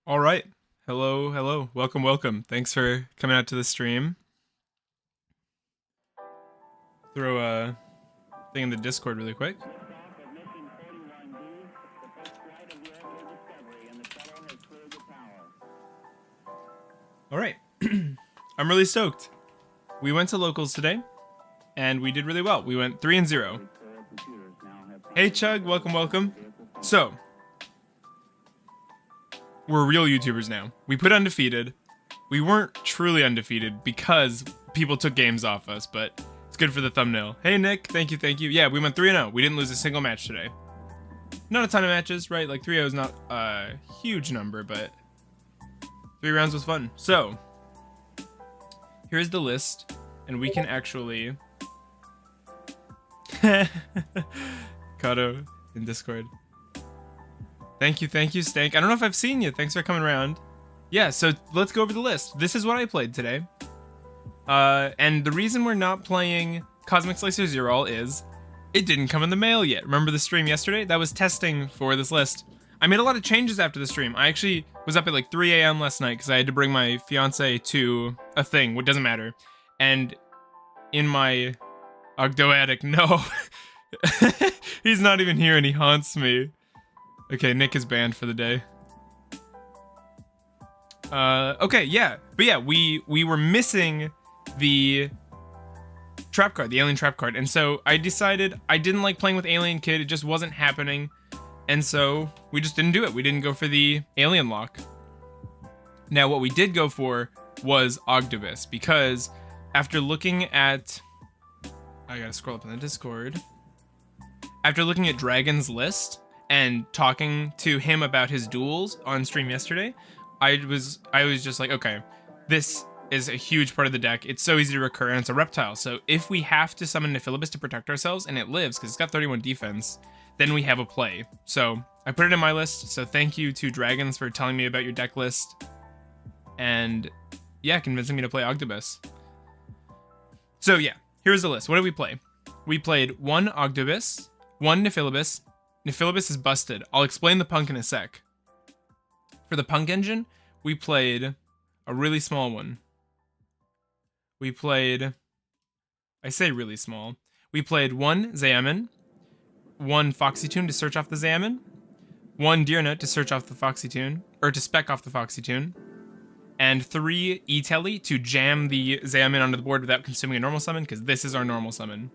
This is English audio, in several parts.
All right. Hello, hello. Welcome, welcome. Thanks for coming out to the stream. Throw a thing in the Discord really quick. All right. I'm really stoked. We went to locals today, and we did really well. We went 3-0. Hey, Chug. Welcome, welcome. So, we're real YouTubers now. We put undefeated. We weren't truly undefeated because people took games off us, but it's good for the thumbnail. Hey, Nick. Thank you, thank you. Yeah, we went 3-0. We didn't lose a single match today. Not a ton of matches, right? Like 3-0 is not a huge number, but 3 rounds was fun. So, here's the list, and we can actually... Kato in Discord. Thank you, Stank. I don't know if I've seen you. Thanks for coming around. Yeah, so let's go over the list. This is what I played today. And the reason we're not playing Cosmic Slicer Zero is it didn't come in the mail yet. Remember the stream yesterday? That was testing for this list. I made a lot of changes after the stream. I actually was up at like 3 a.m. last night because I had to bring my fiance to a thing, what doesn't matter. And in my Ogdoadic, no. He's not even here and he haunts me. Okay, Nick is banned for the day. Okay, yeah. But yeah, we were missing the trap card, the alien trap card. And so I decided I didn't like playing with Alien Kid. It just wasn't happening. And so we just didn't do it. We didn't go for the alien lock. Now, what we did go for was Ogdoadic, because after looking at... I gotta scroll up in the Discord. After looking at Dragon's list and talking to him about his duels on stream yesterday, I was just like, okay, this is a huge part of the deck. It's so easy to recur, and it's a reptile. So if we have to summon Nephilim to protect ourselves, and it lives because it's got 31 defense, then we have a play. So I put it in my list. So thank you to Dragons for telling me about your deck list, and yeah, convincing me to play Ogdoadic. So yeah, here's the list. What did we play? We played 1 Ogdoadic, 1 Nephilim. Nephilim is busted. I'll explain the punk in a sec. For the punk engine, we played a really small one. We played... I say really small. We played 1 Xayaman, 1 Foxy Tune to search off the Xayaman, 1 Deernut to search off the Foxy Tune, or to spec off the Foxy Tune, and 3 E-Telly to jam the Xayaman onto the board without consuming a normal summon, because this is our normal summon.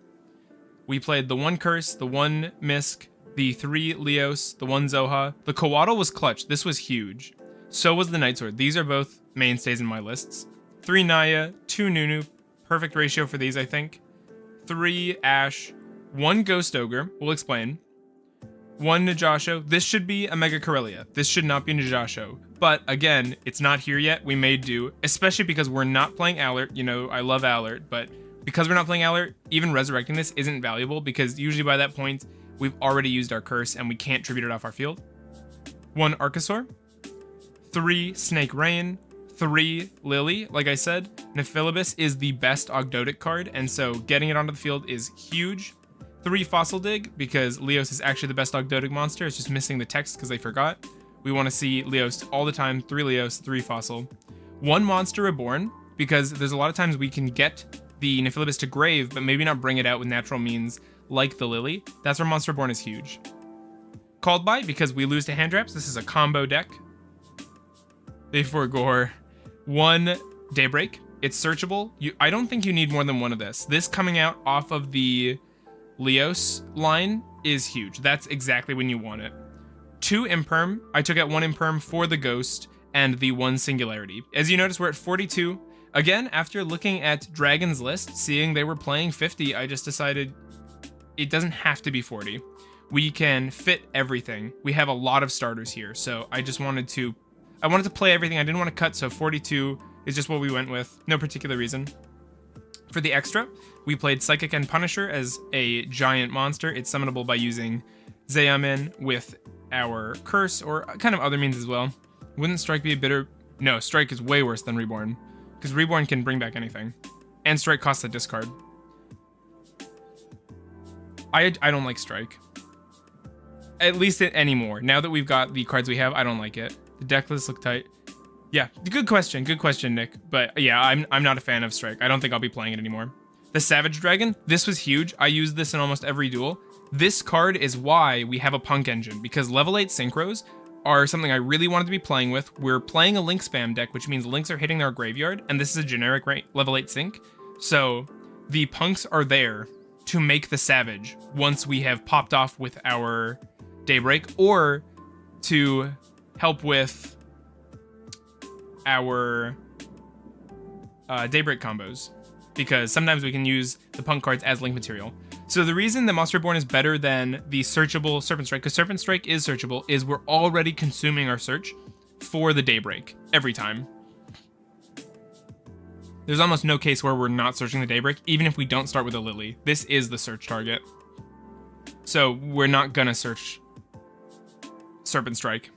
We played the 1 Curse, the 1 Misk, the 3 Leos, the 1 Zoha. The Coatl was clutch. This was huge. So was the Nightsword. These are both mainstays in my lists. 3 Naya, 2 Nunu. Perfect ratio for these, I think. 3 Ash, 1 Ghost Ogre. We'll explain. 1 Najasho. This should be a Mega Corellia. This should not be Najasho. But again, it's not here yet. We may do, especially because we're not playing Alert. You know, I love Alert, but because we're not playing Alert, even resurrecting this isn't valuable because usually by that point, we've already used our curse and we can't tribute it off our field. 1 Archosaur, 3 Snake Rain, 3 Lily. Like I said, Nephilim is the best Ogdoadic card, and so getting it onto the field is huge. 3 Fossil Dig, because Leos is actually the best Ogdoadic monster. It's just missing the text because they forgot. We want to see Leos all the time. 3 Leos, 3 Fossil. 1 Monster Reborn, because there's a lot of times we can get the Nephilim to grave, but maybe not bring it out with natural means like the Lily. That's where Monster Reborn is huge. Called by, because we lose to hand traps. This is a combo deck. Therefore, Gore. 1 Daybreak. It's searchable. I don't think you need more than 1 of this. This coming out off of the Leos line is huge. That's exactly when you want it. 2 Imperm. I took out 1 Imperm for the Ghost and the 1 Singularity. As you notice, we're at 42. Again, after looking at Dragon's list, seeing they were playing 50, I just decided it doesn't have to be 40. We can fit everything. We have a lot of starters here, so I just wanted to... I wanted to play everything. I didn't want to cut, so 42 is just what we went with. No particular reason. For the extra, we played Psychic and Punisher as a giant monster. It's summonable by using Xayaman with our Curse, or kind of other means as well. Wouldn't Strike be a bitter... No, Strike is way worse than Reborn, because Reborn can bring back anything. And Strike costs a discard. I don't like Strike. At least anymore. Now that we've got the cards we have, I don't like it. The deck lists look tight. Yeah, good question, Nick. But yeah, I'm not a fan of Strike. I don't think I'll be playing it anymore. The Savage Dragon, this was huge. I used this in almost every duel. This card is why we have a Punk Engine, because level 8 Synchros are something I really wanted to be playing with. We're playing a Link spam deck, which means Links are hitting our graveyard, and this is a generic level 8 Sync. So the Punks are there to make the Savage once we have popped off with our Daybreak, or to help with our Daybreak combos, because sometimes we can use the Punk cards as Link material. So the reason that Monster Reborn is better than the searchable Serpent Strike, because Serpent Strike is searchable, is we're already consuming our search for the Daybreak every time. There's almost no case where we're not searching the Daybreak, even if we don't start with a Lily. This is the search target. So we're not gonna search Serpent Strike.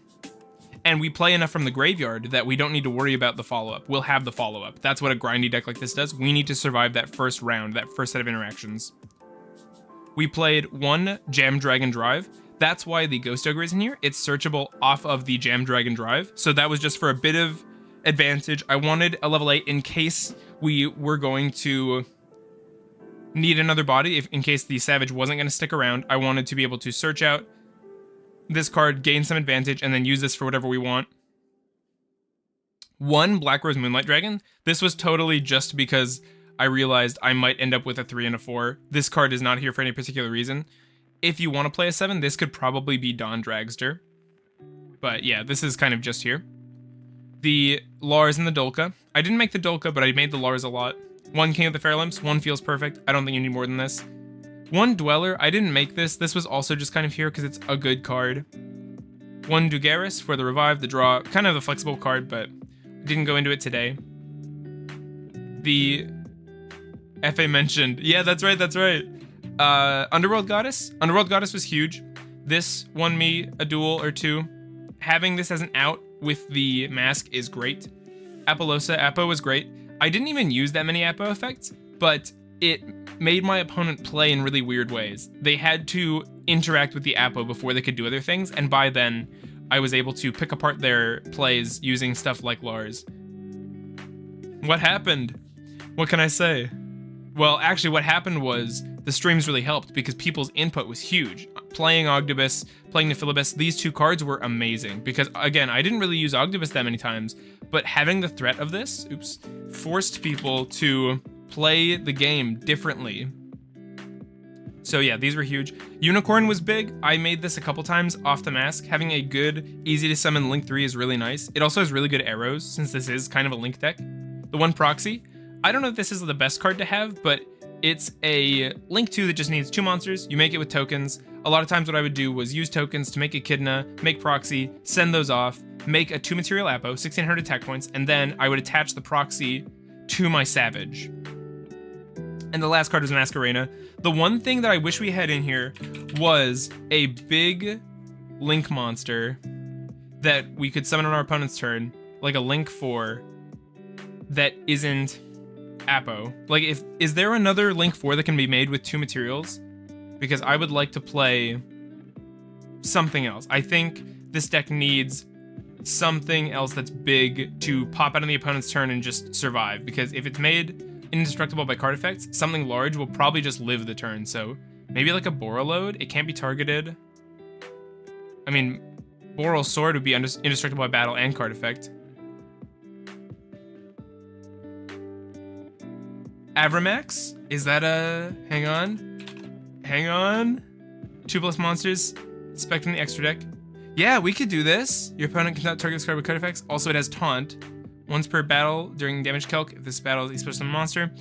And we play enough from the graveyard that we don't need to worry about the follow-up. We'll have the follow-up. That's what a grindy deck like this does. We need to survive that first round, that first set of interactions. We played one Jam Dragon Drive. That's why the Ghost Ogre is in here. It's searchable off of the Jam Dragon Drive. So that was just for a bit of advantage. I wanted a level 8 in case we were going to need another body, in case the Savage wasn't going to stick around. I wanted to be able to search out this card, gain some advantage, and then use this for whatever we want. One Black Rose Moonlight Dragon. This was totally just because I realized I might end up with a 3 and a 4. This card is not here for any particular reason. If you want to play a 7, this could probably be Dawn Dragster. But yeah, this is kind of just here. The Lars and the Dolka. I didn't make the Dolka, but I made the Lars a lot. One King of the Fair Limps. One feels perfect. I don't think you need more than this. One Dweller. I didn't make this. This was also just kind of here because it's a good card. One Dugaris for the revive, the draw. Kind of a flexible card, but didn't go into it today. The FA mentioned. Yeah, that's right, that's right. Underworld Goddess. Underworld Goddess was huge. This won me a duel or two. Having this as an out with the mask is great. Apollosa, Apo was great. I didn't even use that many Apo effects, but it made my opponent play in really weird ways. They had to interact with the Apo before they could do other things, and by then, I was able to pick apart their plays using stuff like Lars. What happened? What can I say? Well, actually, what happened was the streams really helped because people's input was huge. Playing Ogdibus, playing Nephilibus, these two cards were amazing because, again, I didn't really use Ogdibus that many times, but having the threat of this, forced people to play the game differently. So yeah, these were huge. Unicorn was big. I made this a couple times off the mask. Having a good, easy to summon Link 3 is really nice. It also has really good arrows since this is kind of a Link deck. The one Proxy. I don't know if this is the best card to have, but it's a Link 2 that just needs 2 monsters. You make it with tokens. A lot of times what I would do was use tokens to make Echidna, make Proxy, send those off, make a 2 material Apo, 1600 attack points, and then I would attach the Proxy to my Savage. And the last card was Masquerena. The one thing that I wish we had in here was a big Link monster that we could summon on our opponent's turn, like a Link 4, that isn't Apo. Like, is there another Link 4 that can be made with 2 materials? Because I would like to play something else. I think this deck needs something else that's big to pop out on the opponent's turn and just survive. Because if it's made indestructible by card effects, something large will probably just live the turn. So maybe like a Borreload. It can't be targeted. I mean, Boral Sword would be indestructible by battle and card effect. Avramax? Is that a... Hang on. 2+ monsters. Expecting the extra deck. Yeah, we could do this. Your opponent cannot target this card with card effects. Also, it has Taunt. Once per battle during damage calc, if this battle is a special summon monster,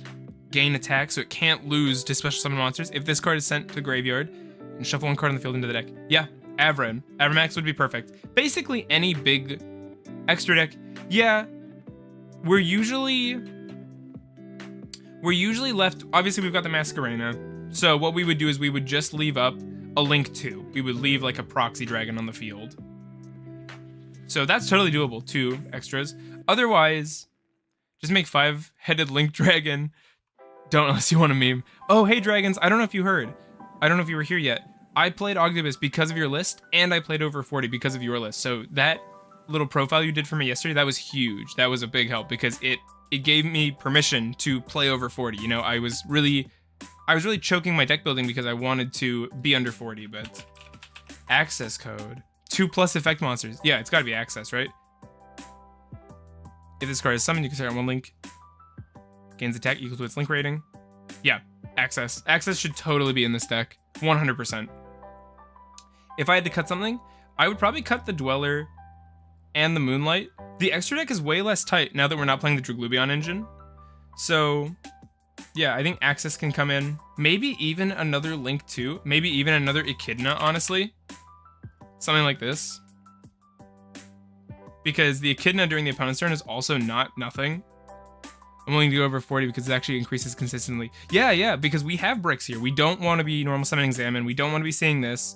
gain attack, so it can't lose to special summon monsters. If this card is sent to the graveyard, and shuffle 1 card on the field into the deck. Yeah, Avramax would be perfect. Basically, any big extra deck. Yeah, we're usually left. Obviously, we've got the Masquerena. So what we would do is we would just leave up a Link 2. We would leave like a Proxy Dragon on the field. So that's totally doable. 2 extras. Otherwise, just make 5-headed Link Dragon. Don't unless you want a meme. Oh, hey Dragons, I don't know if you heard. I don't know if you were here yet. I played Ogdibus because of your list, and I played over 40 because of your list. So that little profile you did for me yesterday, that was huge. That was a big help because it gave me permission to play over 40. You know, I was really choking my deck building because I wanted to be under 40, but access code. 2+ effect monsters. Yeah, it's gotta be access, right? If this card is summoned, you can start on one link. Gains attack equal to its link rating. Yeah, access. Access should totally be in this deck. 100%. If I had to cut something, I would probably cut the Dweller and the Moonlight. The extra deck is way less tight now that we're not playing the Draglubion engine. So, yeah, I think access can come in. Maybe even another Link too. Maybe even another Echidna, honestly. Something like this. Because the Echidna during the opponent's turn is also not nothing. I'm willing to go over 40 because it actually increases consistently. Yeah, because we have bricks here. We don't want to be normal summoning Xammin. We don't want to be seeing this.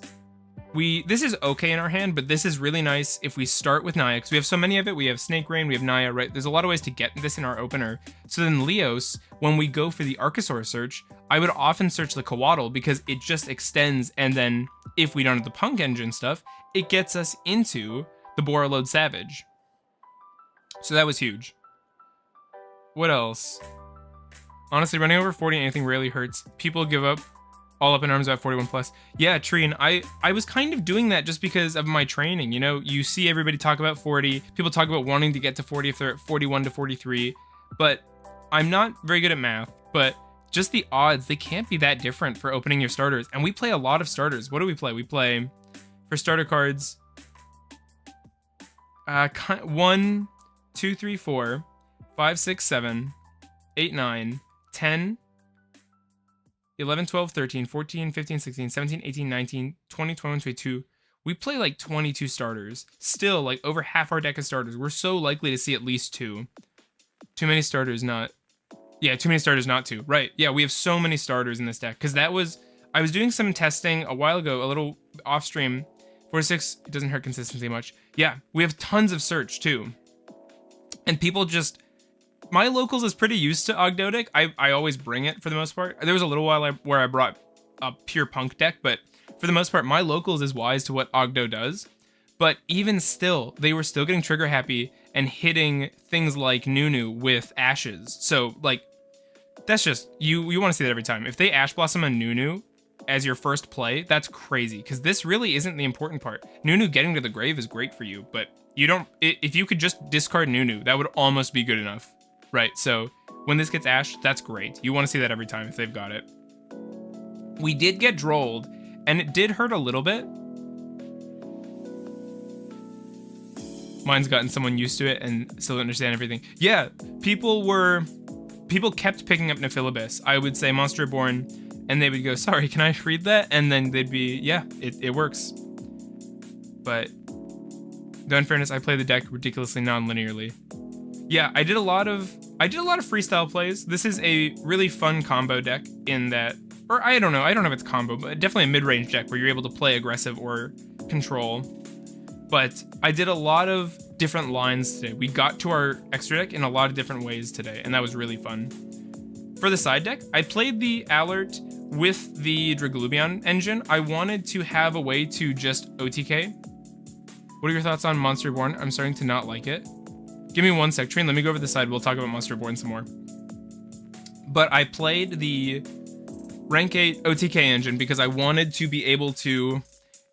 This is okay in our hand, but this is really nice if we start with Naya, because we have so many of it. We have Snake Rain, we have Naya, right? There's a lot of ways to get this in our opener. So then Leos, when we go for the Archosaur search, I would often search the Coatl because it just extends, and then if we don't have the Punk engine stuff, it gets us into the Borreload Savage. So that was huge. What else? Honestly, running over 40 anything rarely hurts. People give up. All up in arms at 41+. Yeah, Treen, I was kind of doing that just because of my training. You know, you see everybody talk about 40. People talk about wanting to get to 40 if they're at 41 to 43. But I'm not very good at math. But just the odds, they can't be that different for opening your starters. And we play a lot of starters. What do we play? We play, for starter cards, 1, 2, 3, 4, 5, 6, 7, 8, 9, 10, 11, 12, 13, 14, 15, 16, 17, 18, 19, 20, 21, 22. We play like 22 starters. Still, like over half our deck of starters. We're so likely to see at least 2. Too many starters not. Yeah, too many starters not to. Right. Yeah, we have so many starters in this deck. Because I was doing some testing a while ago, a little off stream. 46, it doesn't hurt consistency much. Yeah, we have tons of search too. And people just... My locals is pretty used to Ogdoadic. I always bring it for the most part. There was a little while where I brought a pure Punk deck, but for the most part, my locals is wise to what Ogdo does. But even still, they were still getting trigger happy and hitting things like Nunu with Ashes. So, like, that's just, you want to see that every time. If they Ash Blossom on Nunu as your first play, that's crazy, because this really isn't the important part. Nunu getting to the grave is great for you, but you don't, if you could just discard Nunu, that would almost be good enough. Right, so when this gets Ash, that's great. You want to see that every time if they've got it. We did get Drolled, and it did hurt a little bit. Mine's gotten someone used to it and still don't understand everything. Yeah, people kept picking up Nephilibus. I would say Monster Reborn, and they would go, sorry, can I read that? And then they'd be, yeah, it works. But, though in fairness, I play the deck ridiculously non-linearly. Yeah, I did a lot of freestyle plays. This is a really fun combo deck in that, or I don't know if it's combo, but definitely a mid-range deck where you're able to play aggressive or control. But I did a lot of different lines today. We got to our extra deck in a lot of different ways today, and that was really fun. For the side deck, I played the Alert with the Draglubion engine. I wanted to have a way to just OTK. What are your thoughts on Monster Reborn? I'm starting to not like it. Give me one sec, Train. Let me go over the side. We'll talk about Monster Reborn some more. But I played the Rank 8 OTK engine because I wanted to be able to,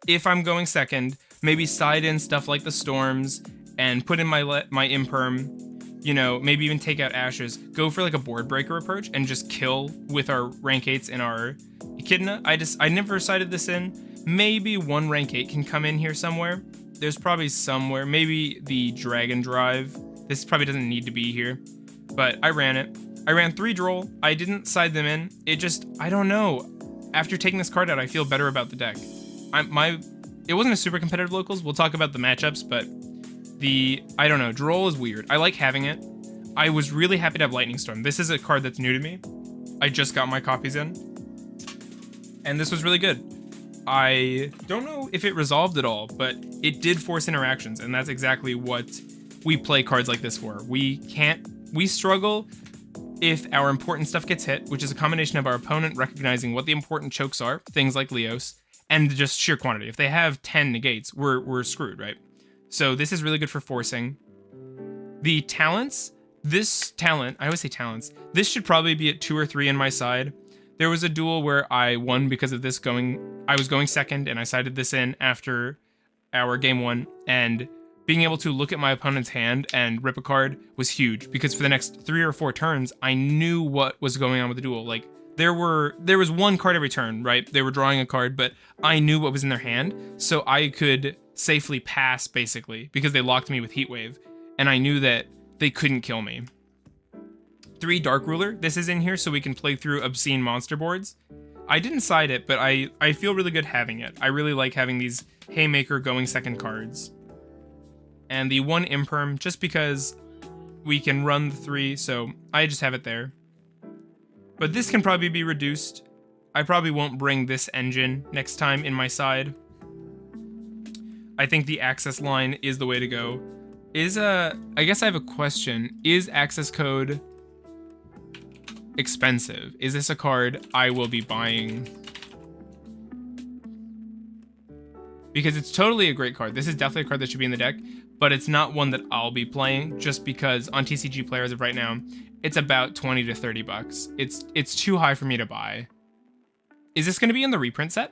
if I'm going second, maybe side in stuff like the Storms and put in my Imperm, you know, maybe even take out Ashes, go for like a board breaker approach and just kill with our Rank 8s and our Echidna. I never sided this in. Maybe one Rank 8 can come in here somewhere. There's probably somewhere, maybe the Dragon Drive. This probably doesn't need to be here, but I ran it. I ran 3 Droll. I didn't side them in. It just, I don't know. After taking this card out, I feel better about the deck. It wasn't a super competitive locals. We'll talk about the matchups, but I don't know. Droll is weird. I like having it. I was really happy to have Lightning Storm. This is a card that's new to me. I just got my copies in, and this was really good. I don't know if it resolved at all, but it did force interactions, and that's exactly what we play cards like this for. We struggle if our important stuff gets hit, which is a combination of our opponent recognizing what the important chokes are, things like Leos, and just sheer quantity. If they have 10 negates, we're screwed, right? So this is really good for forcing. The talents, this talent, I always say talents, this should probably be at 2 or 3 in my side. There was a duel where I won because of this I was going second and I sided this in after our game 1, and being able to look at my opponent's hand and rip a card was huge because for the next 3 or 4 turns, I knew what was going on with the duel. Like there was 1 card every turn, right? They were drawing a card, but I knew what was in their hand, so I could safely pass basically because they locked me with Heat Wave. And I knew that they couldn't kill me. 3 Dark Ruler, this is in here so we can play through obscene monster boards. I didn't side it, but I feel really good having it. I really like having these Haymaker going second cards. And the 1 Imperm, just because we can run the 3, so I just have it there. But this can probably be reduced. I probably won't bring this engine next time in my side. I think the access line is the way to go. I guess I have a question. Is access code expensive? Is this a card I will be buying? Because it's totally a great card. This is definitely a card that should be in the deck, but it's not one that I'll be playing just because on TCG Player as of right now, it's about 20 to 30 bucks. It's too high for me to buy. Is this going to be in the reprint set?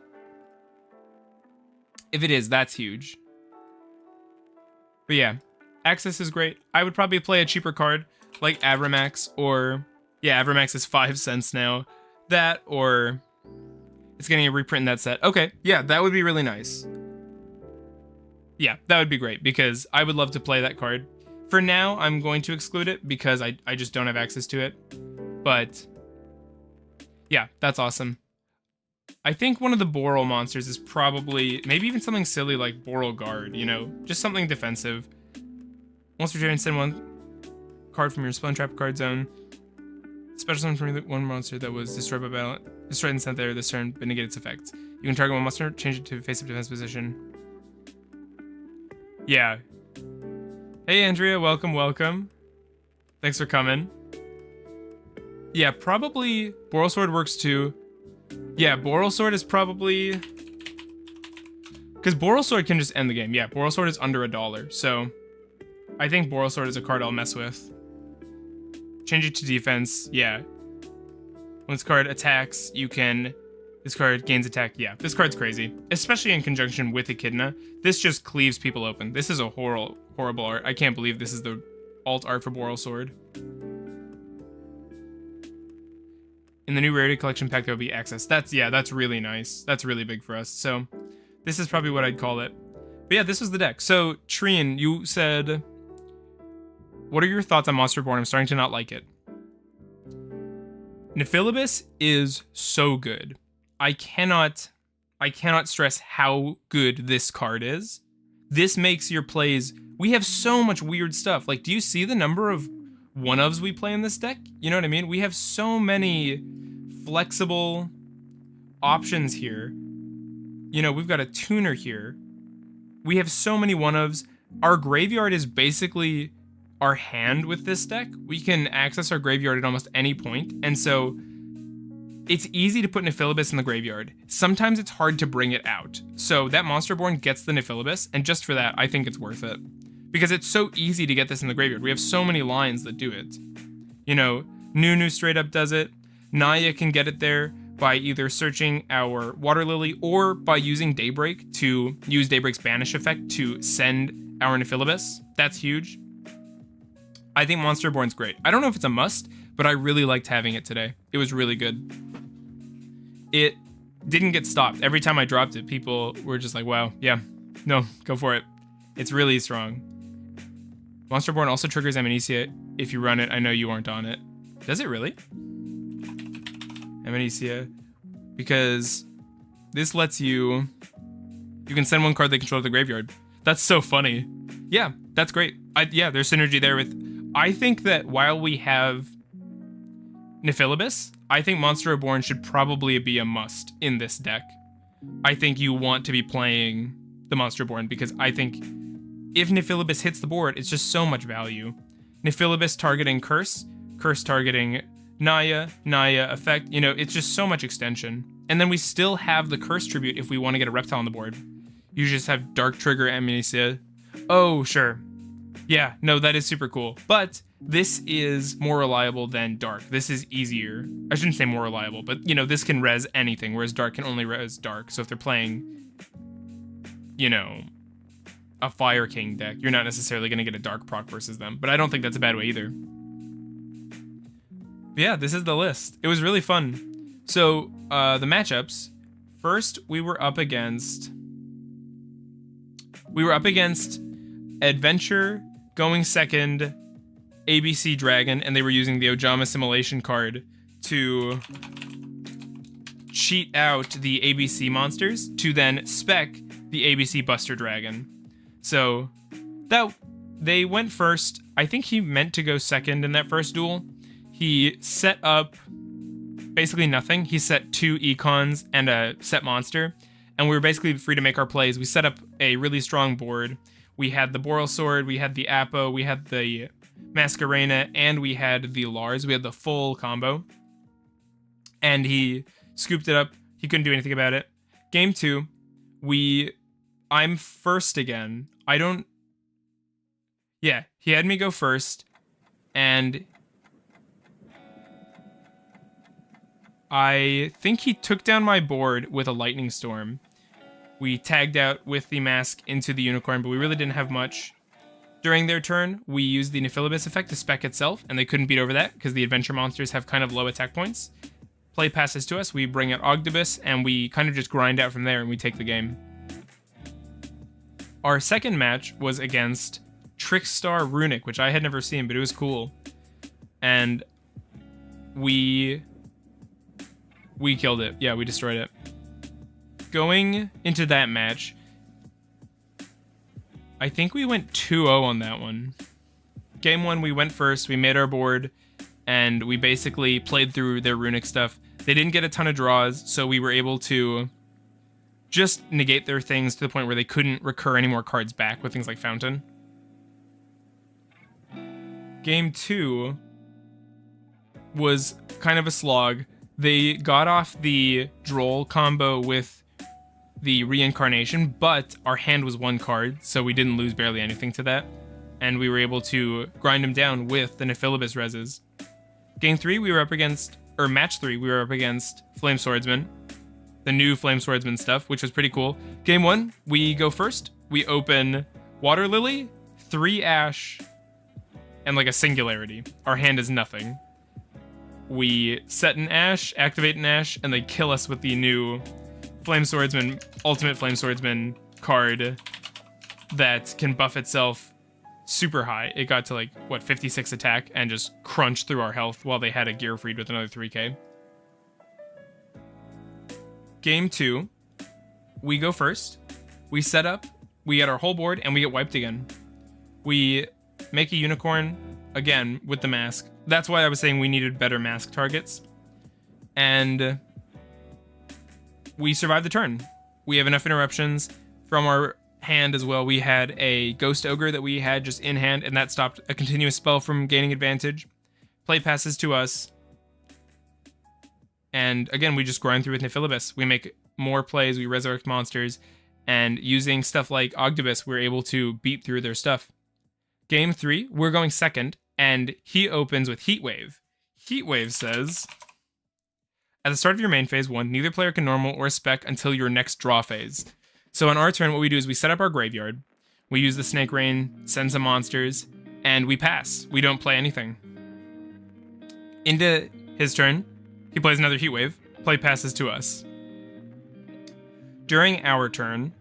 If it is, that's huge. But yeah. Access is great. I would probably play a cheaper card like Avramax, or yeah, Avramax is 5 cents now. That, or it's getting a reprint in that set. Okay, yeah, that would be really nice. Yeah, that would be great because I would love to play that card. For now, I'm going to exclude it because I just don't have access to it. But yeah, that's awesome. I think one of the Boral monsters is probably maybe even something silly like Boral Guard, you know, just something defensive. Once per turn, send 1 card from your Spell and Trap card zone. Special summon from 1 monster that was destroyed by battle. Destroyed and sent there this turn, but negate its effects. You can target 1 monster, change it to face-up defense position. Yeah. Hey Andrea, welcome, welcome. Thanks for coming. Yeah, probably Boral Sword works too. Yeah, Boral Sword is probably... Because Boral Sword can just end the game. Yeah, Boral Sword is under $1, so... I think Boral Sword is a card I'll mess with. Change it to defense, yeah. When this card attacks, you can... This card gains attack, yeah. This card's crazy. Especially in conjunction with Echidna. This just cleaves people open. This is a horrible art. I can't believe this is the alt art for Boral Sword. In the new Rarity Collection pack, there will be access. That's really nice. That's really big for us. So, this is probably what I'd call it. But yeah, this was the deck. So, Trian, you said... What are your thoughts on Monster Born? I'm starting to not like it. Nephilibus is so good. I cannot stress how good this card is. This makes your plays... We have so much weird stuff. Like, do you see the number of one-ofs we play in this deck? You know what I mean? We have so many flexible options here. You know, we've got a tuner here. We have so many one-ofs. Our graveyard is basically our hand with this deck. We can access our graveyard at almost any point, and so it's easy to put Nephilibus in the graveyard. Sometimes it's hard to bring it out. So that Monsterborn gets the Nephilibus, and just for that, I think it's worth it. Because it's so easy to get this in the graveyard. We have so many lines that do it. You know, Nunu straight up does it. Naya can get it there by either searching our Water Lily or by using Daybreak to use Daybreak's Banish effect to send our Nephilibus. That's huge. I think Monsterborn's great. I don't know if it's a must, but I really liked having it today. It was really good. It didn't get stopped. Every time I dropped it, people were just like, wow, yeah, no, go for it. It's really strong. Monsterborn also triggers Amnesia if you run it. I know you aren't on it. Does it really? Amnesia. Because this lets you can send 1 card they control to the graveyard. That's so funny. Yeah, that's great. Yeah, there's synergy there with... I think that while we have Nephilibus, I think Monster Reborn should probably be a must in this deck. I think you want to be playing the Monster Reborn because I think if Nephilibus hits the board, it's just so much value. Nephilibus targeting Curse, Curse targeting Naya, Naya effect, you know, it's just so much extension. And then we still have the Curse Tribute if we want to get a Reptile on the board. You just have Dark Trigger Amnesia. Oh, sure. Yeah, no, that is super cool. But this is more reliable than Dark. This is easier. I shouldn't say more reliable, but, you know, this can res anything, whereas Dark can only res Dark. So if they're playing, you know, a Fire King deck, you're not necessarily going to get a Dark proc versus them. But I don't think that's a bad way either. But yeah, this is the list. It was really fun. So, the matchups. First, we were up against Adventure going second, ABC Dragon, and they were using the Ojama Assimilation card to cheat out the ABC monsters to then spec the ABC Buster Dragon. So that they went first. I think he meant to go second in that first duel. He set up basically nothing. He set 2 econs and a set monster, and we were basically free to make our plays. We set up a really strong board. We had the Boral Sword, we had the Apo, we had the Masquerena, and we had the Lars. We had the full combo. And he scooped it up. He couldn't do anything about it. Game 2, I'm first again. Yeah, he had me go first, and I think he took down my board with a Lightning Storm. We tagged out with the mask into the Unicorn, but we really didn't have much. During their turn, we used the Nephilibus effect to spec itself, and they couldn't beat over that because the adventure monsters have kind of low attack points. Play passes to us, we bring out Ogdoadic, and we kind of just grind out from there and we take the game. Our second match was against Trickstar Runic, which I had never seen, but it was cool. And we killed it. Yeah, we destroyed it. Going into that match, I think we went 2-0 on that one. Game 1, we went first, we made our board, and we basically played through their Runic stuff. They didn't get a ton of draws, so we were able to just negate their things to the point where they couldn't recur any more cards back with things like Fountain. Game 2 was kind of a slog. They got off the Droll combo with the Reincarnation, but our hand was 1 card, so we didn't lose barely anything to that. And we were able to grind him down with the Nephilibus reses. Game 3, match 3, we were up against Flame Swordsman. The new Flame Swordsman stuff, which was pretty cool. Game 1, we go first. We open Water Lily, 3 Ash, and like a Singularity. Our hand is nothing. We set an Ash, activate an Ash, and they kill us with the new Flame Swordsman, Ultimate Flame Swordsman card that can buff itself super high. It got to like, 56 attack and just crunched through our health while they had a Gearfried with another 3k. Game 2, we go first. We set up, we get our whole board, and we get wiped again. We make a Unicorn, again, with the mask. That's why I was saying we needed better mask targets. And we survived the turn. We have enough interruptions from our hand as well. We had a Ghost Ogre that we had just in hand, and that stopped a continuous spell from gaining advantage. Play passes to us. And again, we just grind through with Nephilibus. We make more plays, we resurrect monsters, and using stuff like Ogdoadic, we're able to beat through their stuff. Game 3, we're going second, and he opens with Heatwave. Heatwave says, at the start of your main phase 1, neither player can normal or spec until your next draw phase. So on our turn, what we do is we set up our graveyard, we use the Snake Rain, send some monsters, and we pass. We don't play anything. Into his turn, he plays another Heatwave, play passes to us. During our turn,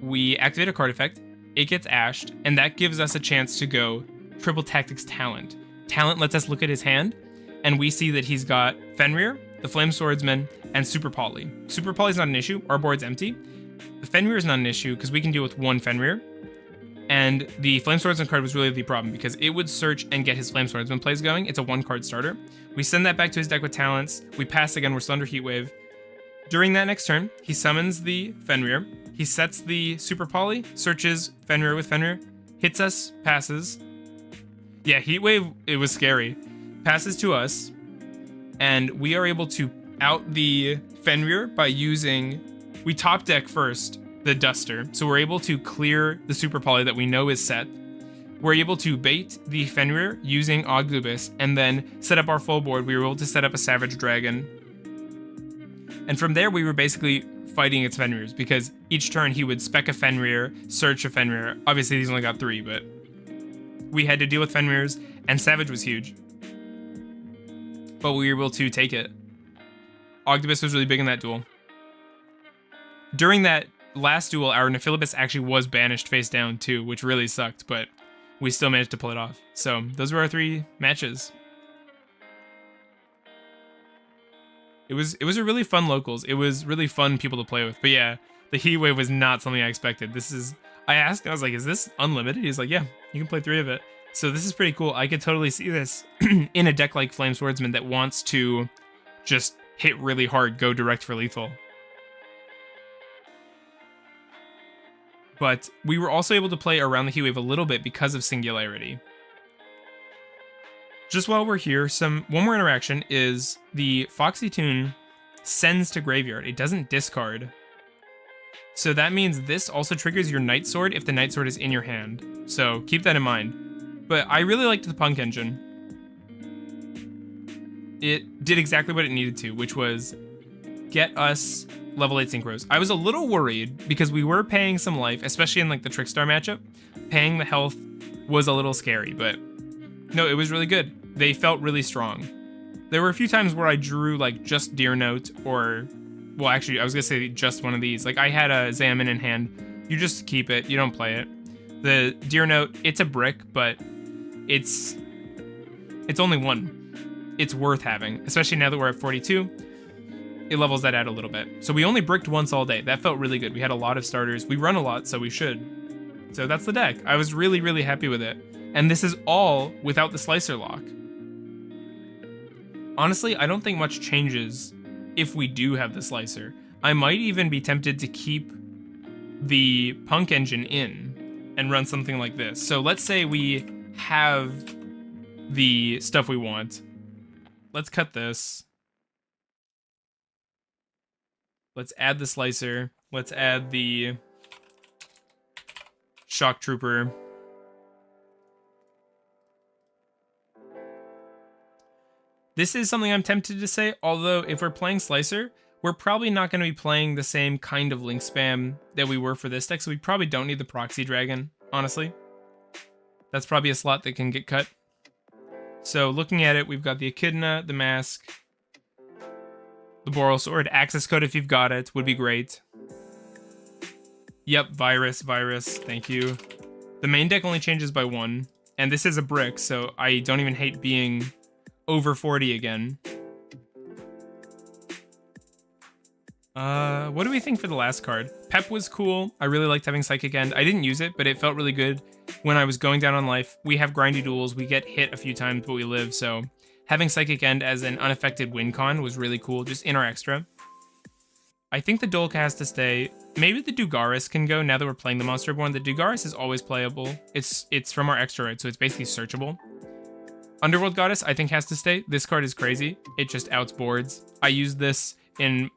we activate a card effect, it gets ashed, and that gives us a chance to go Triple Tactics Talent. Talent lets us look at his hand, and we see that he's got Fenrir, the Flame Swordsman, and Super Poly. Super Poly's not an issue, our board's empty. The Fenrir is not an issue, because we can deal with 1 Fenrir. And the Flame Swordsman card was really the problem, because it would search and get his Flame Swordsman plays going. It's a 1-card starter. We send that back to his deck with talents. We pass again, we're still under Heatwave. During that next turn, he summons the Fenrir. He sets the Super Poly, searches Fenrir with Fenrir, hits us, passes. Yeah, Heatwave, it was scary. Passes to us, and we are able to out the Fenrir by using... We top deck first the Duster. So we're able to clear the Super Poly that we know is set. We're able to bait the Fenrir using Ogdoadic, and then set up our full board. We were able to set up a Savage Dragon. And from there, we were basically fighting its Fenrirs, because each turn he would spec a Fenrir, search a Fenrir. Obviously, he's only got 3, but we had to deal with Fenrirs, and Savage was huge. But we were able to take it. Ogdoadic was really big in that duel. During that last duel, our Nephilibus actually was banished face down too, which really sucked, but we still managed to pull it off. So those were our 3 matches. It was a really fun locals. It was really fun people to play with. But yeah, the Heat Wave was not something I expected. I asked, I was like, is this unlimited? He's like, yeah, you can play 3 of it. So this is pretty cool. I could totally see this in a deck like Flame Swordsman that wants to just hit really hard, go direct for lethal. But we were also able to play around the Heat Wave a little bit because of Singularity. Just while we're here, one more interaction is the Foxy Tune sends to Graveyard. It doesn't discard. So that means this also triggers your Night Sword if the Night Sword is in your hand. So keep that in mind. But I really liked the Punk Engine. It did exactly what it needed to, which was get us level 8 Synchros. I was a little worried because we were paying some life, especially in like the Trickstar matchup. Paying the health was a little scary, but no, it was really good. They felt really strong. There were a few times where I drew like just Deer Note or, well, actually, I was gonna say just one of these. Like I had a Xamin in hand. You just keep it. You don't play it. The Deer Note, it's a brick, but it's only 1. It's worth having, especially now that we're at 42. It levels that out a little bit. So we only bricked once all day. That felt really good. We had a lot of starters. We run a lot, so we should. So that's the deck. I was really, really happy with it. And this is all without the Slicer lock. Honestly, I don't think much changes if we do have the Slicer. I might even be tempted to keep the Punk Engine in and run something like this. So let's say we have the stuff we want. Let's cut this. Let's add the Slicer. Let's add the Shock Trooper. This is something I'm tempted to say, although if we're playing Slicer, we're probably not going to be playing the same kind of link spam that we were for this deck, so we probably don't need the Proxy Dragon, honestly. That's probably a slot that can get cut. So looking at it, we've got the Echidna, the Mask, the Boral Sword, Access Code if you've got it, would be great. Yep, Virus, thank you. The main deck only changes by 1, and this is a brick, so I don't even hate being over 40 again. What do we think for the last card? Pep was cool. I really liked having Psychic End. I didn't use it, but it felt really good when I was going down on life. We have grindy duels. We get hit a few times, but we live, so having Psychic End as an unaffected win con was really cool, just in our extra. I think the Dolka has to stay. Maybe the Dugaris can go now that we're playing the Monster Born. The Dugaris is always playable. It's from our extra, right? So it's basically searchable. Underworld Goddess, I think, has to stay. This card is crazy. It just outs boards. I use this in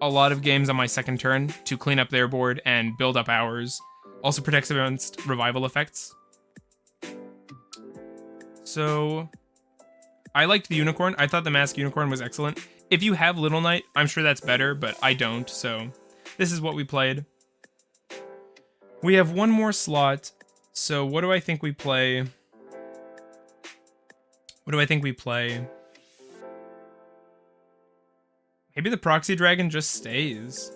a lot of games on my second turn to clean up their board and build up ours. Also protects against revival effects. So I liked the Unicorn. I thought the Mask Unicorn was excellent. If you have Little Knight, I'm sure that's better, but I don't, so this is what we played. We have one more slot, so what do I think we play? What do I think we play? Maybe the Proxy Dragon just stays.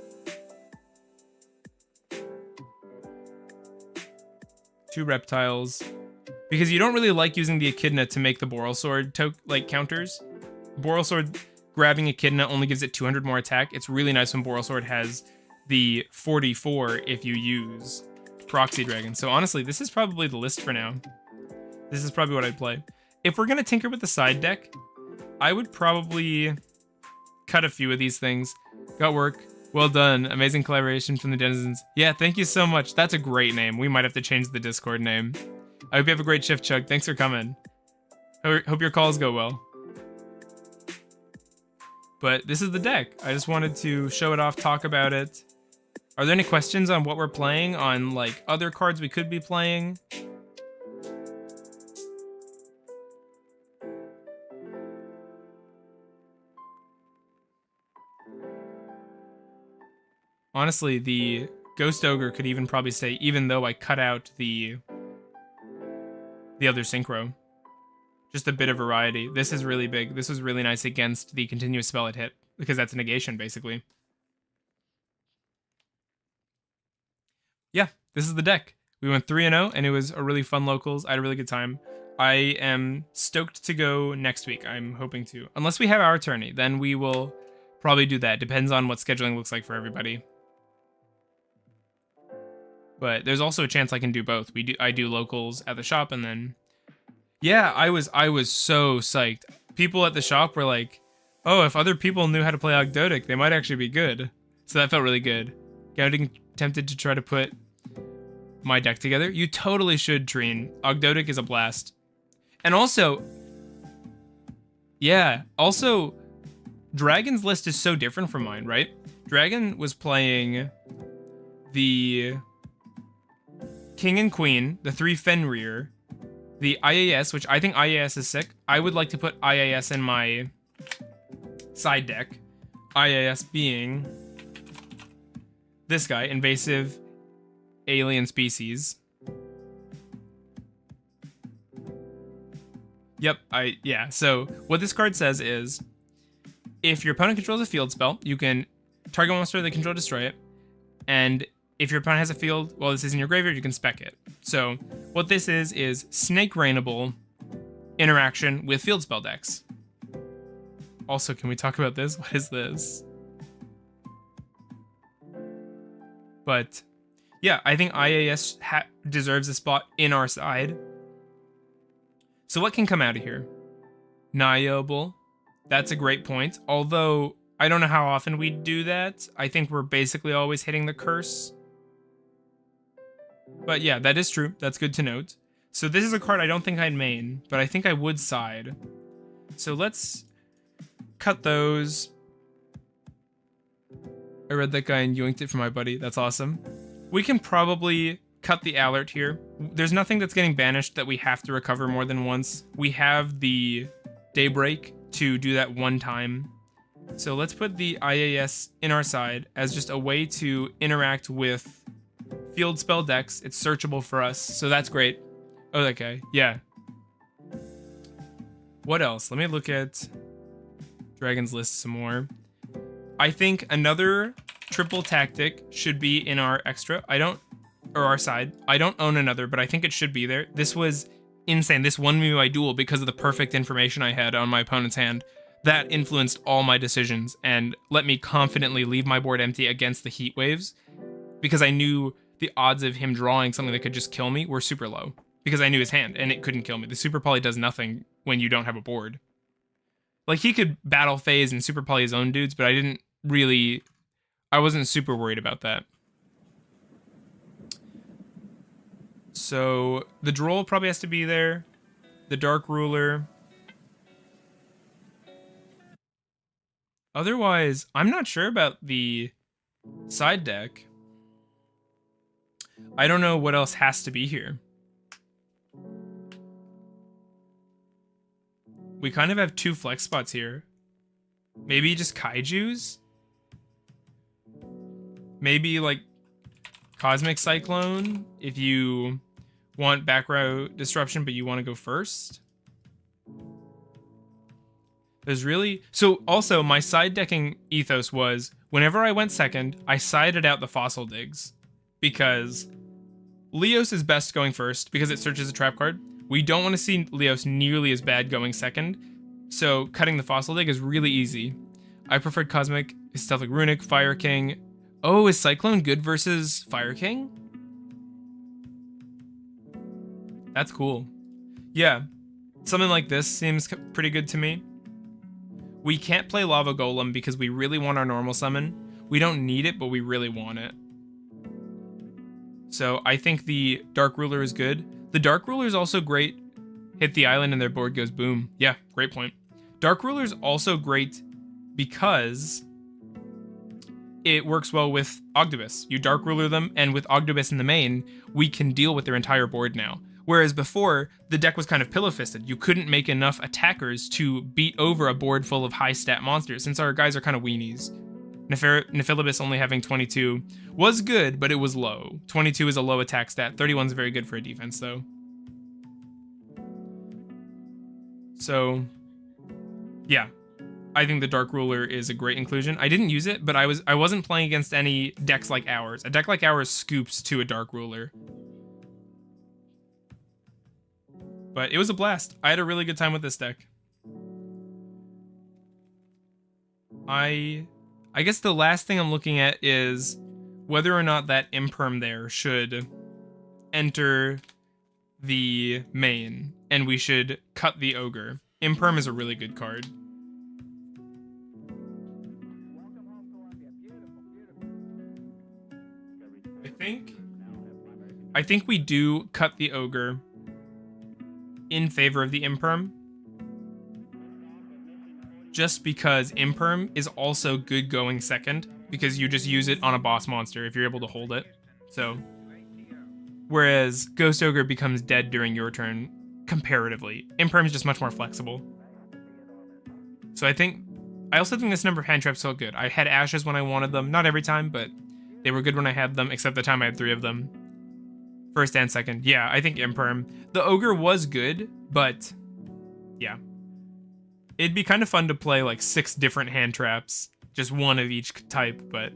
2 reptiles. Because you don't really like using the Echidna to make the Boral Sword counters. Boral Sword grabbing Echidna only gives it 200 more attack. It's really nice when Boral Sword has the 44 if you use Proxy Dragon. So honestly, this is probably the list for now. This is probably what I'd play. If we're going to tinker with the side deck, I would probably cut a few of these things. Got work. Well done. Amazing collaboration from the Denizens. Yeah, thank you so much. That's a great name. We might have to change the Discord name. I hope you have a great shift, Chug. Thanks for coming. Hope your calls go well. But this is the deck. I just wanted to show it off, talk about it. Are there any questions on what we're playing, on like other cards we could be playing? Honestly, the Ghost Ogre could even probably stay, even though I cut out the other synchro. Just a bit of variety. This is really big. This was really nice against the continuous spell it hit, because that's a negation, basically. Yeah, this is the deck. We went 3-0, and it was a really fun locals. I had a really good time. I am stoked to go next week. I'm hoping to. Unless we have our tourney, then we will probably do that. Depends on what scheduling looks like for everybody. But there's also a chance I can do both. I do locals at the shop, and then yeah, I was so psyched. People at the shop were like, "Oh, if other people knew how to play Ogdoadic, they might actually be good." So that felt really good. Getting tempted to try to put my deck together. You totally should, Treen. Ogdoadic is a blast. And also, yeah, also, Dragon's list is so different from mine, right? Dragon was playing the King and Queen, the 3 Fenrir, the IAS, which I think IAS is sick. I would like to put IAS in my side deck. IAS being this guy, Invasive Alien Species. Yep, yeah. So what this card says is, if your opponent controls a field spell, you can target monster they control, destroy it. And if your opponent has a field while this is in your graveyard, you can spec it. So what this is Snake Rainable interaction with field spell decks. Also, can we talk about this? What is this? But yeah, I think IAS deserves a spot in our side. So what can come out of here? Niable. That's a great point. Although, I don't know how often we do that. I think we're basically always hitting the curse. But yeah, that is true. That's good to note. So this is a card I don't think I'd main, but I think I would side. So let's cut those. I read that guy and yoinked it for my buddy. That's awesome. We can probably cut the alert here. There's nothing that's getting banished that we have to recover more than once. We have the Daybreak to do that one time. So let's put the IAS in our side as just a way to interact with field spell decks. It's searchable for us, so that's great. Oh, that guy. Yeah. What else? Let me look at Dragon's list some more. I think another triple tactic should be in our extra. Or our side. I don't own another, but I think it should be there. This was insane. This won me my duel because of the perfect information I had on my opponent's hand. That influenced all my decisions and let me confidently leave my board empty against the heat waves, because I knew the odds of him drawing something that could just kill me were super low, because I knew his hand and it couldn't kill me. The Super Poly does nothing when you don't have a board. Like, he could battle phase and Super Poly his own dudes, but I wasn't super worried about that. So the Droll probably has to be there. The Dark Ruler. Otherwise, I'm not sure about the side deck. I don't know what else has to be here. We kind of have 2 flex spots here. Maybe just Kaijus? Maybe like Cosmic Cyclone if you want back row disruption, but you want to go first. There's really... So also, my side decking ethos was, whenever I went second, I sided out the Fossil Digs. Because Leos is best going first, because it searches a trap card. We don't want to see Leos nearly as bad going second, so cutting the Fossil Dig is really easy. I preferred Cosmic, Stealth like Runic, Fire King. Oh, is Cyclone good versus Fire King? That's cool. Yeah, something like this seems pretty good to me. We can't play Lava Golem because we really want our normal summon. We don't need it, but we really want it. So I think the Dark Ruler is good. The Dark Ruler is also great. Hit the island and their board goes boom. Yeah, great point. Dark Ruler is also great because it works well with Ogdoadic. You Dark Ruler them, and with Ogdoadic in the main, we can deal with their entire board now. Whereas before, the deck was kind of pillow-fisted. You couldn't make enough attackers to beat over a board full of high-stat monsters, since our guys are kind of weenies. Nephilimous only having 22 was good, but it was low. 22 is a low attack stat. 31 is very good for a defense, though. So, yeah. I think the Dark Ruler is a great inclusion. I didn't use it, but I wasn't playing against any decks like ours. A deck like ours scoops to a Dark Ruler. But it was a blast. I had a really good time with this deck. I guess the last thing I'm looking at is whether or not that Imperm there should enter the main, and we should cut the Ogre. Imperm is a really good card. I think we do cut the Ogre in favor of the Imperm, just because Imperm is also good going second, because you just use it on a boss monster if you're able to hold it. So, whereas Ghost Ogre becomes dead during your turn, comparatively. Imperm is just much more flexible. So I also think this number of hand traps felt good. I had Ashes when I wanted them, not every time, but they were good when I had them, except the time I had 3 of them. First and second. Yeah, I think Imperm. The Ogre was good, but yeah. It'd be kind of fun to play like 6 different hand traps, just one of each type, but...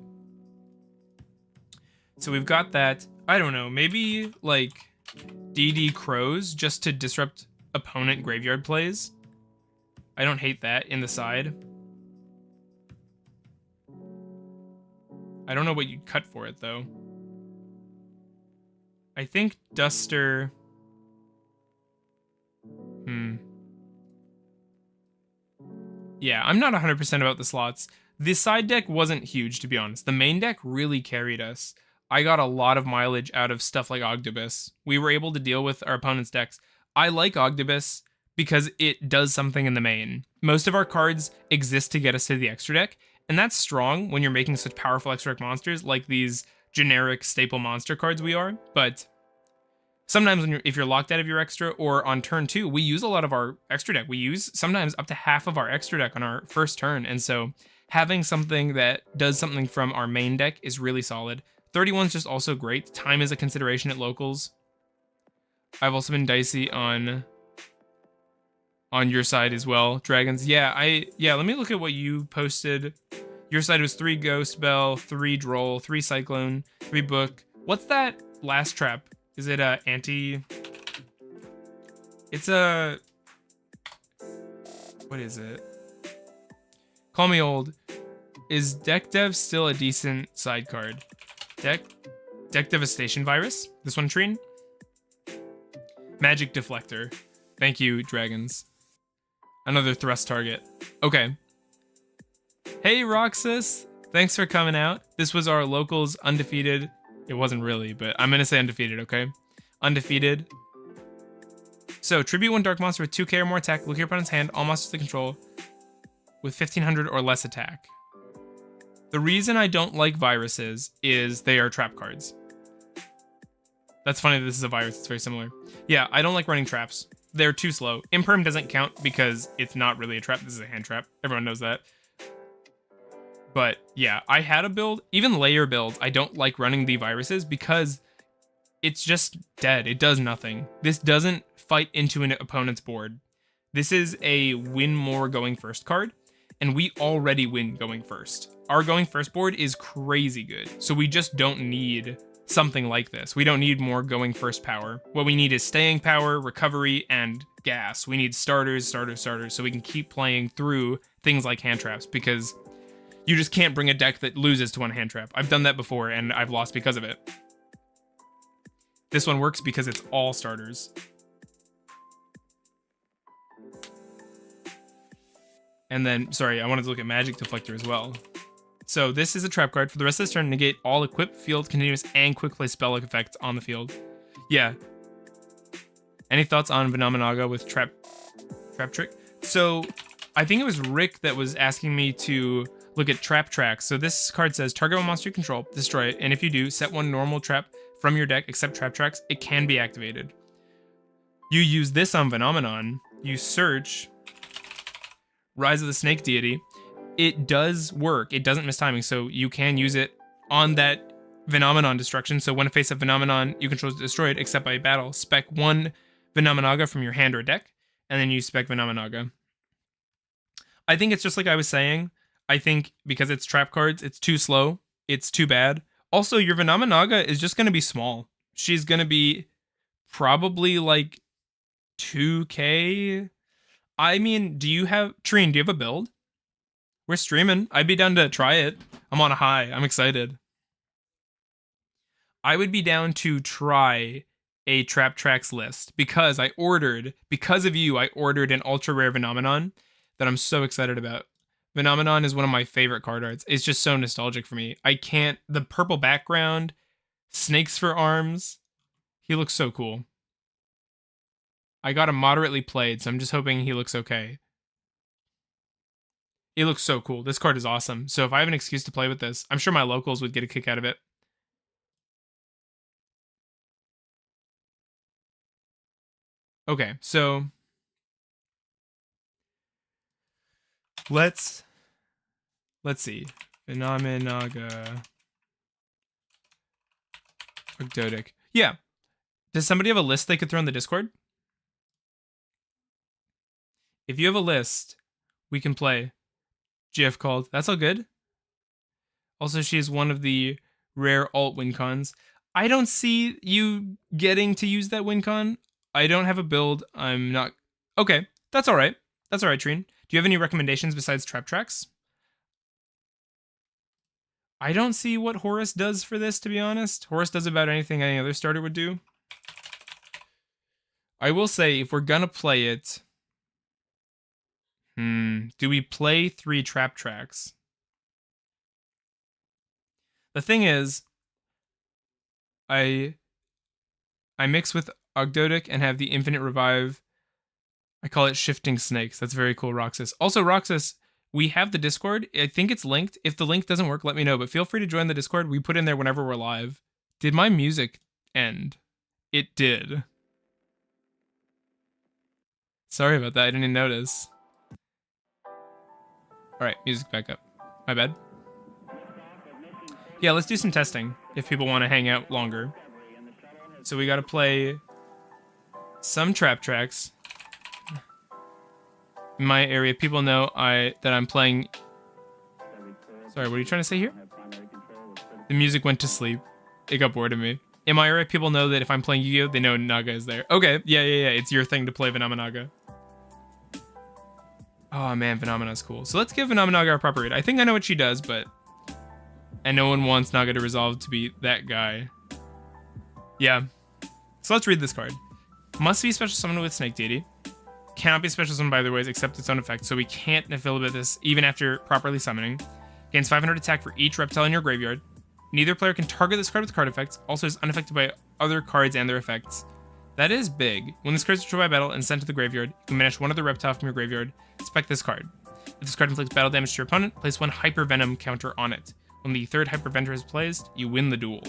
So we've got that. I don't know, maybe like DD Crows just to disrupt opponent graveyard plays. I don't hate that in the side. I don't know what you'd cut for it, though. I think Duster... Yeah, I'm not 100% about the slots. The side deck wasn't huge, to be honest. The main deck really carried us. I got a lot of mileage out of stuff like Ogdoadic. We were able to deal with our opponent's decks. I like Ogdoadic because it does something in the main. Most of our cards exist to get us to the extra deck, and that's strong when you're making such powerful extra deck monsters like these generic staple monster cards we are, but sometimes if you're locked out of your extra, or on turn 2, we use a lot of our extra deck. We use sometimes up to half of our extra deck on our first turn, and so having something that does something from our main deck is really solid. 31 is just also great. Time is a consideration at locals. I've also been dicey on your side as well, Dragons. Yeah, let me look at what you posted. Your side was 3 Ghost Bell, 3 Droll, 3 Cyclone, 3 Book. What's that last trap? Is it a anti... It's a... What is it? Call me old. Is Deck Dev still a decent side card? Deck Devastation Virus? This one, Trine? Magic Deflector. Thank you, Dragons. Another thrust target. Okay. Hey, Roxas. Thanks for coming out. This was our locals undefeated. It wasn't really, but I'm going to say undefeated, okay? Undefeated. So, tribute 1 dark monster with 2k or more attack. Look at your opponent's hand. All monsters they control with 1500 or less attack. The reason I don't like viruses is they are trap cards. That's funny that this is a virus. It's very similar. Yeah, I don't like running traps. They're too slow. Imperm doesn't count because it's not really a trap. This is a hand trap. Everyone knows that. But yeah, I had a build, even layer builds, I don't like running the viruses because it's just dead. It does nothing. This doesn't fight into an opponent's board. This is a win more going first card, and we already win going first. Our going first board is crazy good, so we just don't need something like this. We don't need more going first power. What we need is staying power, recovery, and gas. We need starters, so we can keep playing through things like hand traps, because you just can't bring a deck that loses to one hand trap. I've done that before, and I've lost because of it. This one works because it's all starters. And then, sorry, I wanted to look at Magic Deflector as well. So this is a trap card. For the rest of this turn, negate all equipped, field, continuous, and quick play spell effects on the field. Yeah. Any thoughts on Vennominaga with trap trick? So I think it was Rick that was asking me to look at trap tracks. So this card says target one monster you control, destroy it, and if you do, set one normal trap from your deck except trap tracks. It can be activated. You use this on Vennominaga. You search Rise of the Snake Deity. It does work. It doesn't miss timing, so you can use it on that Vennominaga destruction. So when a face-up Vennominaga you control is destroyed except by battle, spec one Vennominaga from your hand or deck, and then you spec Vennominaga. I think it's just like I was saying. I think because it's trap cards, it's too slow. It's too bad. Also, your Vennominaga is just going to be small. She's going to be probably like 2K. I mean, do you have... Trine, do you have a build? We're streaming. I'd be down to try it. I'm on a high. I'm excited. I would be down to try a Trap Tracks list because because of you, I ordered an ultra rare Vennominaga that I'm so excited about. Vennominaga is one of my favorite card arts. It's just so nostalgic for me. The purple background, snakes for arms. He looks so cool. I got him moderately played, so I'm just hoping he looks okay. He looks so cool. This card is awesome. So if I have an excuse to play with this, I'm sure my locals would get a kick out of it. Okay, so let's see. Vennominaga Ogdoadic. Yeah. Does somebody have a list they could throw in the Discord? If you have a list, we can play. GF called. That's all good. Also, she is one of the rare alt win cons. I don't see you getting to use that win con. I don't have a build. I'm not... Okay, that's all right. That's all right, Trine. Do you have any recommendations besides Trap Tracks? I don't see what Horus does for this, to be honest. Horus does about anything any other starter would do. I will say, if we're gonna play it... do we play 3 Trap Tracks? The thing is, I mix with Ogdoadic and have the infinite revive. I call it shifting snakes. That's very cool, Roxas. Also, Roxas, we have the Discord. I think it's linked. If the link doesn't work, let me know, but feel free to join the Discord. We put in there whenever we're live. Did my music end? It did. Sorry about that. I didn't even notice. All right, music back up. My bad. Yeah, let's do some testing if people want to hang out longer. So we got to play some Trap Tracks. In my area, people know that I'm playing... Sorry, what are you trying to say here? The music went to sleep. It got bored of me. In my area, people know that if I'm playing Yugioh, they know Naga is there. Okay, yeah. It's your thing to play Vennominaga. Oh man, Vennominaga's cool. So let's give Vennominaga our proper read. I think I know what she does, but... And no one wants Naga to resolve to be that guy. Yeah. So let's read this card. Must be special summoned with Snake Deity. Cannot be special summoned by other ways except its own effect, so we can't affiliate this even after properly summoning. Gains 500 attack for each reptile in your graveyard. Neither player can target this card with card effects. Also is unaffected by other cards and their effects. That is big. When this card is destroyed by battle and sent to the graveyard, you can banish one other reptile from your graveyard. Spec this card. If this card inflicts battle damage to your opponent, place one Hyper Venom counter on it. When the third Hyper Venom is placed, you win the duel.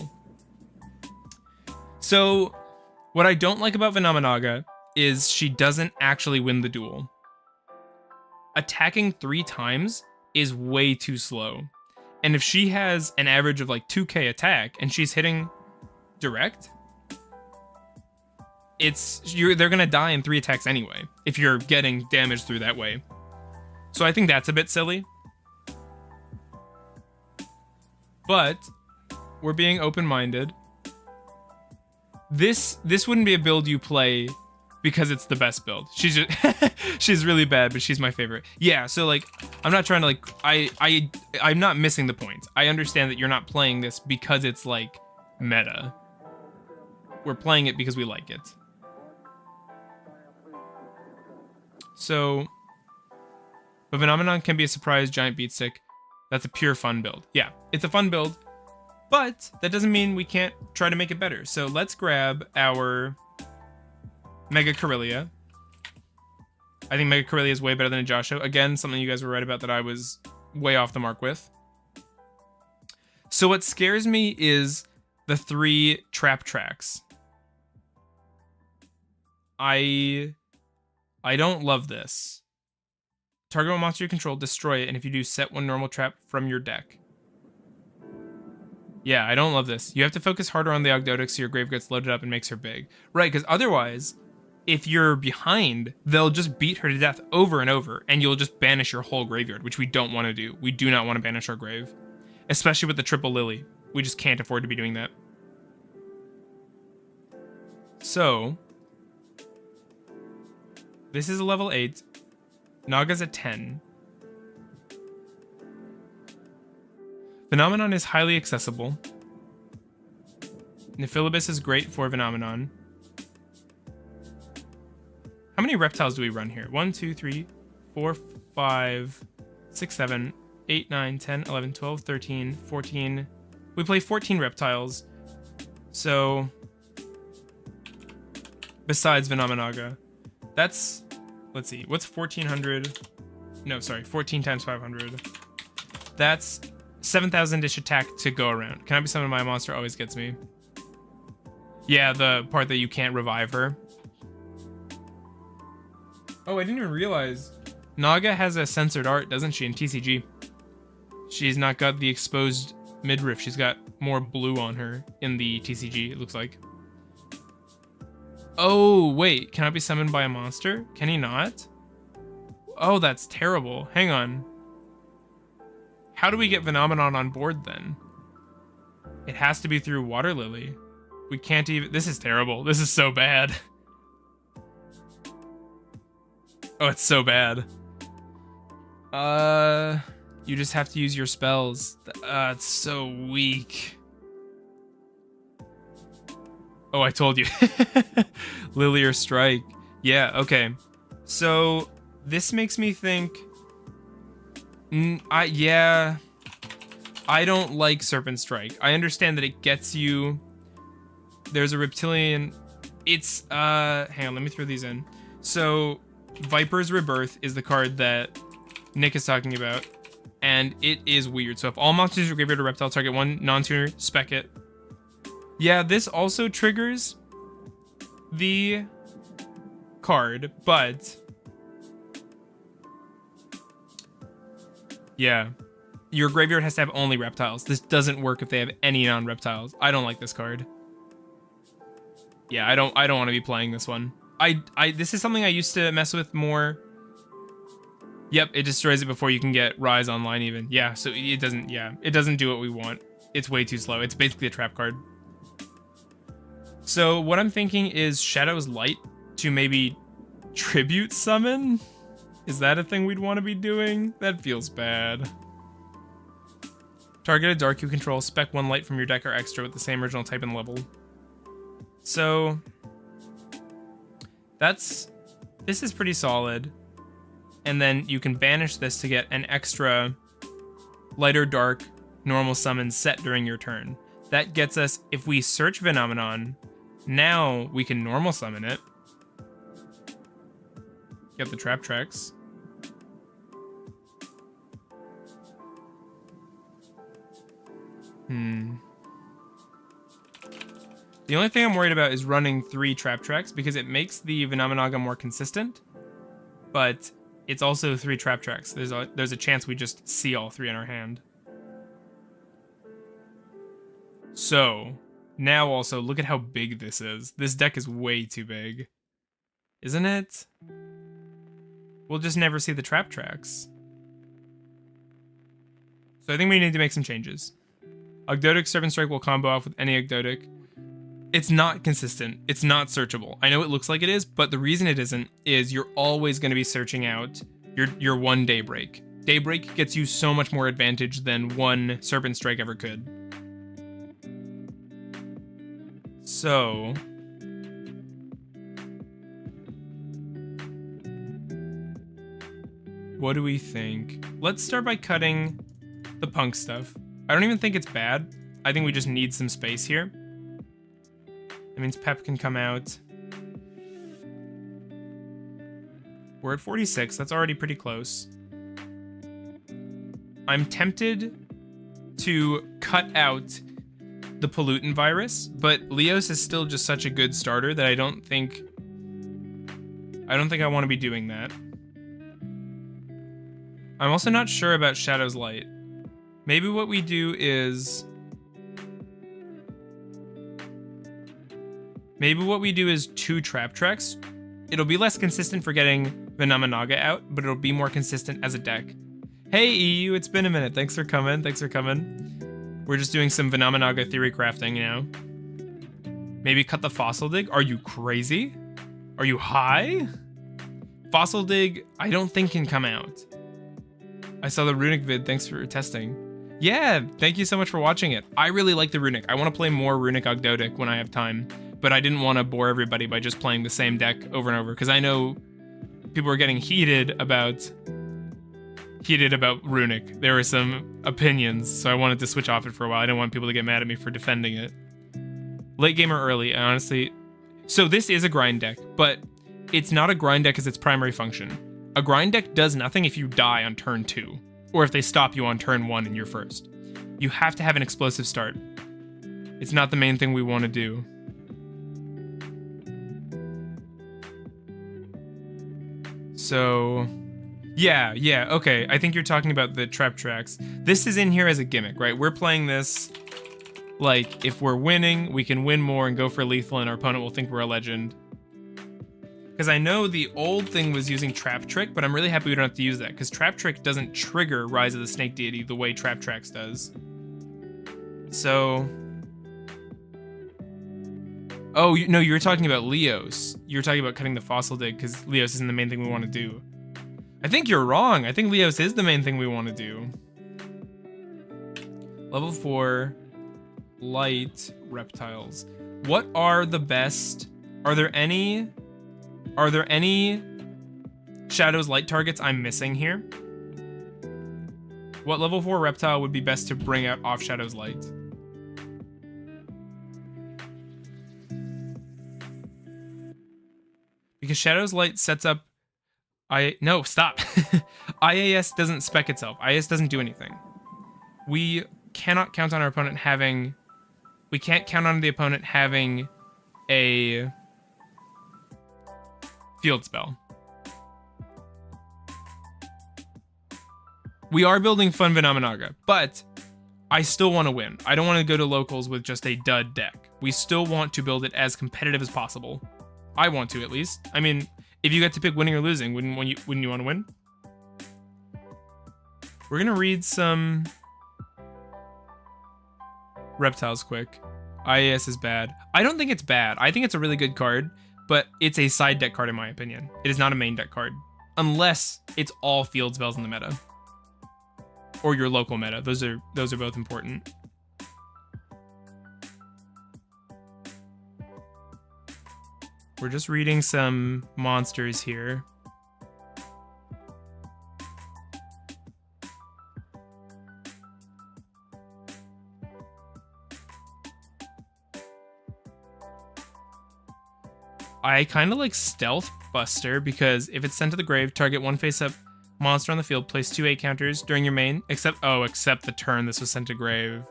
So, what I don't like about Vennominaga is she doesn't actually win the duel. Attacking 3 times is way too slow. And if she has an average of like 2k attack and she's hitting direct, they're gonna die in 3 attacks anyway, if you're getting damage through that way. So I think that's a bit silly. But we're being open-minded. This wouldn't be a build you play because it's the best build. She's just she's really bad, but she's my favorite. Yeah, so like I'm not trying to like I'm not missing the point. I understand that you're not playing this because it's like meta. We're playing it because we like it. So, but Vennominaga can be a surprise giant beatstick. That's a pure fun build. Yeah, it's a fun build, but that doesn't mean we can't try to make it better. So let's grab our Mega Corellia. I think Mega Corellia is way better than a Yugioh. Again, something you guys were right about that I was way off the mark with. So what scares me is the 3 trap tracks. I don't love this. Target one monster you control, destroy it, and if you do, set 1 normal trap from your deck. Yeah, I don't love this. You have to focus harder on the Ogdoadic so your grave gets loaded up and makes her big. Right, because otherwise, if you're behind, they'll just beat her to death over and over, and you'll just banish your whole graveyard, which we don't want to do. We do not want to banish our grave. Especially with the triple Lily. We just can't afford to be doing that. So, this is a level 8. Naga's a 10. Vennominaga is highly accessible. Nephilibus is great for Vennominaga. How many reptiles do we run here? 1, 2, 3, 4, 5, 6, 7, 8, 9, 10, 11, 12, 13, 14. We play 14 reptiles. So, besides Vennominaga, that's, let's see, what's 1400? No, sorry, 14 times 500. That's 7,000-ish attack to go around. Can I be summoned by a monster? Always gets me. Yeah, the part that you can't revive her. Oh, I didn't even realize. Naga has a censored art, doesn't she, in TCG? She's not got the exposed midriff. She's got more blue on her in the TCG, it looks like. Oh, wait. Can I be summoned by a monster? Can he not? Oh, that's terrible. Hang on. How do we get Vennominaga on board, then? It has to be through Water Lily. We can't even... This is terrible. This is so bad. Oh, it's so bad. You just have to use your spells. It's so weak. Oh, I told you. Lily or Strike. Yeah, okay. So, this makes me think... I don't like Serpent Strike. I understand that it gets you... There's a reptilian... It's, hang on, let me throw these in. So, Viper's Rebirth is the card that Nick is talking about. And it is weird. So if all monsters in your graveyard are reptile, target 1 non-tuner, spec it. Yeah, this also triggers the card, but... Yeah. Your graveyard has to have only reptiles. This doesn't work if they have any non-reptiles. I don't like this card. Yeah, I don't want to be playing this one. This is something I used to mess with more. Yep, it destroys it before you can get Rise online even. Yeah, so it doesn't do what we want. It's way too slow. It's basically a trap card. So what I'm thinking is Shadow's Light to maybe tribute summon? Is that a thing we'd want to be doing? That feels bad. Target a dark you control, spec 1 light from your deck or extra with the same original type and level. So this is pretty solid. And then you can banish this to get an extra light or dark normal summon set during your turn. That gets us, if we search Vennominaga, now we can normal summon it. Get the trap tracks. The only thing I'm worried about is running 3 trap tracks because it makes the Vennominaga more consistent, but it's also 3 trap tracks. There's a chance we just see all 3 in our hand. So, now also, look at how big this is. This deck is way too big. Isn't it? We'll just never see the trap tracks. So I think we need to make some changes. Ogdoadic Serpent Strike will combo off with any Ogdoadic. It's not consistent. It's not searchable. I know it looks like it is, but the reason it isn't is you're always going to be searching out your 1 Daybreak. Daybreak gets you so much more advantage than 1 Serpent Strike ever could. So... what do we think? Let's start by cutting the punk stuff. I don't even think it's bad. I think we just need some space here. That means Pep can come out. We're at 46. That's already pretty close. I'm tempted to cut out the pollutant virus, but Leos is still just such a good starter that I don't think I want to be doing that. I'm also not sure about Shadow's Light. Maybe what we do is... Maybe what we do is 2 Trap Treks. It'll be less consistent for getting Vennominaga out, but it'll be more consistent as a deck. Hey EU, it's been a minute. Thanks for coming. Thanks for coming. We're just doing some Vennominaga theory crafting, you know? Maybe cut the Fossil Dig? Are you crazy? Are you high? Fossil Dig, I don't think can come out. I saw the Runic vid. Thanks for testing. Yeah, thank you so much for watching it. I really like the Runic. I want to play more Runic Ogdoadic when I have time, but I didn't want to bore everybody by just playing the same deck over and over, because I know people were getting heated about Runic. There were some opinions, so I wanted to switch off it for a while. I didn't want people to get mad at me for defending it. Late game or early, honestly. So this is a grind deck, but it's not a grind deck as its primary function. A grind deck does nothing if you die on turn 2, or if they stop you on turn 1 and you're first. You have to have an explosive start. It's not the main thing we want to do. So, yeah, okay. I think you're talking about the trap tracks. This is in here as a gimmick, right? We're playing this like, if we're winning, we can win more and go for lethal and our opponent will think we're a legend. Because I know the old thing was using Trap Trick, but I'm really happy we don't have to use that, because Trap Trick doesn't trigger Rise of the Snake Deity the way Trap Tracks does. So... Oh, no, you were talking about Leos. You were talking about cutting the Fossil Dig, because Leos isn't the main thing we want to do. I think you're wrong. I think Leos is the main thing we want to do. Level 4, Light Reptiles. What are the best... Are there any Shadow's Light targets I'm missing here? What level 4 reptile would be best to bring out off Shadow's Light? Because Shadow's Light sets up... No, stop. IAS doesn't spec itself. IAS doesn't do anything. We cannot count on our opponent having... We can't count on the opponent having a field spell. We are building fun Vennominaga, but I still want to win. I don't want to go to locals with just a dud deck. We still want to build it as competitive as possible. I want to, at least. I mean, if you get to pick winning or losing, wouldn't you want to win? We're gonna read some reptiles quick. IAS is bad. I don't think it's bad. I think it's a really good card, but it's a side deck card in my opinion. It is not a main deck card, unless it's all field spells in the meta, or your local meta. Those are both important. We're just reading some monsters here. I kind of like Stealth Buster because if it's sent to the grave, target one face-up monster on the field, place 2 8 counters during your main, except the turn this was sent to grave.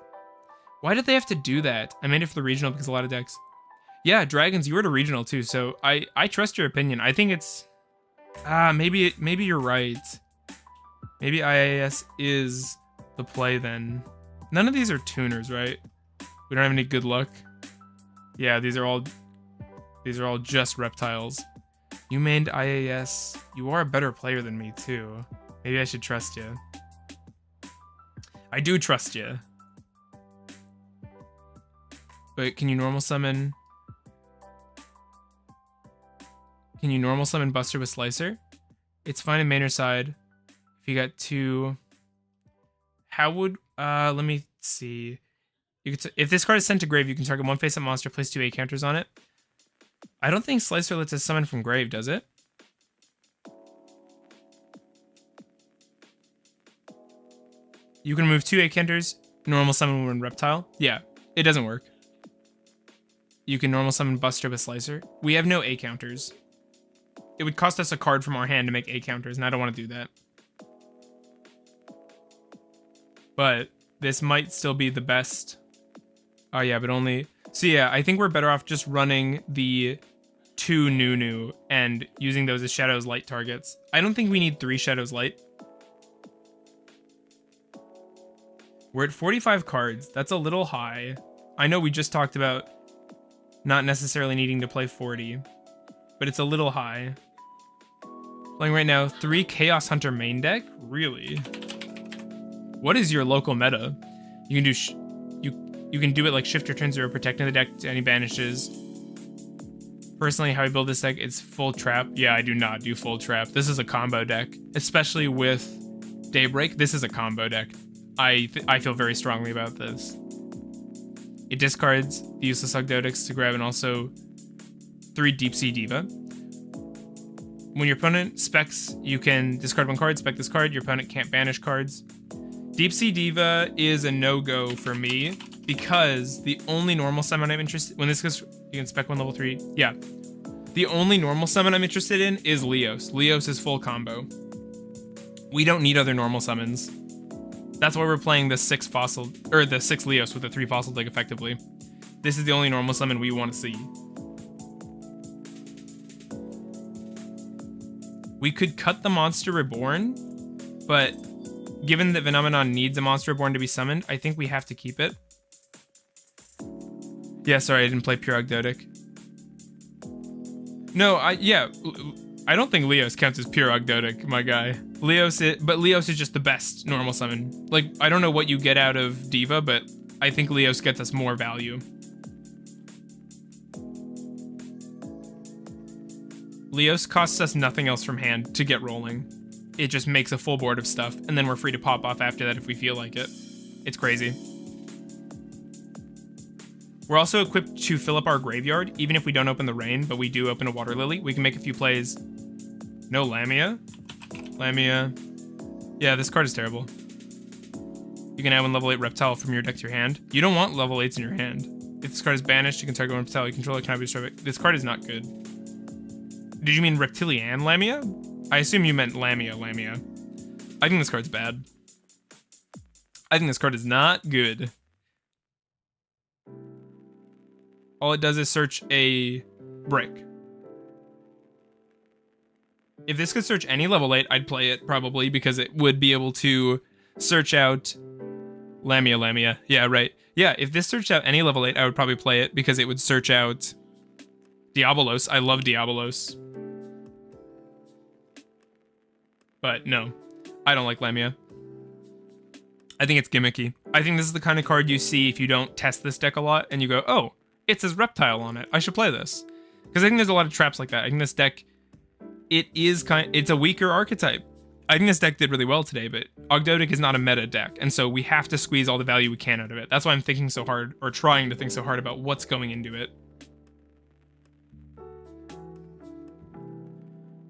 Why did they have to do that? I made it for the regional because a lot of decks. Yeah, Dragons, you were to regional too, so I trust your opinion. I think it's... maybe you're right. Maybe IAS is the play then. None of these are tuners, right? We don't have any good luck. Yeah, these are all just reptiles. You mained IAS. You are a better player than me too. Maybe I should trust you. I do trust you. But can you normal summon... Can you normal summon Buster with Slicer? It's fine in main or side. If you got 2... How would... let me see. You could if this card is sent to grave, you can target one face-up monster, place 2 8 counters on it. I don't think Slicer lets us summon from grave, does it? You can remove 2 8 counters, normal summon when reptile. Yeah, it doesn't work. You can normal summon Buster with Slicer. We have no 8 counters. It would cost us a card from our hand to make 8 counters, and I don't want to do that. but this might still be the best. Oh yeah, but only... So yeah, I think we're better off just running the 2 Nunu and using those as Shadows Light targets. I don't think we need 3 Shadows Light. We're at 45 cards. That's a little high. I know we just talked about not necessarily needing to play 40, but it's a little high. Playing right now 3 Chaos Hunter main deck? Really? What is your local meta? You can do you can do it like shift your turns or protecting the deck to any banishes. Personally, how I build this deck, it's full trap. Yeah, I do not do full trap. This is a combo deck, especially with Daybreak. This is a combo deck. I feel very strongly about this. It discards the useless Ogdoadics to grab and also 3 Deep Sea Diva. When your opponent specs, you can discard 1 card, spec this card. Your opponent can't banish cards. Deep Sea Diva is a no-go for me because the only normal summon I'm interested when this goes, you can spec 1 level 3. Yeah. The only normal summon I'm interested in is Leos. Leos is full combo. We don't need other normal summons. That's why we're playing the 6 fossil, or the 6 Leos with the 3 fossil deck effectively. This is the only normal summon we want to see. We could cut the Monster Reborn, but given that Vennominaga needs a Monster Reborn to be summoned, I think we have to keep it. Yeah, sorry, I didn't play pure Ogdoadic. No, I don't think Leos counts as pure Ogdoadic, my guy. But Leos is just the best normal summon. Like, I don't know what you get out of Diva, but I think Leos gets us more value. Leos costs us nothing else from hand to get rolling. It just makes a full board of stuff, and then we're free to pop off after that if we feel like it. It's crazy. We're also equipped to fill up our graveyard, even if we don't open the Rain, but we do open a Water Lily. We can make a few plays. No Lamia. Lamia. Yeah, this card is terrible. You can add 1 level 8 Reptile from your deck to your hand. You don't want level 8s in your hand. If this card is banished, you can target 1 Reptile you control. It cannot be destroyed. This card is not good. Did you mean Reptilian Lamia? I assume you meant Lamia. I think this card's bad. I think this card is not good. All it does is search a brick. If this could search any level 8, I'd play it probably because it would be able to search out Lamia. Yeah, right. Yeah, if this searched out any level 8, I would probably play it because it would search out Diabolos. I love Diabolos. But no, I don't like Lamia. I think it's gimmicky. I think this is the kind of card you see if you don't test this deck a lot and you go, oh, it says Reptile on it. I should play this. Because I think there's a lot of traps like that. I think this deck, it's a weaker archetype. I think this deck did really well today, but Ogdoadic is not a meta deck, and so we have to squeeze all the value we can out of it. That's why I'm thinking so hard, or trying to think so hard about what's going into it.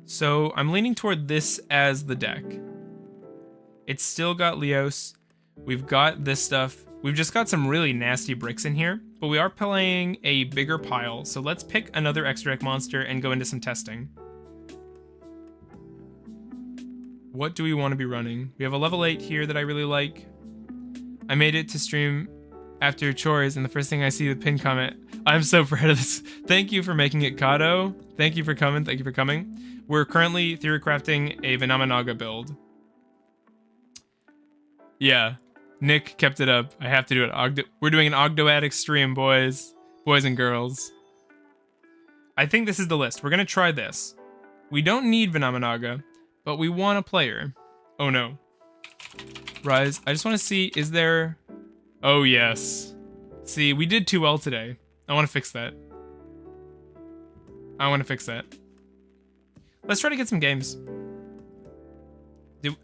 So I'm leaning toward this as the deck. It's still got Leos. We've got this stuff. We've just got some really nasty bricks in here, but we are playing a bigger pile. So let's pick another extra deck monster and go into some testing. What do we want to be running? We have a level 8 here that I really like. I made it to stream after chores, and the first thing I see the pin comment. I'm so proud of this. Thank you for making it, Kato. Thank you for coming. Thank you for coming. We're currently theory crafting a Vennominaga build. Yeah, Nick kept it up. I have to do it. We're doing an Ogdoadic stream, boys and girls. I think this is the list. We're gonna try this. We don't need Vennominaga, but we want a player. Oh no. Rise. I just want to see, is there... Oh yes. See, we did too well today. I want to fix that. Let's try to get some games.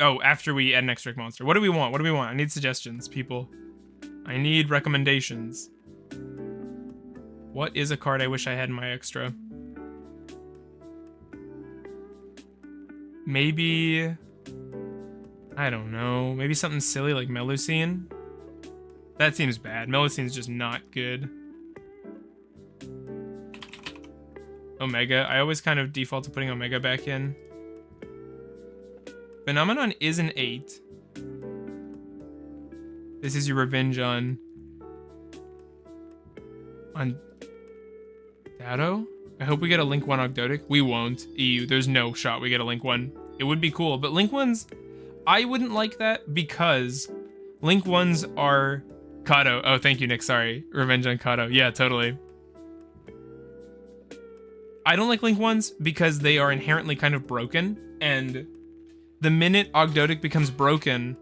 After we add an extra monster. What do we want? I need suggestions, people. I need recommendations. What is a card I wish I had in my extra? Maybe... I don't know. Maybe something silly like Melusine? That seems bad. Melusine's just not good. Omega. I always kind of default to putting Omega back in. Phenomenon is an 8. This is your revenge on Dado? I hope we get a Link 1 Ogdoadic. We won't. EU, there's no shot we get a Link 1. It would be cool, but Link 1s, I wouldn't like that because Link 1s are Kato. Oh, thank you, Nick. Sorry. Revenge on Kato. Yeah, totally. I don't like Link 1s because they are inherently kind of broken, and the minute Ogdoadic becomes broken,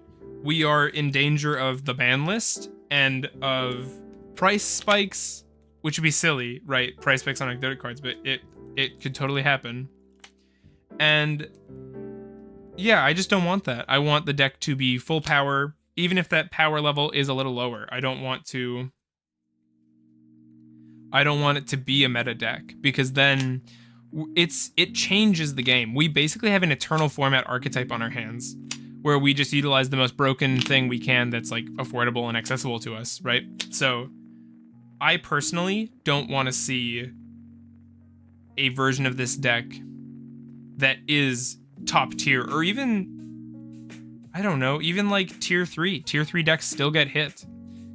we are in danger of the ban list and of price spikes, which would be silly, right? Price spikes on Ogdoadic cards, but it could totally happen. And yeah, I just don't want that. I want the deck to be full power, even if that power level is a little lower. I don't want it to be a meta deck, because then it changes the game. We basically have an eternal format archetype on our hands where we just utilize the most broken thing we can that's like affordable and accessible to us, right? So I personally don't want to see a version of this deck that is top tier, or even, I don't know, even like tier 3. Tier 3 decks still get hit.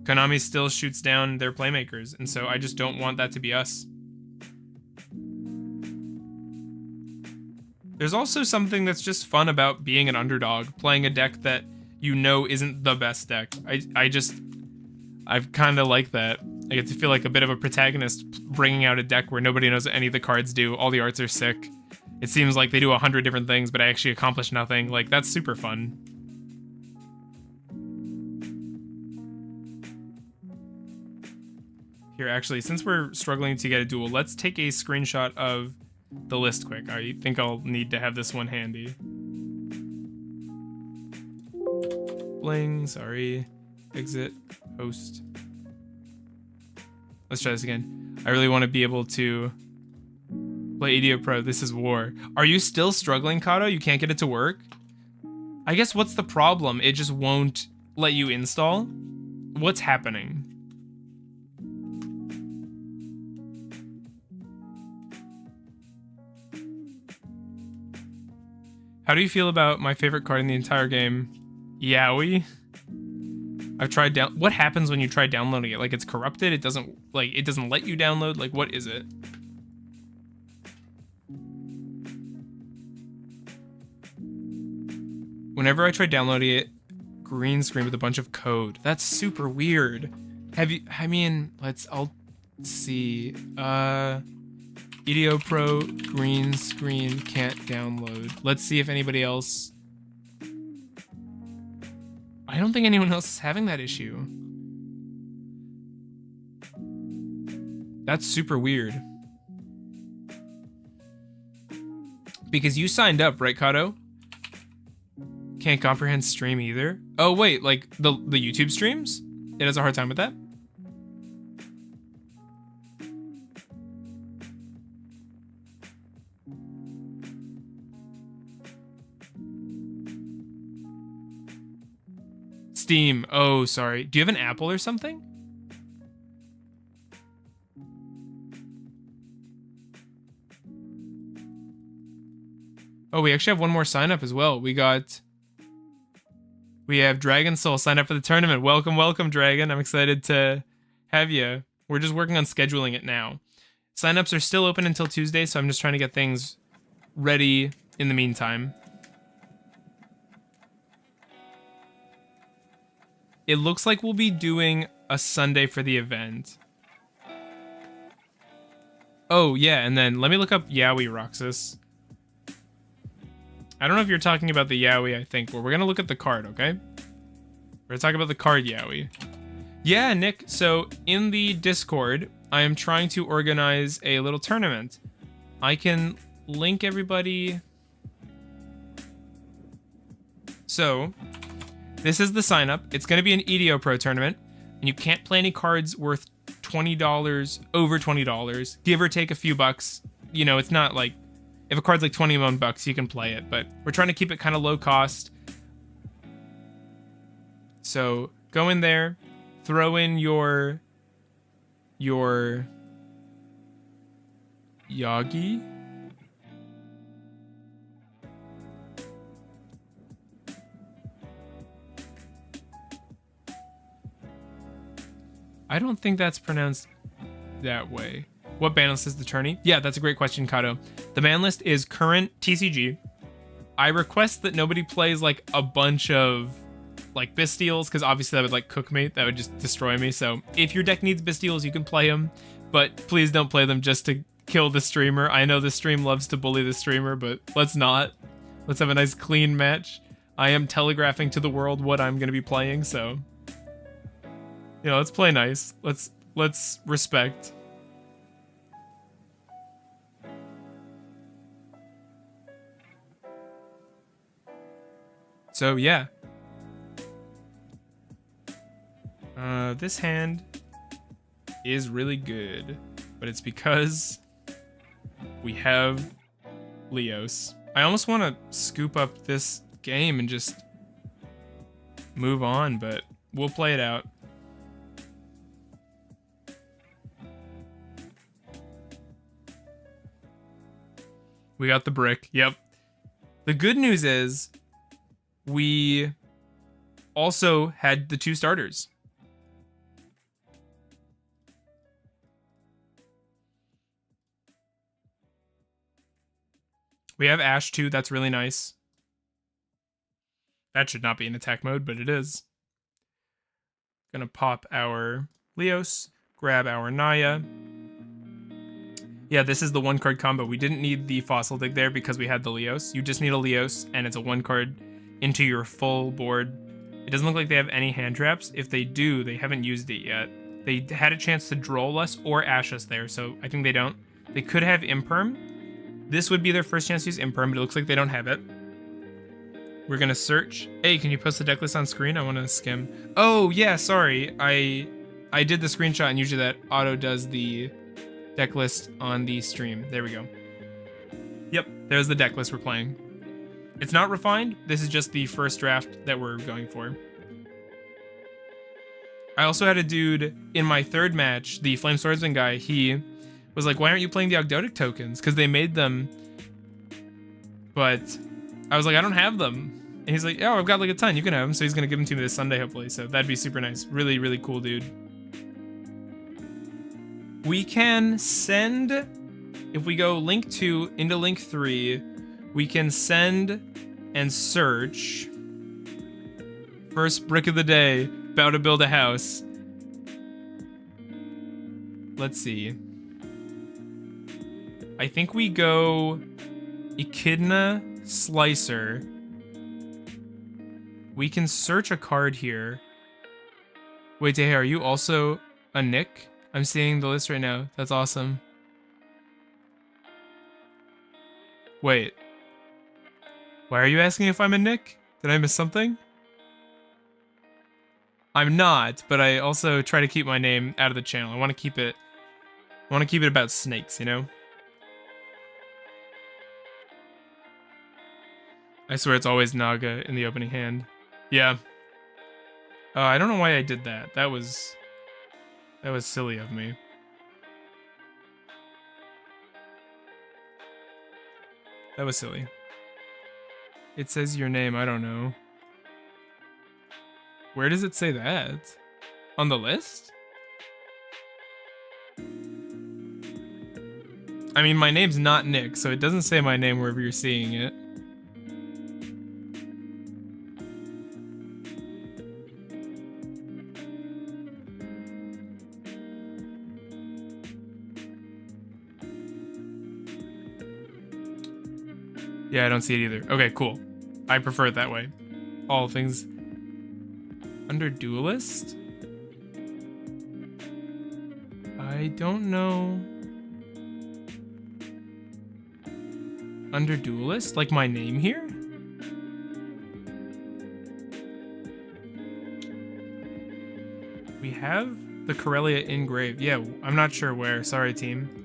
Konami still shoots down their playmakers, and so I just don't want that to be us. There's also something that's just fun about being an underdog, playing a deck that you know isn't the best deck. I've kind of like that. I get to feel like a bit of a protagonist bringing out a deck where nobody knows what any of the cards do. All the arts are sick. It seems like they do 100 different things, but I actually accomplish nothing. Like, that's super fun. Here, actually, since we're struggling to get a duel, let's take a screenshot of the list quick. I think I'll need to have this one handy. Bling, sorry. Exit, host. Let's try this again. I really want to be able to play Yugioh Pro. This is war. Are you still struggling, Kato? You can't get it to work? I guess what's the problem? It just won't let you install? What's happening? How do you feel about my favorite card in the entire game? Yaoi? I've tried down. What happens when you try downloading it? Like, it's corrupted? It doesn't let you download? Like, what is it? Whenever I try downloading it, green screen with a bunch of code. That's super weird. I'll see. Yugioh Pro green screen can't download. Let's see if anybody else. I don't think anyone else is having that issue. That's super weird. Because you signed up, right, Kato? Can't comprehend stream either. Oh wait, like the YouTube streams? It has a hard time with that? Steam. Oh, sorry. Do you have an Apple or something? Oh, we actually have one more sign up as well. We have Dragon Soul sign up for the tournament. Welcome, welcome, Dragon. I'm excited to have you. We're just working on scheduling it now. Signups are still open until Tuesday, so I'm just trying to get things ready in the meantime. It looks like we'll be doing a Sunday for the event. Oh, yeah, and then let me look up Yaoi, Roxas. I don't know if you're talking about the Yaoi, I think, but we're going to look at the card, okay? We're going to talk about the card Yaoi. Yeah, Nick, so in the Discord, I am trying to organize a little tournament. I can link everybody. So, this is the sign up. It's going to be an Yugioh Pro tournament, and you can't play any cards worth $20, over $20, give or take a few bucks. You know, it's not like, if a card's like 21 bucks, you can play it, but we're trying to keep it kind of low cost. So go in there, throw in your Yagi. I don't think that's pronounced that way. What ban list is the tourney? Yeah, that's a great question, Kato. The ban list is current TCG. I request that nobody plays like a bunch of like Bystials, because obviously that would like cook me. That would just destroy me. So if your deck needs Bystials, you can play them, but please don't play them just to kill the streamer. I know the stream loves to bully the streamer, but let's not. Let's have a nice clean match. I am telegraphing to the world what I'm going to be playing, so you know, let's play nice. Let's respect. So yeah. This hand is really good, but it's because we have Leos. I almost want to scoop up this game and just move on, but we'll play it out. We got the brick. Yep. The good news is we also had the 2 starters. We have Ash too. That's really nice. That should not be in attack mode, but it is. Gonna pop our Leos, grab our Naya. Yeah, this is the 1-card combo. We didn't need the Fossil Dig there because we had the Leos. You just need a Leos, and it's a 1-card into your full board. It doesn't look like they have any hand traps. If they do, they haven't used it yet. They had a chance to Droll us or Ash us there, so I think they don't. They could have Imperm. This would be their first chance to use Imperm, but it looks like they don't have it. We're gonna search. Hey, can you post the deck list on screen? I want to skim. Oh yeah, sorry. I did the screenshot, and usually that auto does the deck list on the stream. There we go. Yep, there's the deck list we're playing. It's not refined. This is just the first draft that we're going for. I also had a dude in my 3rd match, the Flame Swordsman guy. He was like, why aren't you playing the Ogdoadic tokens? Because they made them. But I was like, I don't have them. And he's like, oh, I've got like a ton. You can have them. So he's going to give them to me this Sunday, hopefully. So that'd be super nice. Really, really cool dude. We can send, if we go link 2 into link 3, we can send and search. First brick of the day, about to build a house. Let's see. I think we go Echidna Slicer. We can search a card here. Wait, hey, are you also a Nick? I'm seeing the list right now. That's awesome. Wait. Why are you asking if I'm a Nick? Did I miss something? I'm not, but I also try to keep my name out of the channel. I want to keep it about snakes, you know? I swear it's always Naga in the opening hand. Yeah. I don't know why I did that. That was silly of me. That was silly. It says your name, I don't know. Where does it say that? On the list? I mean, my name's not Nick, so it doesn't say my name wherever you're seeing it. Yeah, I don't see it either. Okay, cool. I prefer it that way. All things under Duelist? I don't know. Under Duelist? Like my name here? We have the Corellia engraved. Yeah, I'm not sure where. Sorry, team.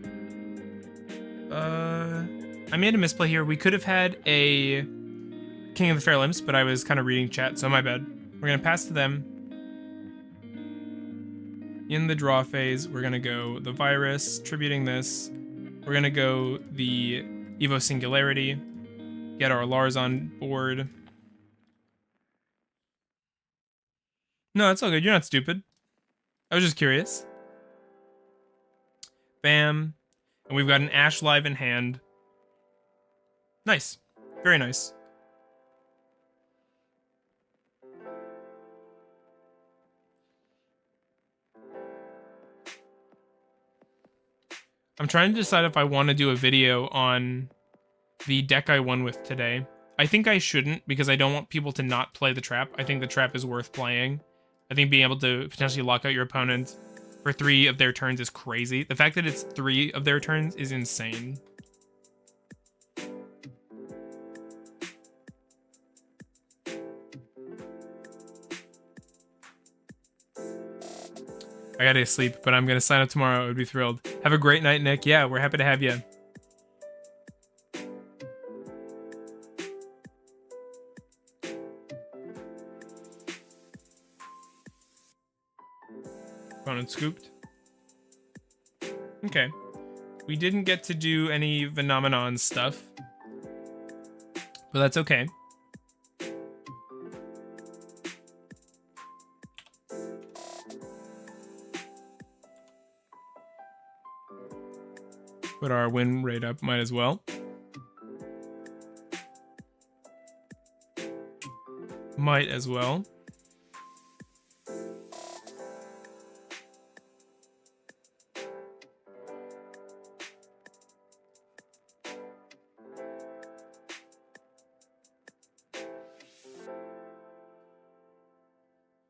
I made a misplay here. We could have had a King of the Fair Limps, but I was kind of reading chat, so my bad. We're going to pass to them. In the draw phase, we're going to go the Virus, tributing this. We're going to go the Evo Singularity, get our Lars on board. No, it's all good. You're not stupid. I was just curious. Bam. And we've got an Ash live in hand. Nice. Very nice. I'm trying to decide if I want to do a video on the deck I won with today. I think I shouldn't because I don't want people to not play the trap. I think the trap is worth playing. I think being able to potentially lock out your opponent for 3 of their turns is crazy. The fact that it's 3 of their turns is insane. I gotta sleep, but I'm gonna sign up tomorrow. I would be thrilled. Have a great night, Nick. Yeah, we're happy to have you. Opponent scooped. Okay. We didn't get to do any Vennominaga stuff, but that's okay. Put our win rate up, might as well. Might as well.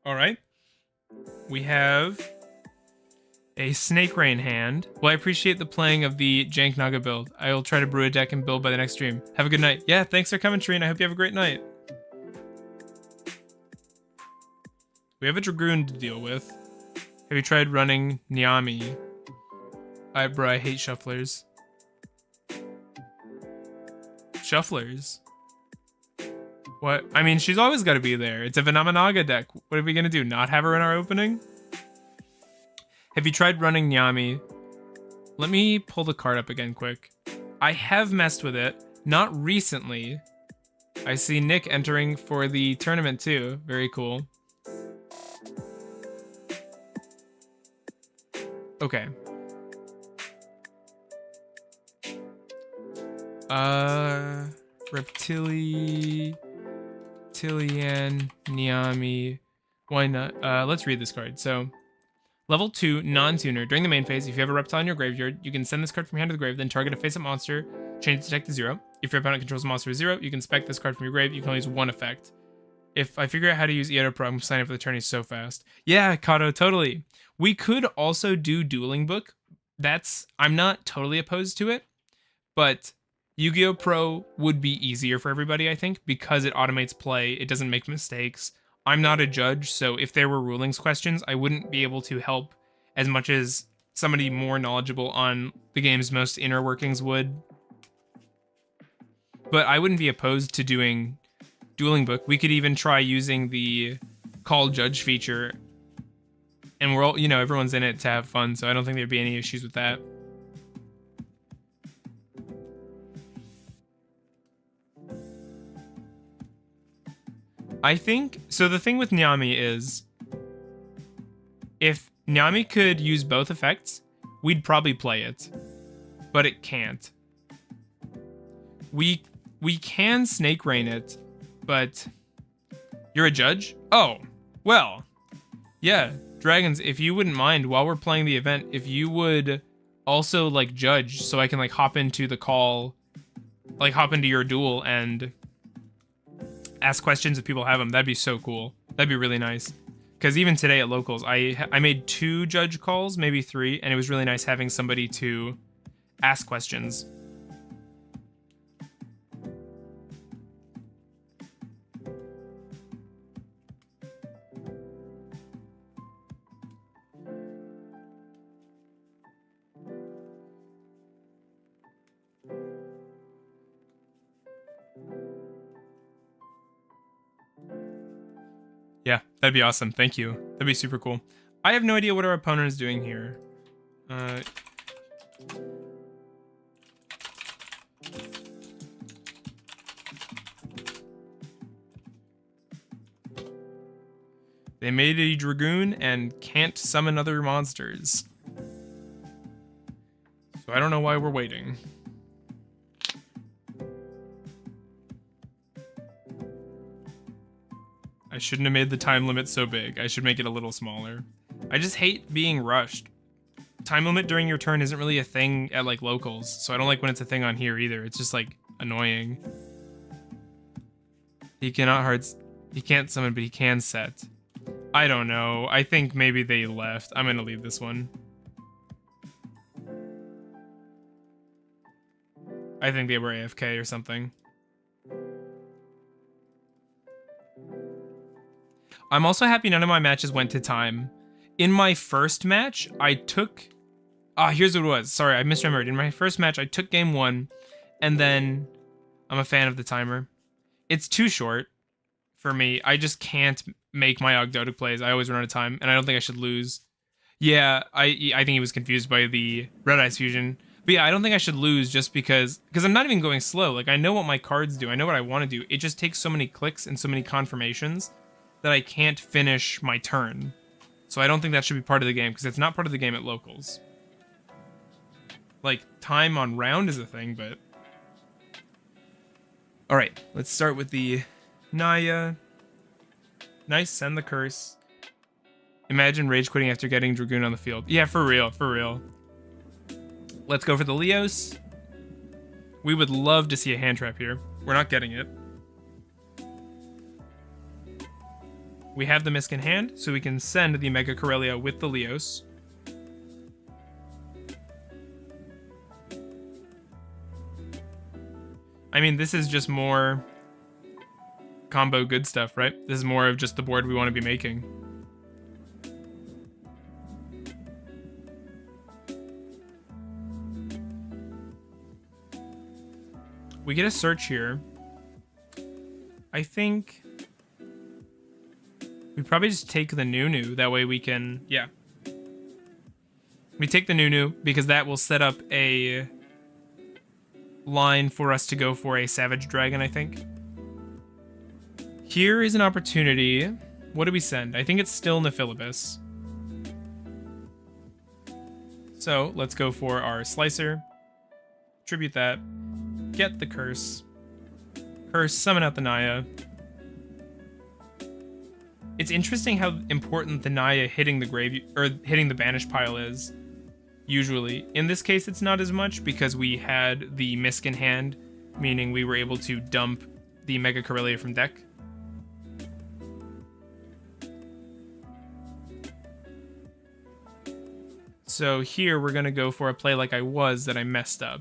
All right. We have a Snake Rain hand. Well, I appreciate the playing of the Jank Naga build. I will try to brew a deck and build by the next stream. Have a good night. Yeah, thanks for coming, Trine. I hope you have a great night. We have a Dragoon to deal with. Have you tried running Nyami? Bro, I hate shufflers. Shufflers? What? I mean, she's always got to be there. It's a Vennominaga deck. What are we going to do? Not have her in our opening? Have you tried running Nyami? Let me pull the card up again quick. I have messed with it. Not recently. I see Nick entering for the tournament too. Very cool. Okay. Reptilian, Nyami. Why not? Let's read this card. So, level 2, non-tuner. During the main phase, if you have a reptile in your graveyard, you can send this card from your hand to the grave, then target a face-up monster, change its attack to 0. If your opponent controls a monster with 0, you can spec this card from your grave. You can only use 1 effect. If I figure out how to use Yugioh Pro, I'm signing up for the tourney so fast. Yeah, Kato, totally. We could also do Dueling Book. I'm not totally opposed to it, but Yu-Gi-Oh! Pro would be easier for everybody, I think, because it automates play, it doesn't make mistakes. I'm not a judge, so if there were rulings questions, I wouldn't be able to help as much as somebody more knowledgeable on the game's most inner workings would. But I wouldn't be opposed to doing Dueling Book. We could even try using the Call Judge feature, and we're all, everyone's in it to have fun, so I don't think there'd be any issues with that. I think, so the thing with Nyami is, if Nyami could use both effects, we'd probably play it, but it can't. We can Snake Rain it, but you're a judge? Oh, well, yeah, Dragons, if you wouldn't mind, while we're playing the event, if you would also, judge, so I can, hop into the call, hop into your duel and ask questions if people have them. That'd be so cool. That'd be really nice. Because even today at locals, I made 2 judge calls, maybe 3, and it was really nice having somebody to ask questions. Yeah, that'd be awesome. Thank you. That'd be super cool. I have no idea what our opponent is doing here. They made a Dragoon and can't summon other monsters. So I don't know why we're waiting. I shouldn't have made the time limit so big. I should make it a little smaller. I just hate being rushed. Time limit during your turn isn't really a thing at like locals, so I don't like when it's a thing on here either. It's just like annoying. He can't summon, but he can set. I don't know. I think maybe they left. I'm gonna leave this one. I think they were AFK or something. I'm also happy none of my matches went to time. In my first match, I took... here's what it was. Sorry, I misremembered. In my first match, I took game 1, and then... I'm a fan of the timer. It's too short for me. I just can't make my Ogdoadic plays. I always run out of time, and I don't think I should lose. Yeah, I think he was confused by the Red Eyes fusion. But yeah, I don't think I should lose just because I'm not even going slow. Like, I know what my cards do. I know what I want to do. It just takes so many clicks and so many confirmations that I can't finish my turn. So I don't think that should be part of the game, because it's not part of the game at locals. Like, time on round is a thing, but... Alright, let's start with the Naya. Nice, send the curse. Imagine rage quitting after getting Dragoon on the field. Yeah, for real, for real. Let's go for the Leos. We would love to see a hand trap here. We're not getting it. We have the Misk in hand, so we can send the Mega Corellia with the Leos. I mean, this is just more combo good stuff, right? This is more of just the board we want to be making. We get a search here. I think we probably just take the Nunu. That way we can, yeah. We take the Nunu because that will set up a line for us to go for a Savage Dragon, I think. Here is an opportunity. What do we send? I think it's still Nephilibus. So let's go for our Slicer. Tribute that. Get the curse. Curse, summon out the Naya. It's interesting how important the Naya hitting the grave or hitting the banish pile is. Usually. In this case, it's not as much because we had the Misk in hand, meaning we were able to dump the Mega Corellia from deck. So here we're gonna go for a play like I was that I messed up.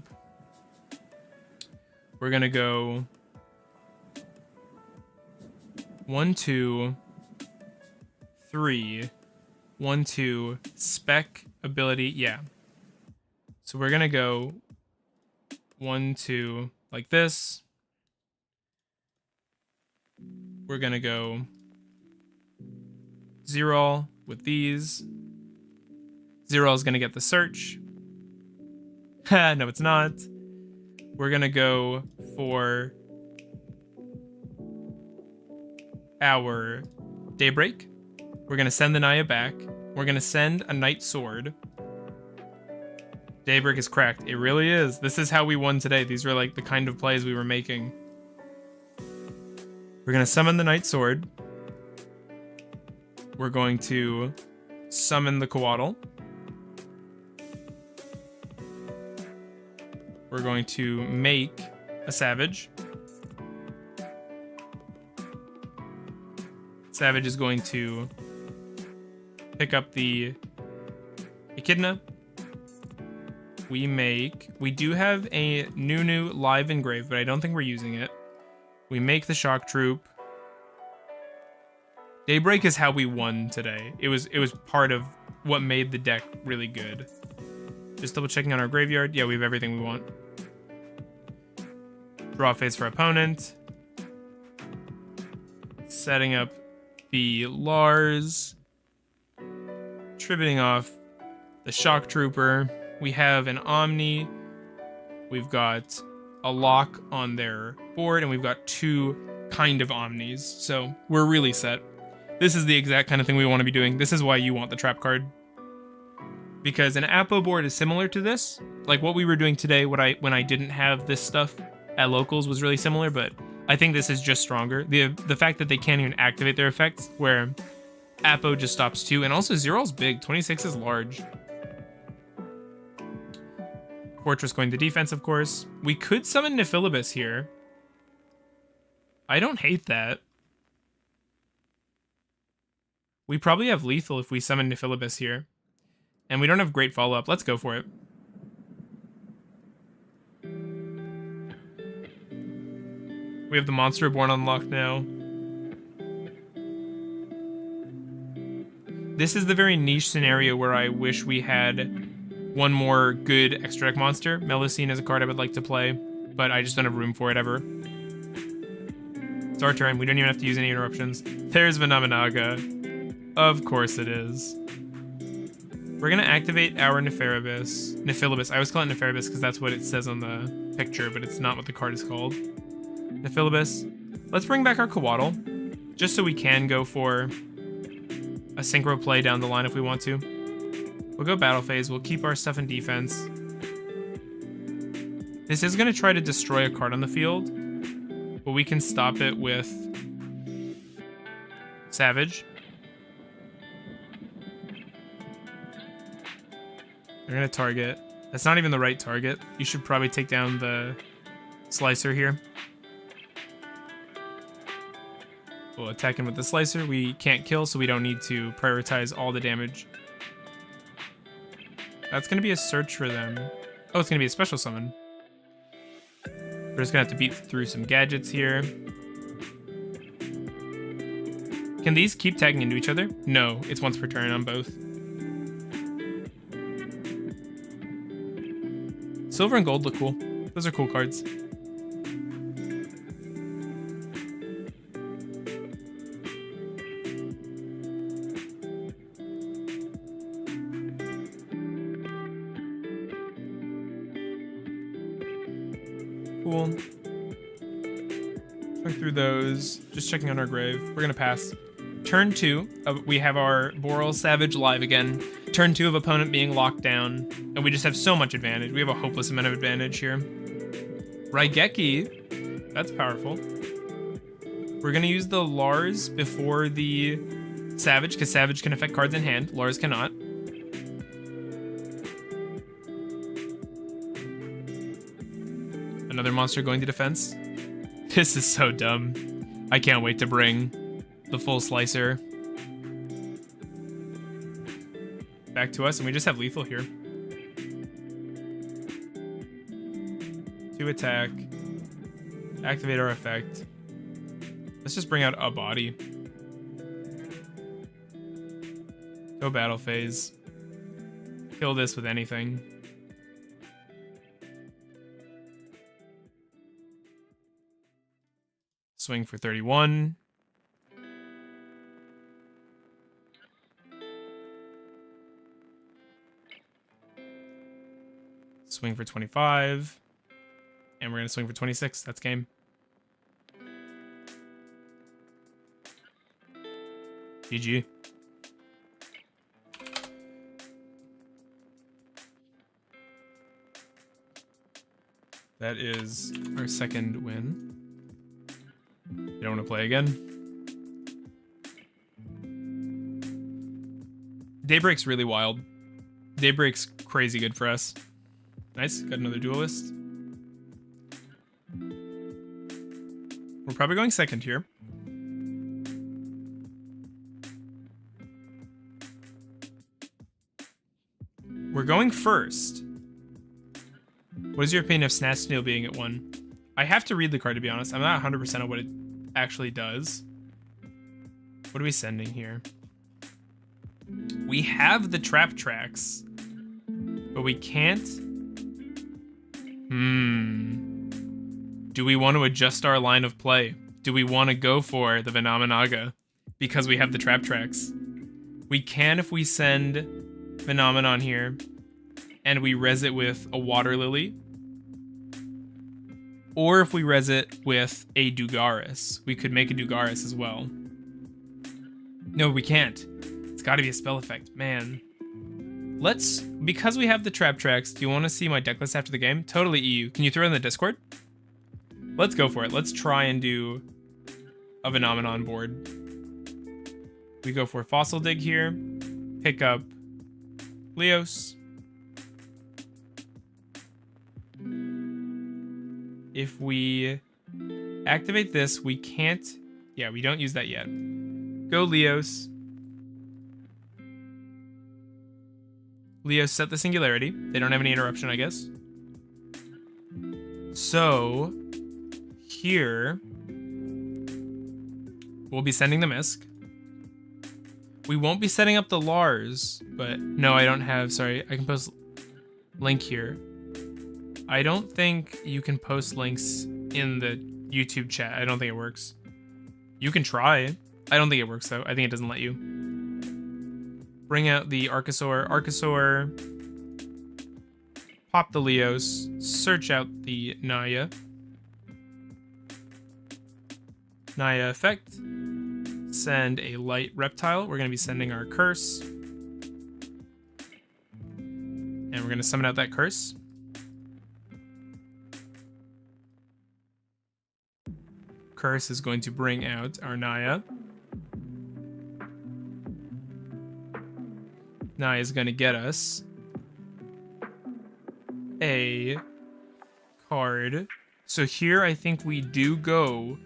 We're gonna go 1, 2, 3, 1, 2, spec ability, yeah. So we're gonna go 1, 2, like this. We're gonna go 0 with these. 0 is gonna get the search. No, it's not. We're gonna go for our Daybreak. We're gonna send the Naya back. We're gonna send a Night Sword. Daybreak is cracked. It really is. This is how we won today. These were like the kind of plays we were making. We're gonna summon the Night Sword. We're going to summon the Coatl. We're going to make a Savage. Savage is going to pick up the Echidna. We do have a Nunu live engraved, but I don't think we're using it. We make the Shock Troop. Daybreak is how we won today. It was part of what made the deck really good. Just double checking on our graveyard. Yeah, we have everything we want. Draw phase for opponent. Setting up the Lars. Tributing off the Shock Trooper. We have an Omni. We've got a lock on their board, and we've got 2 kind of Omnis. So we're really set. This is the exact kind of thing we want to be doing. This is why you want the trap card. Because an Apo board is similar to this. Like what we were doing today when I didn't have this stuff at locals was really similar, but I think this is just stronger. The fact that they can't even activate their effects, where Apo just stops 2, and also 0 is big, 26 is large. Fortress going to defense, of course. We could summon Nephilibus here. I don't hate that. We probably have lethal if we summon Nephilibus here. And we don't have great follow-up. Let's go for it. We have the Monster Born unlocked now. This is the very niche scenario where I wish we had one more good extra deck monster. Melusine is a card I would like to play, but I just don't have room for it ever. It's our turn. We don't even have to use any interruptions. There's Vennominaga. Of course it is. We're going to activate our Nephilibus. I always call it Nephilibus because that's what it says on the picture, but it's not what the card is called. Nephilibus. Let's bring back our Coatl, just so we can go for a synchro play down the line if we want to. We'll go battle phase. We'll keep our stuff in defense. This is going to try to destroy a card on the field, but we can stop it with Savage. They're going to target. That's not even the right target. You should probably take down the Slicer here. We'll attack him with the Slicer. We can't kill, so we don't need to prioritize all the damage. That's going to be a search for them. Oh, it's going to be a special summon. We're just going to have to beat through some gadgets here. Can these keep tagging into each other? No, it's once per turn on both. Silver and gold look cool. Those are cool cards. Cool. Going through those, just checking on our grave. We're gonna pass. Turn 2, we have our Boral Savage live again. Turn 2 of opponent being locked down, and we just have so much advantage. We have a hopeless amount of advantage here. Raigeki, that's powerful. We're gonna use the Lars before the Savage, because Savage can affect cards in hand. Lars cannot. Another monster going to defense. This is so dumb. I can't wait to bring the full Slicer back to us, and we just have lethal here. 2 attack. Activate our effect. Let's just bring out a body. Go battle phase. Kill this with anything. Swing for 31. Swing for 25. And we're going to swing for 26. That's game. GG. That is our second win. You don't want to play again? Daybreak's really wild. Daybreak's crazy good for us. Nice, got another duelist. We're probably going second here. We're going first. What is your opinion of Snatch Steel being at 1? I have to read the card, to be honest. I'm not 100% on what it actually does. What are we sending here? We have the trap tracks, but we can't. Do we want to adjust our line of play? Do we want to go for the Vennominaga because we have the trap tracks? We can if we send Phenomenon here and we res it with a Water Lily. Or if we res it with a Dugaris. We could make a Dugaris as well. No, we can't. It's got to be a spell effect, man. Because we have the trap tracks, do you want to see my deck list after the game? Totally EU. Can you throw it in the Discord? Let's go for it. Let's try and do a Vennominaga board. We go for Fossil Dig here. Pick up Leos. If we activate this, we can't... Yeah, we don't use that yet. Go Leos. Leos set the Singularity. They don't have any interruption, I guess. So, here, we'll be sending the Misk. We won't be setting up the Lars, but no, I don't have... Sorry, I can post link here. I don't think you can post links in the YouTube chat. I don't think it works. You can try. I don't think it works, though. I think it doesn't let you. Bring out the Archosaur. Archosaur. Pop the Leos. Search out the Naya. Naya effect. Send a light reptile. We're going to be sending our curse. And we're going to summon out that curse. Curse is going to bring out our Naya. Naya is going to get us a card. So here I think we do go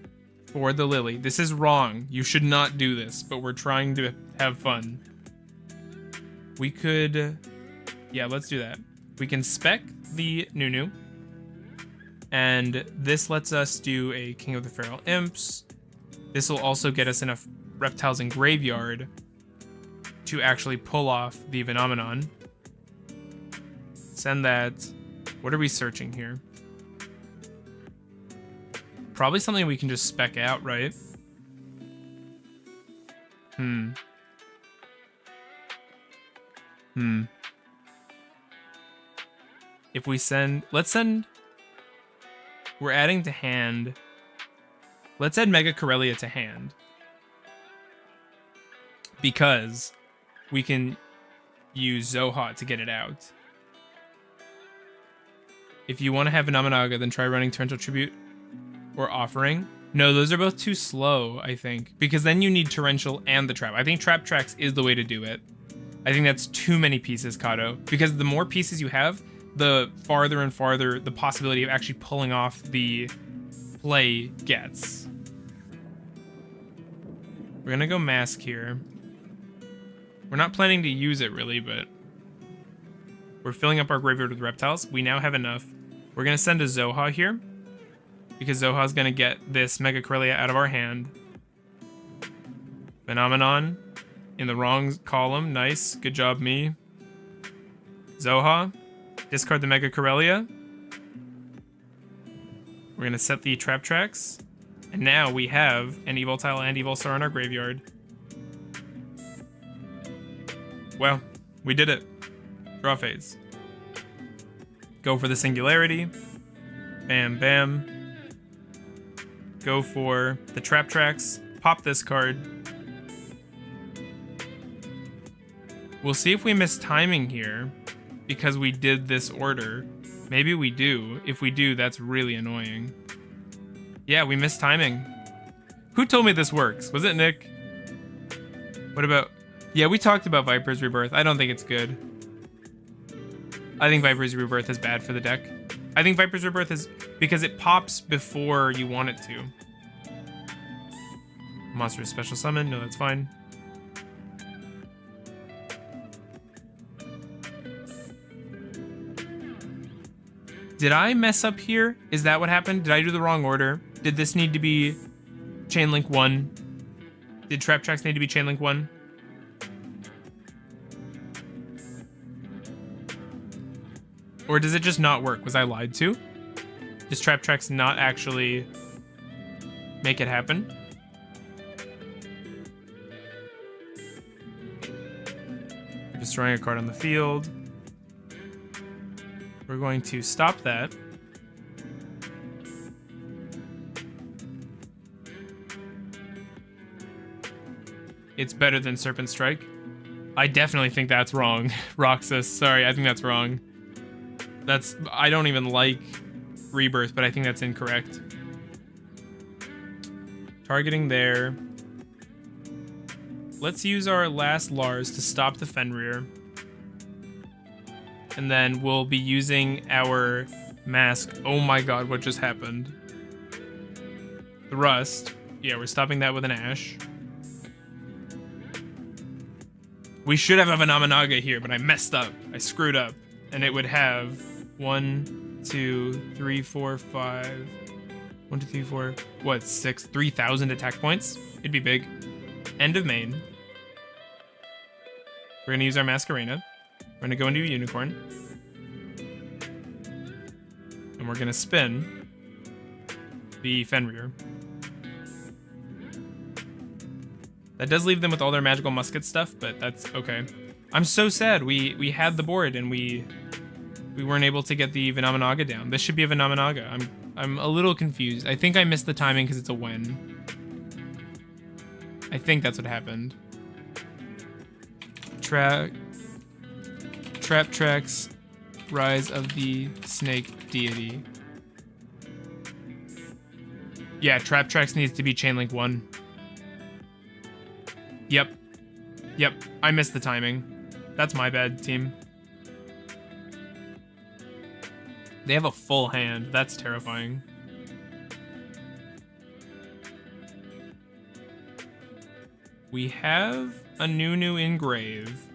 for the Lily. This is wrong. You should not do this, but we're trying to have fun. We could... Yeah, let's do that. We can spec the Nunu. And this lets us do a King of the Feral Imps. This will also get us enough reptiles in Graveyard to actually pull off the Vennominaga. Send that. What are we searching here? Probably something we can just spec out, right? If we send... Let's send... We're adding to hand. Let's add Mega Corellia to hand. Because we can use Zoha to get it out. If you want to have Vennominaga, then try running Torrential Tribute or Offering. No, those are both too slow, I think. Because then you need Torrential and the Trap. I think Trap Tracks is the way to do it. I think that's too many pieces, Kato. Because the more pieces you have, the farther and farther the possibility of actually pulling off the play gets. We're gonna go Mask here. We're not planning to use it really, but we're filling up our graveyard with reptiles. We now have enough. We're gonna send a Zoha here because Zoha's gonna get this Mega Corellia out of our hand. Vennominaga in the wrong column. Nice, good job, me. Zoha. Discard the Mega Corellia. We're going to set the Trap Tracks. And now we have an Evoltile and Evolstar in our graveyard. Well, we did it. Draw phase. Go for the Singularity. Bam, bam. Go for the Trap Tracks. Pop this card. We'll see if we miss timing here. Because we did this order. Maybe we do. If we do, that's really annoying. Yeah, we missed timing. Who told me this works? Was it Nick? What about... Yeah, we talked about Viper's Rebirth. I don't think it's good. I think Viper's Rebirth is bad for the deck. I think Viper's Rebirth is... Because it pops before you want it to. Monster Special Summon. No, that's fine. Did I mess up here? Is that what happened? Did I do the wrong order? Did this need to be Chainlink 1? Did Trap Tracks need to be Chainlink 1? Or does it just not work? Was I lied to? Does Trap Tracks not actually make it happen? We're destroying a card on the field. We're going to stop that. it's better than Serpent Strike. I definitely think that's wrong. Roxas, sorry, I think that's wrong. I don't even like Rebirth, but I think that's incorrect. Targeting there. Let's use our last Lars to stop the Fenrir. And then we'll be using our mask. Oh my god, what just happened? The Rust. Yeah, we're stopping that with an Ash. We should have a Vennominaga here, but I messed up. I screwed up. And it would have 1, 2, 3, 4, 5. 1, 2, 3, 4. What, 6? 3,000 attack points? It'd be big. End of main. We're gonna use our Masquerena. We're gonna go into a Unicorn. And we're gonna spin the Fenrir. That does leave them with all their magical musket stuff, but that's okay. I'm so sad. We had the board and we weren't able to get the Vennominaga down. This should be a Vennominaga. I'm a little confused. I think I missed the timing because it's a when. I think that's what happened. Trap Tracks, Rise of the Snake Deity. Yeah, Trap Tracks needs to be Chainlink 1. Yep, I missed the timing. That's my bad, team. They have a full hand. That's terrifying. We have a Nunu Engrave.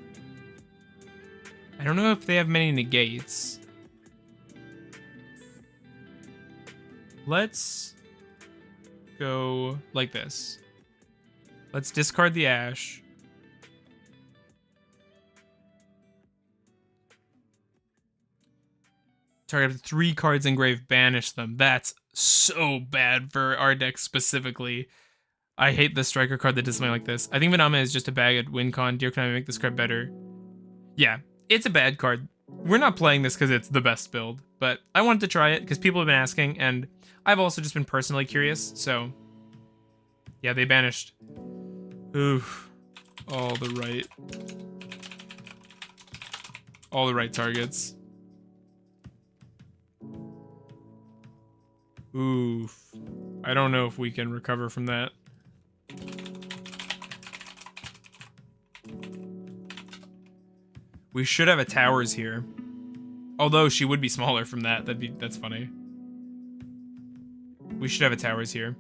I don't know if they have many negates. Let's go like this. Let's discard the Ash. Target 3 cards engraved, banish them. That's so bad for our deck specifically. I hate the striker card that does something like this. I think Vennominaga is just a bag at WinCon. Dear, can I make this card better? Yeah, it's a bad card. We're not playing this because it's the best build, but I wanted to try it because people have been asking, and I've also just been personally curious, so... Yeah, they banished. Oof. All the right targets. Oof. I don't know if we can recover from that. We should have a towers here. Although she would be smaller from that. That's funny. We should have a towers here.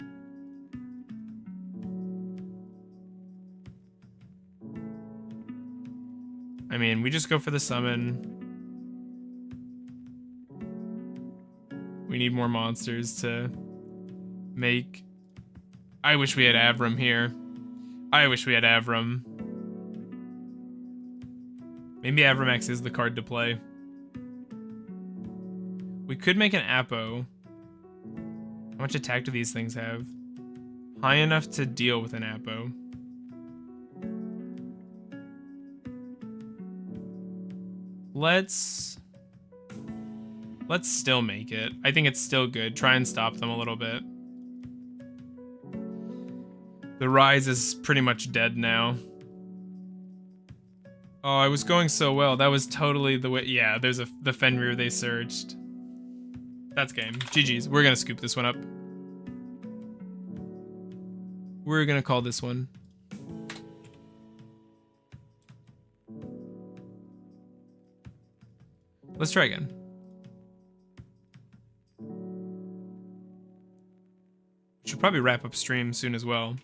I mean, we just go for the summon. We need more monsters to make... I wish we had Avram here. I wish we had Avram. Maybe Avramax is the card to play. We could make an Apo. How much attack do these things have? High enough to deal with an Apo. Let's still make it. I think it's still good. Try and stop them a little bit. The Rise is pretty much dead now. Oh, I was going so well. That was totally the way. Yeah, there's the Fenrir they searched. That's game. GG's. We're gonna scoop this one up. We're gonna call this one. Let's try again. Should probably wrap up stream soon as well.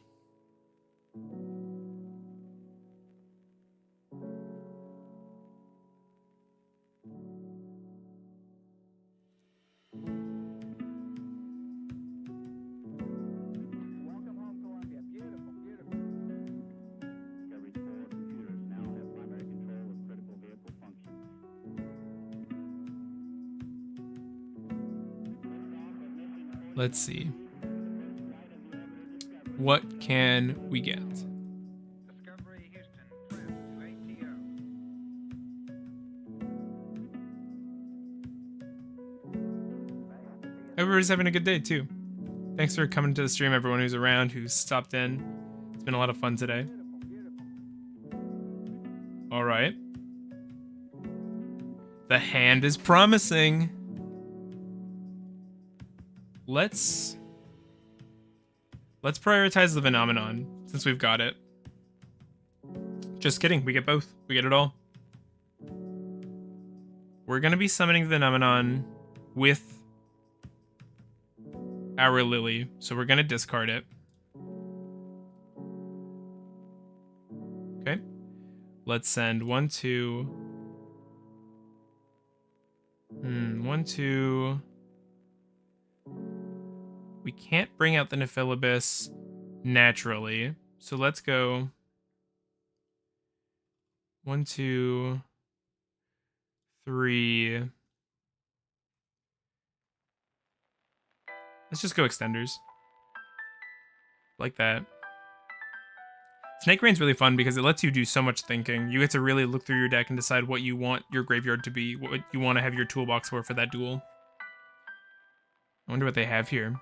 Let's see. What can we get? Everybody's having a good day too. Thanks for coming to the stream, everyone who's around, who's stopped in. It's been a lot of fun today. The hand is promising. Let's prioritize the Vennominaga since we've got it. Just kidding, we get both. We get it all. We're gonna be summoning the Vennominaga with our Lily, so we're gonna discard it. Okay. Let's send 1, 2. 1, 2. We can't bring out the Nephilim naturally, so let's go 1, 2, 3. Let's just go extenders. Like that. Snake Rain's really fun because it lets you do so much thinking. You get to really look through your deck and decide what you want your graveyard to be, what you want to have your toolbox for that duel. I wonder what they have here.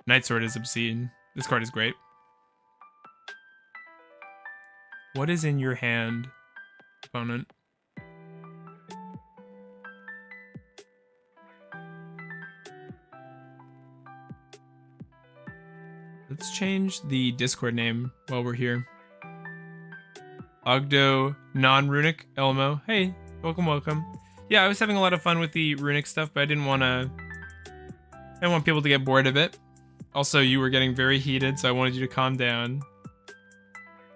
Night Sword is obscene. This card is great. What is in your hand, opponent? Let's change the Discord name while we're here. Ogdoadic non-runic Elmo. Hey, welcome, welcome. Yeah, I was having a lot of fun with the runic stuff, but I didn't want people to get bored of it. Also, you were getting very heated, so I wanted you to calm down.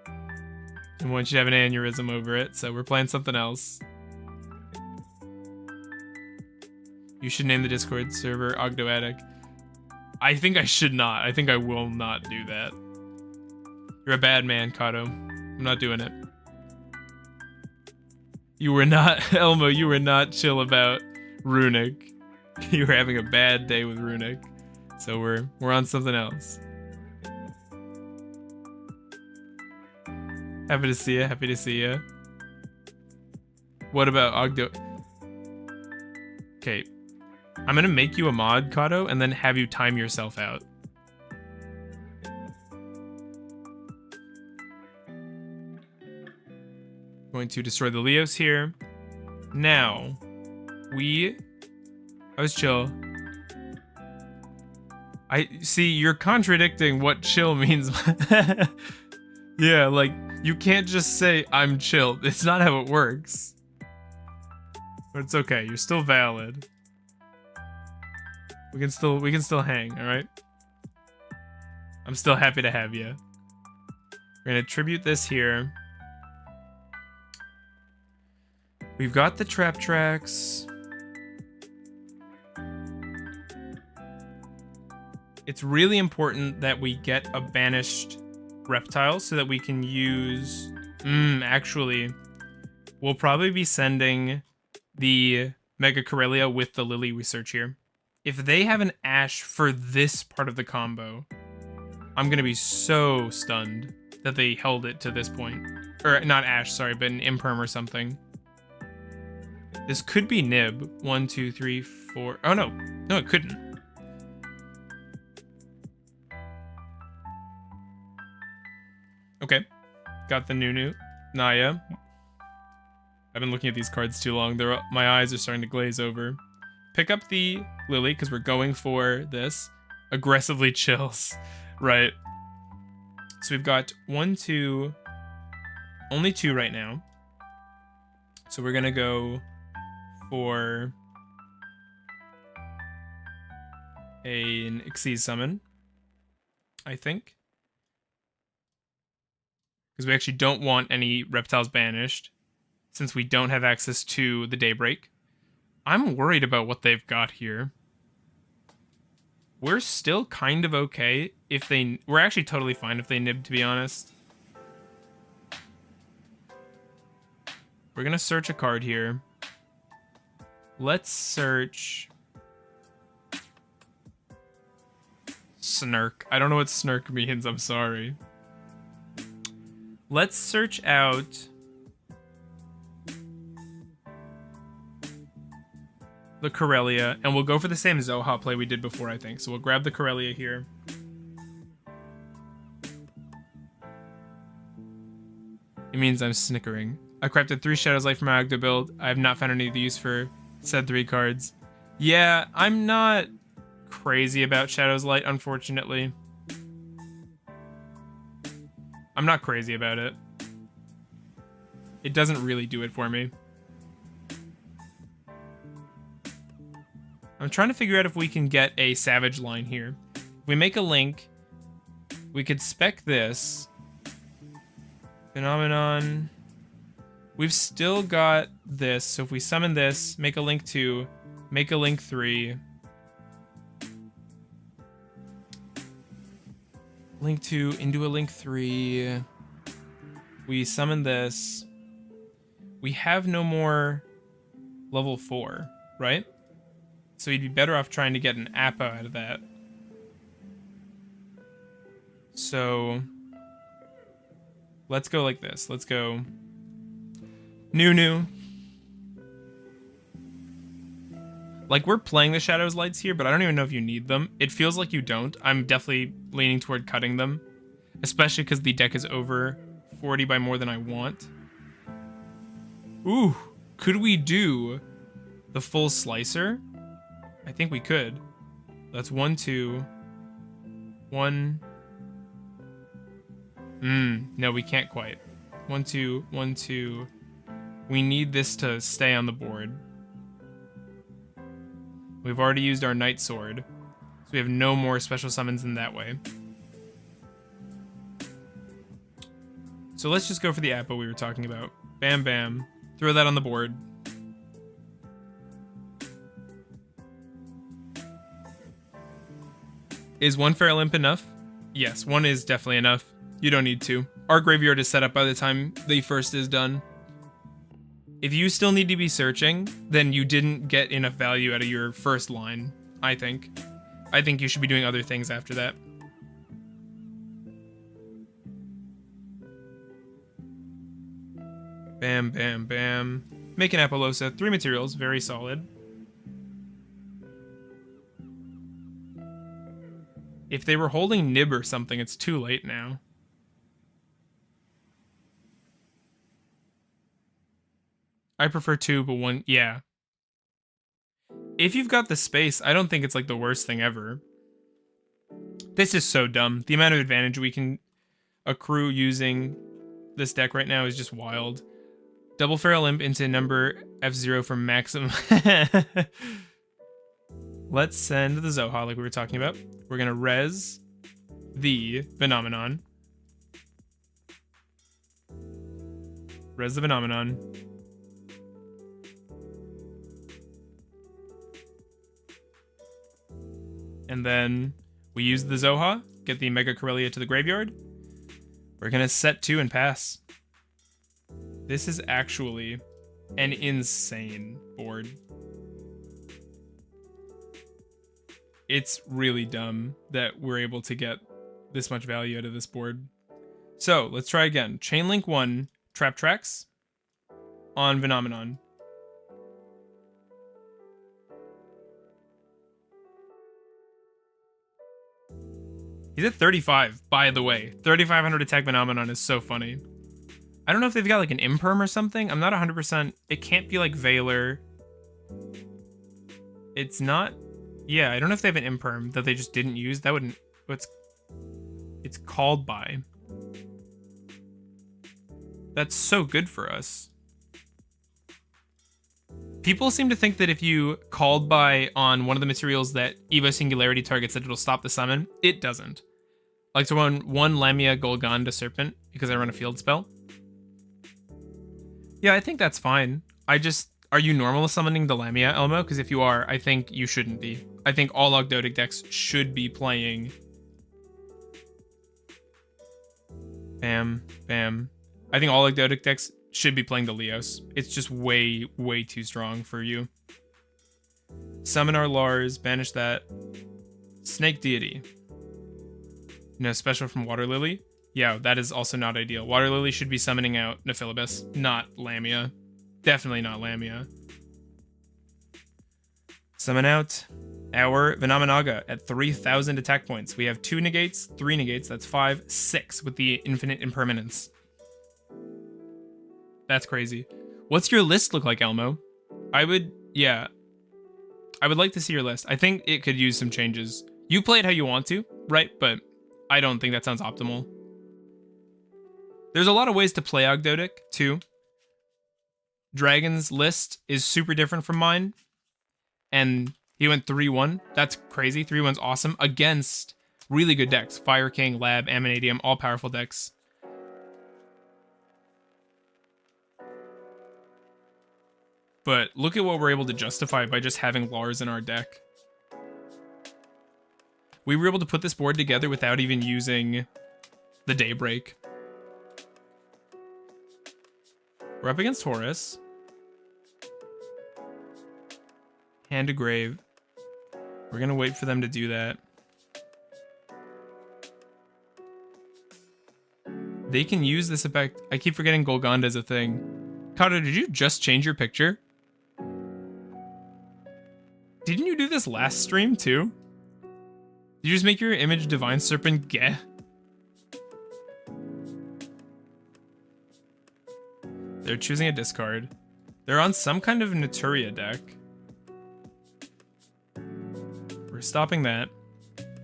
I want you to have an aneurysm over it, so we're playing something else. You should name the Discord server Ogdoadic. I think I should not. I think I will not do that. You're a bad man, Kato. I'm not doing it. You were not, Elmo, you were not chill about Runic. You were having a bad day with Runic. So we're on something else. Happy to see ya, happy to see ya. What about Ogdo? Okay. I'm gonna make you a mod, Kato, and then have you time yourself out. Going to destroy the Leos here. Now, I was chill. I see you're contradicting what chill means. Yeah, like you can't just say I'm chill. It's not how it works. But it's okay. You're still valid. We can still hang, all right? I'm still happy to have you. We're gonna tribute this here. We've got the trap tracks. It's really important that we get a banished reptile so that we can use... actually, we'll probably be sending the Mega Corellia with the Lily we search here. If they have an Ash for this part of the combo, I'm going to be so stunned that they held it to this point. Or, not Ash, sorry, but an Imperm or something. This could be Nib. 1, 2, 3, 4... Oh, no. No, it couldn't. Okay. Got the Nunu. Naya. I've been looking at these cards too long. My eyes are starting to glaze over. Pick up the Lily, because we're going for this. Aggressively chills. Right. So we've got 1, 2... Only 2 right now. So we're going to go for an Xyz summon, I think. Because we actually don't want any reptiles banished, since we don't have access to the Daybreak. I'm worried about what they've got here. We're still kind of okay if they... We're actually totally fine if they nib, to be honest. We're going to search a card here. Let's search... Snark. I don't know what snark means, I'm sorry. Let's search out... the Corellia, and we'll go for the same Zoha play we did before, I think. So we'll grab the Corellia here. It means I'm snickering. I crafted 3 Shadows Light for my Ogdo build. I have not found any use for said 3 cards. Yeah, I'm not crazy about Shadows Light, unfortunately. I'm not crazy about it. It doesn't really do it for me. I'm trying to figure out if we can get a Savage line here. If we make a link, we could spec this. Phenomenon. We've still got this, so if we summon this, make a link 2, make a link 3. Link 2 into a link 3. We summon this. We have no more level 4, right? So you'd be better off trying to get an Appa out of that. So let's go like this. Let's go New. Like, we're playing the Shadows Lights here, but I don't even know if you need them. It feels like you don't. I'm definitely leaning toward cutting them, especially because the deck is over 40 by more than I want. Ooh, could we do the full slicer? I think we could. That's 1, 2, 1. No, we can't quite. 1, 2, 1, 2. We need this to stay on the board. We've already used our Night Sword, so we have no more special summons in that way. So let's just go for the Appa we were talking about. Bam, bam. Throw that on the board. Is 1 Feral Imp enough? Yes, 1 is definitely enough. You don't need 2. Our graveyard is set up by the time the first is done. If you still need to be searching, then you didn't get enough value out of your first line, I think. I think you should be doing other things after that. Bam, bam, bam. Make an Apollosa. 3 materials, very solid. If they were holding Nib or something, it's too late now. I prefer 2, but 1, yeah. If you've got the space, I don't think it's like the worst thing ever. This is so dumb. The amount of advantage we can accrue using this deck right now is just wild. Double Feral Imp into number F0 for maximum. Let's send the Zoha like we were talking about. We're gonna res the Vennominaga. Res the Vennominaga. And then we use the Zoha, get the Mega Corellia to the graveyard. We're gonna set 2 and pass. This is actually an insane board. It's really dumb that we're able to get this much value out of this board. So let's try again. Chainlink 1, Trap Tracks on Vennominaga. He's at 35, by the way. 3,500 attack Vennominaga is so funny. I don't know if they've got like an Imperm or something. I'm not 100%. It can't be like Veiler. It's not. Yeah, I don't know if they have an Imperm that they just didn't use. That wouldn't. It's called by. That's so good for us. People seem to think that if you called by on one of the materials that Evo Singularity targets, that it'll stop the summon. It doesn't. I like to run 1 Lamia Golgonda Serpent because I run a field spell. Yeah, I think that's fine. Are you normal summoning the Lamia, Elmo? Because if you are, I think you shouldn't be. I think all Ogdoadic decks should be playing. Bam, bam. I think all Ogdoadic decks should be playing the Leos. It's just way, way too strong for you. Summon our Lars, banish that. Snake Deity. No special from Water Lily. Yeah, that is also not ideal. Water Lily should be summoning out Nephilibus, not Lamia. Definitely not Lamia. Summon out our Vennominaga at 3,000 attack points. We have 2 negates, 3 negates, that's 5, 6 with the infinite impermanence. That's crazy. What's your list look like, Elmo? I would like to see your list. I think it could use some changes. You play it how you want to, right? But I don't think that sounds optimal. There's a lot of ways to play Ogdoadic, too. Dragon's list is super different from mine. And he went 3-1. That's crazy. 3-1's awesome. Against really good decks. Fire King, Lab, Aminadium, all powerful decks. But look at what we're able to justify by just having Lars in our deck. We were able to put this board together without even using the Daybreak. We're up against Horus. Hand to Grave. We're going to wait for them to do that. They can use this effect. I keep forgetting Golgonda is a thing. Kato, did you just change your picture? Didn't you do this last stream too? Did you just make your image Divine Serpent Geh? They're choosing a discard. They're on some kind of Naturia deck. We're stopping that.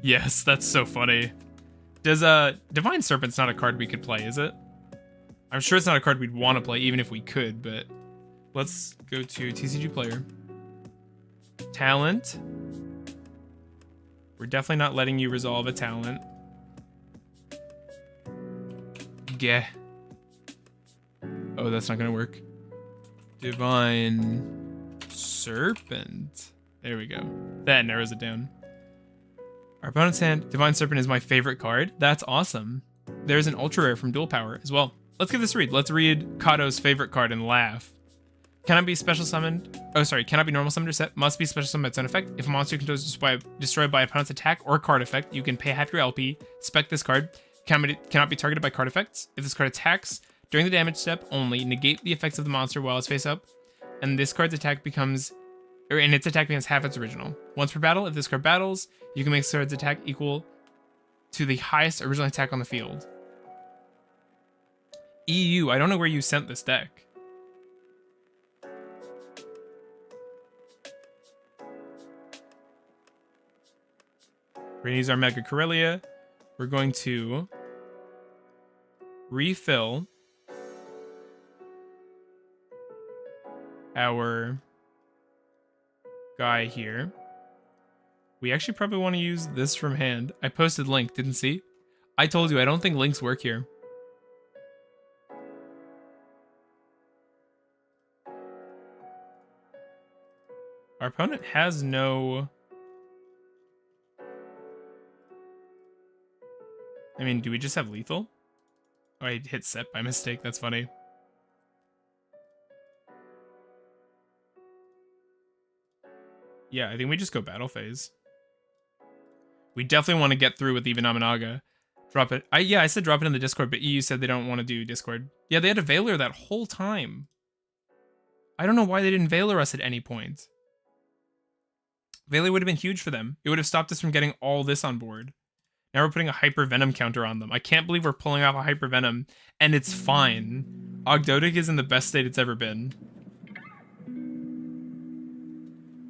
Yes, that's so funny. Does Divine Serpent's not a card we could play, is it? I'm sure it's not a card we'd want to play, even if we could, but let's go to TCG Player. Talent. We're definitely not letting you resolve a talent. Geh. Oh, that's not gonna work. Divine Serpent. There we go. That narrows it down. Our opponent's hand, Divine Serpent is my favorite card. That's awesome. There's an ultra rare from Dual Power as well. Let's give this a read. Let's read Kato's favorite card and laugh. Cannot be special summoned. Oh, sorry. Cannot be normal summoned or set. Must be special summoned by its own effect. If a monster controls is destroyed by opponent's attack or card effect, you can pay half your LP. Spec this card. Cannot be targeted by card effects. If this card attacks during the damage step only, negate the effects of the monster while it's face up, and this card's attack becomes, and its attack becomes half its original. Once per battle, if this card battles, you can make this card's attack equal to the highest original attack on the field. EU, I don't know where you sent this deck. We're going to use our Mega Corellia. We're going to refill our guy here. We actually probably want to use this from hand. I posted Link, didn't see? I told you, I don't think Links work here. Our opponent has no... I mean, do we just have lethal? Oh, I hit set by mistake. That's funny. Yeah, I think we just go battle phase. We definitely want to get through with the Vennominaga. Drop it. I said drop it in the Discord, but EU said they don't want to do Discord. Yeah, they had a Veiler that whole time. I don't know why they didn't Veiler us at any point. Veiler would have been huge for them. It would have stopped us from getting all this on board. Now we're putting a Hyper Venom counter on them. I can't believe we're pulling off a Hyper Venom, and it's fine. Ogdoadic is in the best state it's ever been.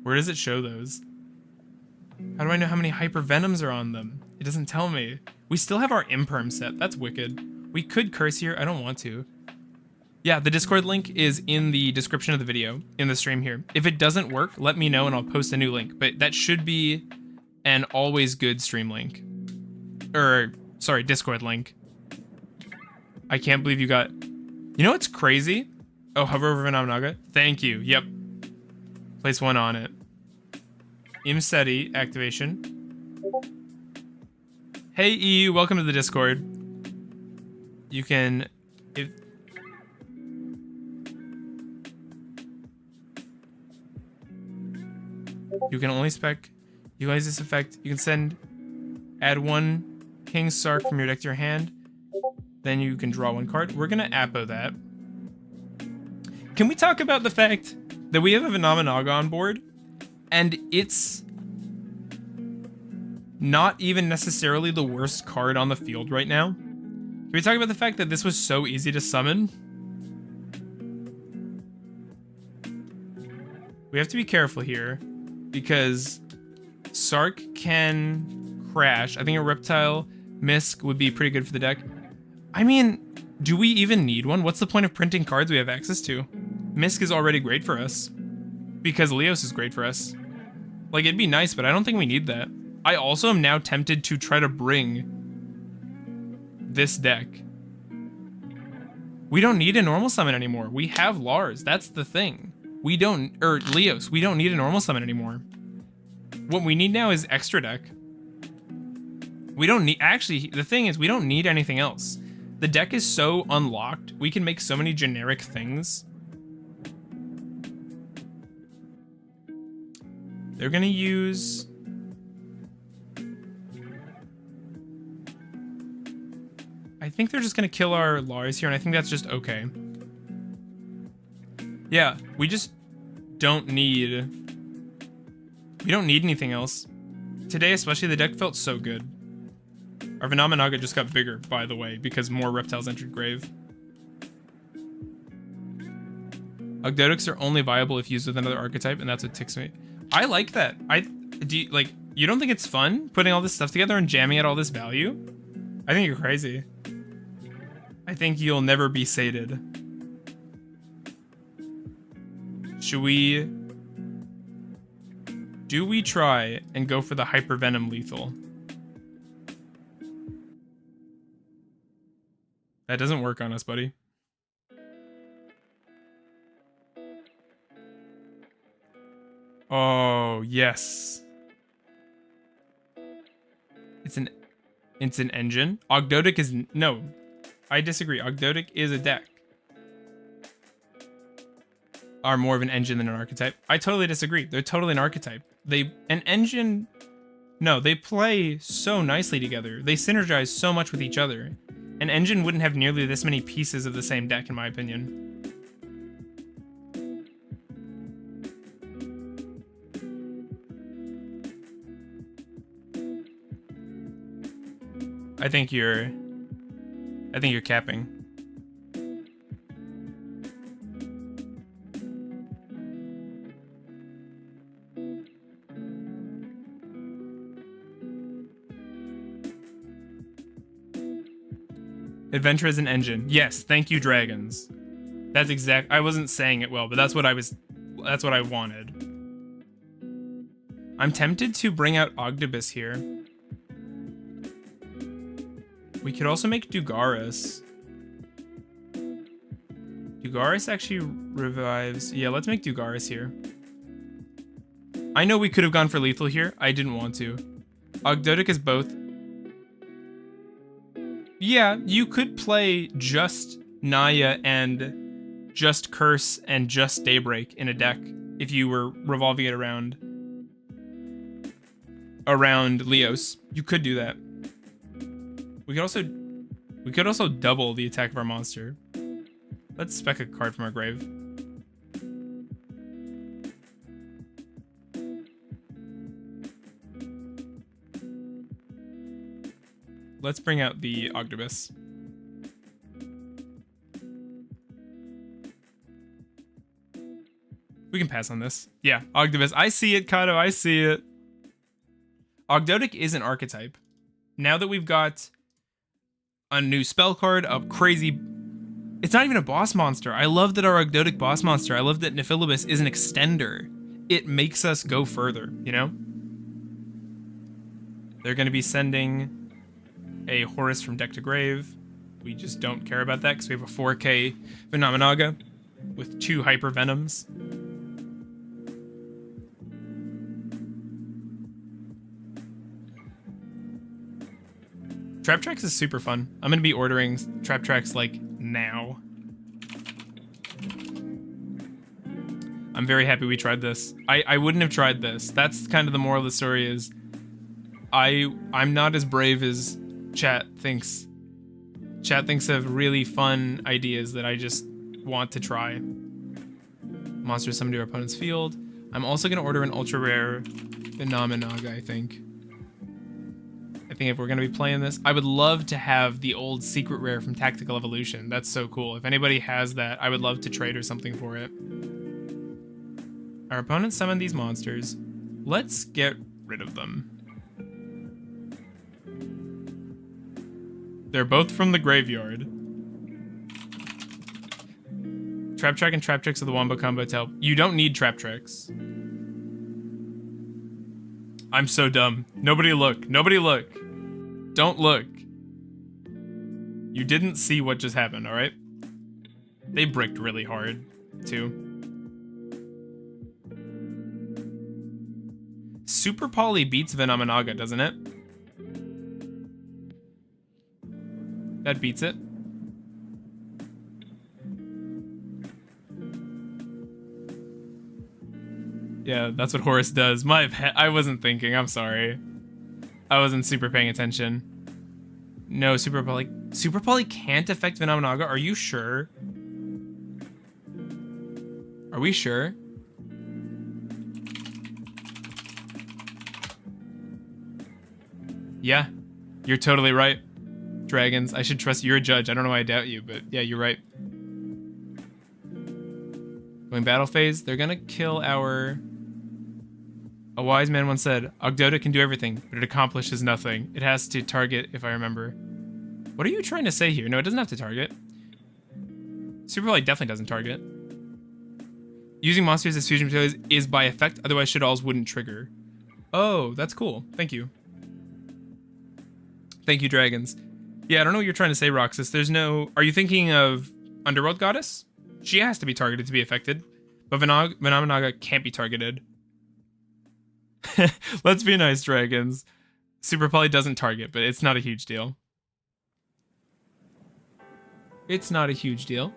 Where does it show those? How do I know how many Hyper Venoms are on them? It doesn't tell me. We still have our Imperm set. That's wicked. We could curse here. I don't want to. Yeah, the Discord link is in the description of the video, in the stream here. If it doesn't work, let me know and I'll post a new link. But that should be an always good stream link. Sorry, Discord link. I can't believe you got... You know what's crazy? Oh, hover over Vennominaga. Thank you. Yep. Place one on it. Imseti activation. Hey, EU, welcome to the Discord. You can... You can only spec... Utilize this effect. You can send... Add one King Sark from your deck to your hand. Then you can draw one card. We're gonna Apo that. Can we talk about the fact that we have a Vennominaga on board, and it's not even necessarily the worst card on the field right now? Can we talk about the fact that this was so easy to summon? We have to be careful here because Sark can crash. I think a Reptile Misk would be pretty good for the deck. I mean, do we even need one? What's the point of printing cards we have access to? Misk is already great for us because Leos is great for us. Like, it'd be nice, but I don't think we need that. I also am now tempted to try to bring this deck. We don't need a normal summon anymore. We have Lars. That's the thing. We don't, or Leos. We don't need a normal summon anymore. What we need now is extra deck. We don't need, actually, the thing is we don't need anything else. The deck is so unlocked. We can make so many generic things. They're gonna use... I think they're just gonna kill our Lars here, and I think that's just okay. Yeah, we just don't need... We don't need anything else. Today especially, the deck felt so good. Our Vennominaga just got bigger, by the way, because more reptiles entered grave. Ogdoadics are only viable if used with another archetype, and that's what ticks me. I like that. You don't think it's fun putting all this stuff together and jamming at all this value? I think you're crazy. I think you'll never be sated. Should we... Do we try and go for the Hyper Venom lethal? That doesn't work on us, buddy. Oh, yes. It's an engine. Ogdoadic is... No. I disagree. Ogdoadic is a deck. Are more of an engine than an archetype. I totally disagree. They're totally an archetype. An engine... No, they play so nicely together. They synergize so much with each other. An engine wouldn't have nearly this many pieces of the same deck, in my opinion. I think you're capping. Adventure is an engine. Yes, thank you, dragons. That's exact. I wasn't saying it well, but that's what I wanted. I'm tempted to bring out Ogdoadic here. We could also make Dugaris. Dugaris actually revives. Yeah, let's make Dugaris here. I know we could have gone for lethal here. I didn't want to. Ogdoadic is both. Yeah, you could play just Naya and just Curse and just Daybreak in a deck if you were revolving it around Leos. You could do that. We could also double the attack of our monster. Let's spec a card from our grave. Let's bring out the Ogdoadic. We can pass on this. Yeah, Ogdoadic. I see it, Kato. I see it. Ogdoadic is an archetype. Now that we've got a new spell card, a crazy... It's not even a boss monster. I love that our Ogdoadic boss monster. I love that Nephilibus is an extender. It makes us go further, you know? They're going to be sending a Horus from deck to grave. We just don't care about that because we have a 4K Vennominaga with 2 Hyper Venoms. Trap Tracks is super fun. I'm gonna be ordering Trap Tracks like now. I'm very happy we tried this. I wouldn't have tried this. That's kind of the moral of the story is I'm not as brave as chat thinks. Chat thinks of really fun ideas that I just want to try. Monsters summoned to our opponent's field. I'm also gonna order an ultra rare Vennominaga, I think. I think if we're gonna be playing this, I would love to have the old secret rare from Tactical Evolution. That's so cool. If anybody has that, I would love to trade or something for it. Our opponent summoned these monsters. Let's get rid of them. They're both from the graveyard. Trap Track and Trap Tricks are the wombo combo to help. You don't need Trap Tricks. I'm so dumb. Nobody look. Nobody look. Don't look. You didn't see what just happened, alright? They bricked really hard, too. Super Poly beats Vennominaga, doesn't it? That beats it. Yeah, that's what Horus does. I wasn't thinking. I'm sorry. I wasn't super paying attention. No, Super Poly can't affect Vennominaga. Are you sure? Are we sure? Yeah, you're totally right. Dragons, I should trust you're a judge. I don't know why I doubt you, but yeah, you're right. Going battle phase, they're gonna kill our... A wise man once said, Ogdoadic can do everything, but it accomplishes nothing. It has to target, if I remember. What are you trying to say here? No, it doesn't have to target. Super Light definitely doesn't target. Using monsters as fusion materials is by effect, otherwise Shaddoll's wouldn't trigger. Oh, that's cool. Thank you. Thank you, dragons. Yeah, I don't know what you're trying to say, Roxas. There's no... Are you thinking of Underworld Goddess? She has to be targeted to be affected. But Vennominaga can't be targeted. Let's be nice, dragons. Super Poly doesn't target, but it's not a huge deal. It's not a huge deal.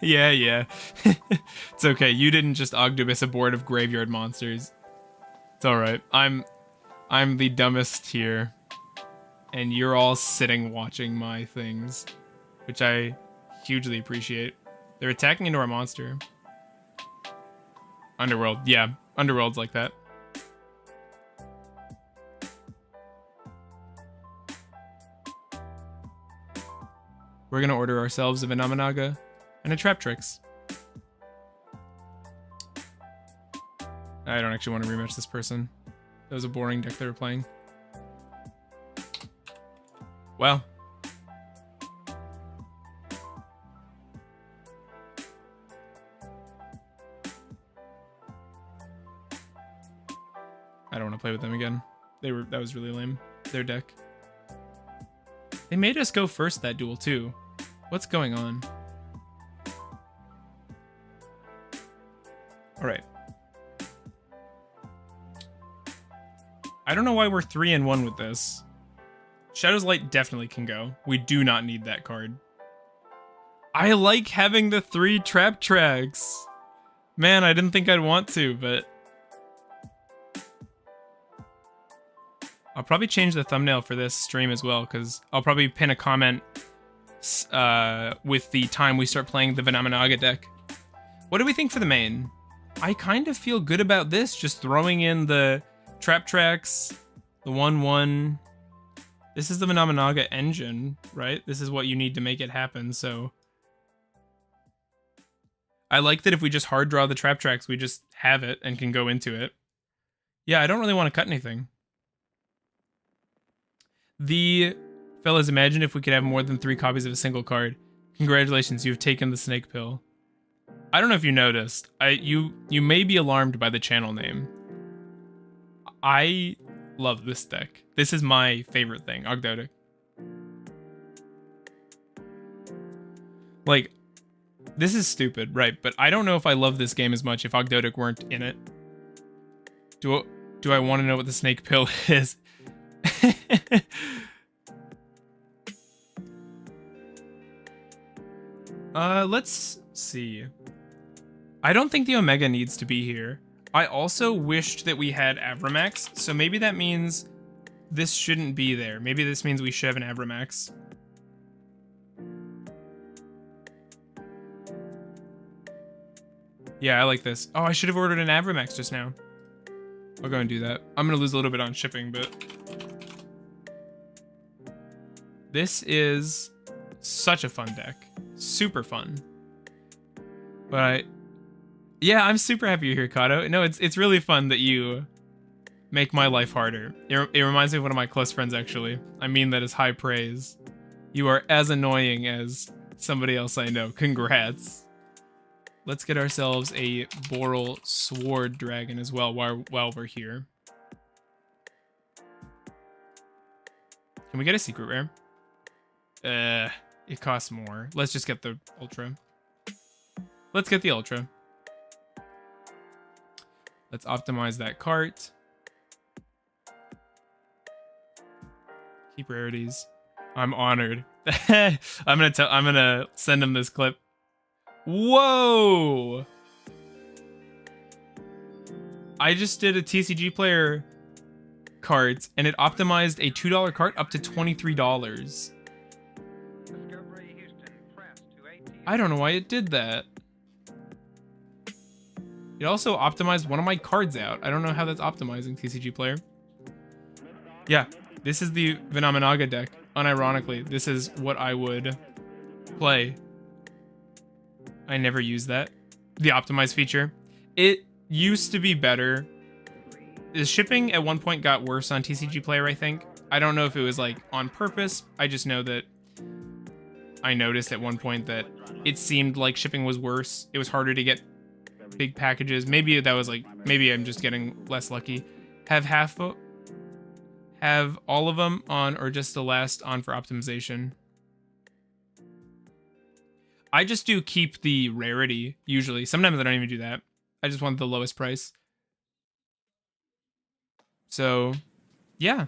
Yeah. It's okay. You didn't just Ogdobus a board of graveyard monsters. It's alright. I'm the dumbest here. And you're all sitting watching my things. Which I hugely appreciate. They're attacking into our monster. Underworld. Yeah. Underworld's like that. We're gonna order ourselves a Vennominaga and a Trap Tricks. I don't actually want to rematch this person. That was a boring deck they were playing. Well. I don't want to play with them again. That was really lame. Their deck. They made us go first that duel too. What's going on? Alright. I don't know why we're 3-1 with this. Shadow's Light definitely can go. We do not need that card. I like having the 3 trap tracks. Man, I didn't think I'd want to, but... I'll probably change the thumbnail for this stream as well, because I'll probably pin a comment with the time we start playing the Vennominaga deck. What do we think for the main? I kind of feel good about this, just throwing in the trap tracks, the 1/1. This is the Vennominaga engine, right? This is what you need to make it happen, so... I like that if we just hard draw the trap tracks, we just have it and can go into it. Yeah, I don't really want to cut anything. Fellas, imagine if we could have more than 3 copies of a single card. Congratulations, you've taken the snake pill. I don't know if you noticed. You may be alarmed by the channel name. I love this deck. This is my favorite thing, Ogdoadic. Like, this is stupid, right? But I don't know if I love this game as much if Ogdoadic weren't in it. Do I want to know what the snake pill is? Let's see. I don't think the Omega needs to be here. I also wished that we had Avramax, so maybe that means this shouldn't be there. Maybe this means we should have an Avramax. Yeah, I like this. Oh, I should have ordered an Avramax just now. I'll go and do that. I'm gonna lose a little bit on shipping, but... This is such a fun deck. Super fun. But yeah, I'm super happy you're here, Kato. No, it's really fun that you make my life harder. It reminds me of one of my close friends, actually. I mean that as high praise. You are as annoying as somebody else I know. Congrats. Let's get ourselves a Boral Sword Dragon as well while we're here. Can we get a secret rare? It costs more. Let's just get the Ultra. Let's get the Ultra. Let's optimize that cart. Keep rarities. I'm honored. I'm gonna send him this clip. Whoa! I just did a TCG player cart and it optimized a $2 cart up to $23. I don't know why it did that. It also optimized one of my cards out. I don't know how that's optimizing TCG player. Yeah, this is the Vennominaga deck. Unironically, this is what I would play. I never use that. The optimize feature. It used to be better. The shipping at one point got worse on TCG player, I think. I don't know if it was like on purpose. I just know that I noticed at one point that it seemed like shipping was worse. It was harder to get big packages. Maybe that was like, maybe I'm just getting less lucky. Have all of them on or just the last on for optimization? I just do keep the rarity usually. Sometimes I don't even do that. I just want the lowest price. So yeah,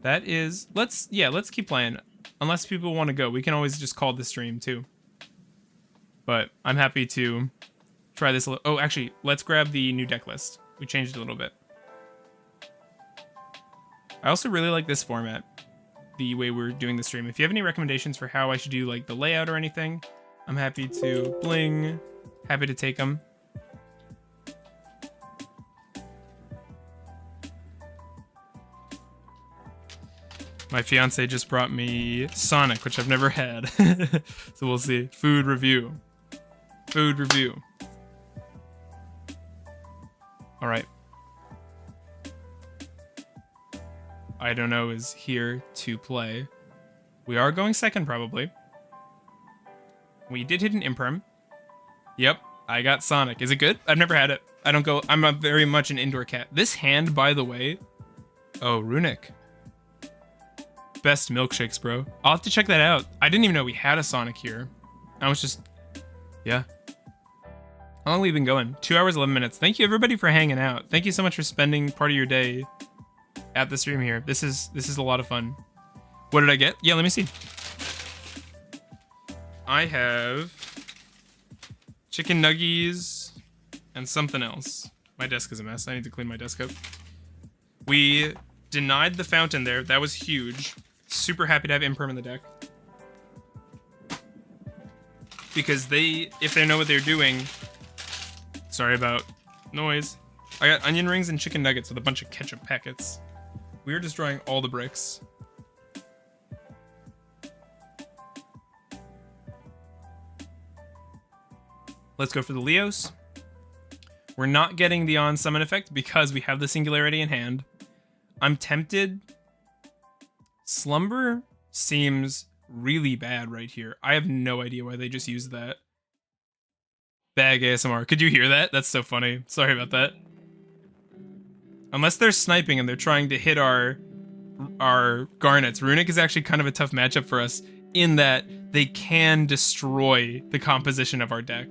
that is, let's keep playing. Unless people want to go, we can always just call the stream too. But I'm happy to try this. Oh, actually, let's grab the new deck list. We changed it a little bit. I also really like this format, the way we're doing the stream. If you have any recommendations for how I should do like the layout or anything, I'm happy to bling, happy to take them. My fiance just brought me Sonic, which I've never had. So we'll see. Food review. Food review. All right. I don't know is here to play. We are going second, probably. We did hit an Imperm. Yep, I got Sonic. Is it good? I've never had it. I don't go... I'm a very much an indoor cat. This hand, by the way... Oh, Runic. Best milkshakes, bro. I'll have to check that out. I didn't even know we had a Sonic here. I was just... Yeah. How long have we been going? 2 hours, 11 minutes. Thank you, everybody, for hanging out. Thank you so much for spending part of your day at the stream here. This is a lot of fun. What did I get? Yeah, let me see. I have chicken nuggies and something else. My desk is a mess. I need to clean my desk up. We denied the fountain there. That was huge. Super happy to have Imperm in the deck. Because if they know what they're doing... Sorry about noise. I got onion rings and chicken nuggets with a bunch of ketchup packets. We are destroying all the bricks. Let's go for the Leos. We're not getting the on summon effect because we have the singularity in hand. I'm tempted. Slumber seems really bad right here. I have no idea why they just used that. Bag ASMR. Could you hear that? That's so funny. Sorry about that. Unless they're sniping and they're trying to hit our garnets. Runic is actually kind of a tough matchup for us in that they can destroy the composition of our deck.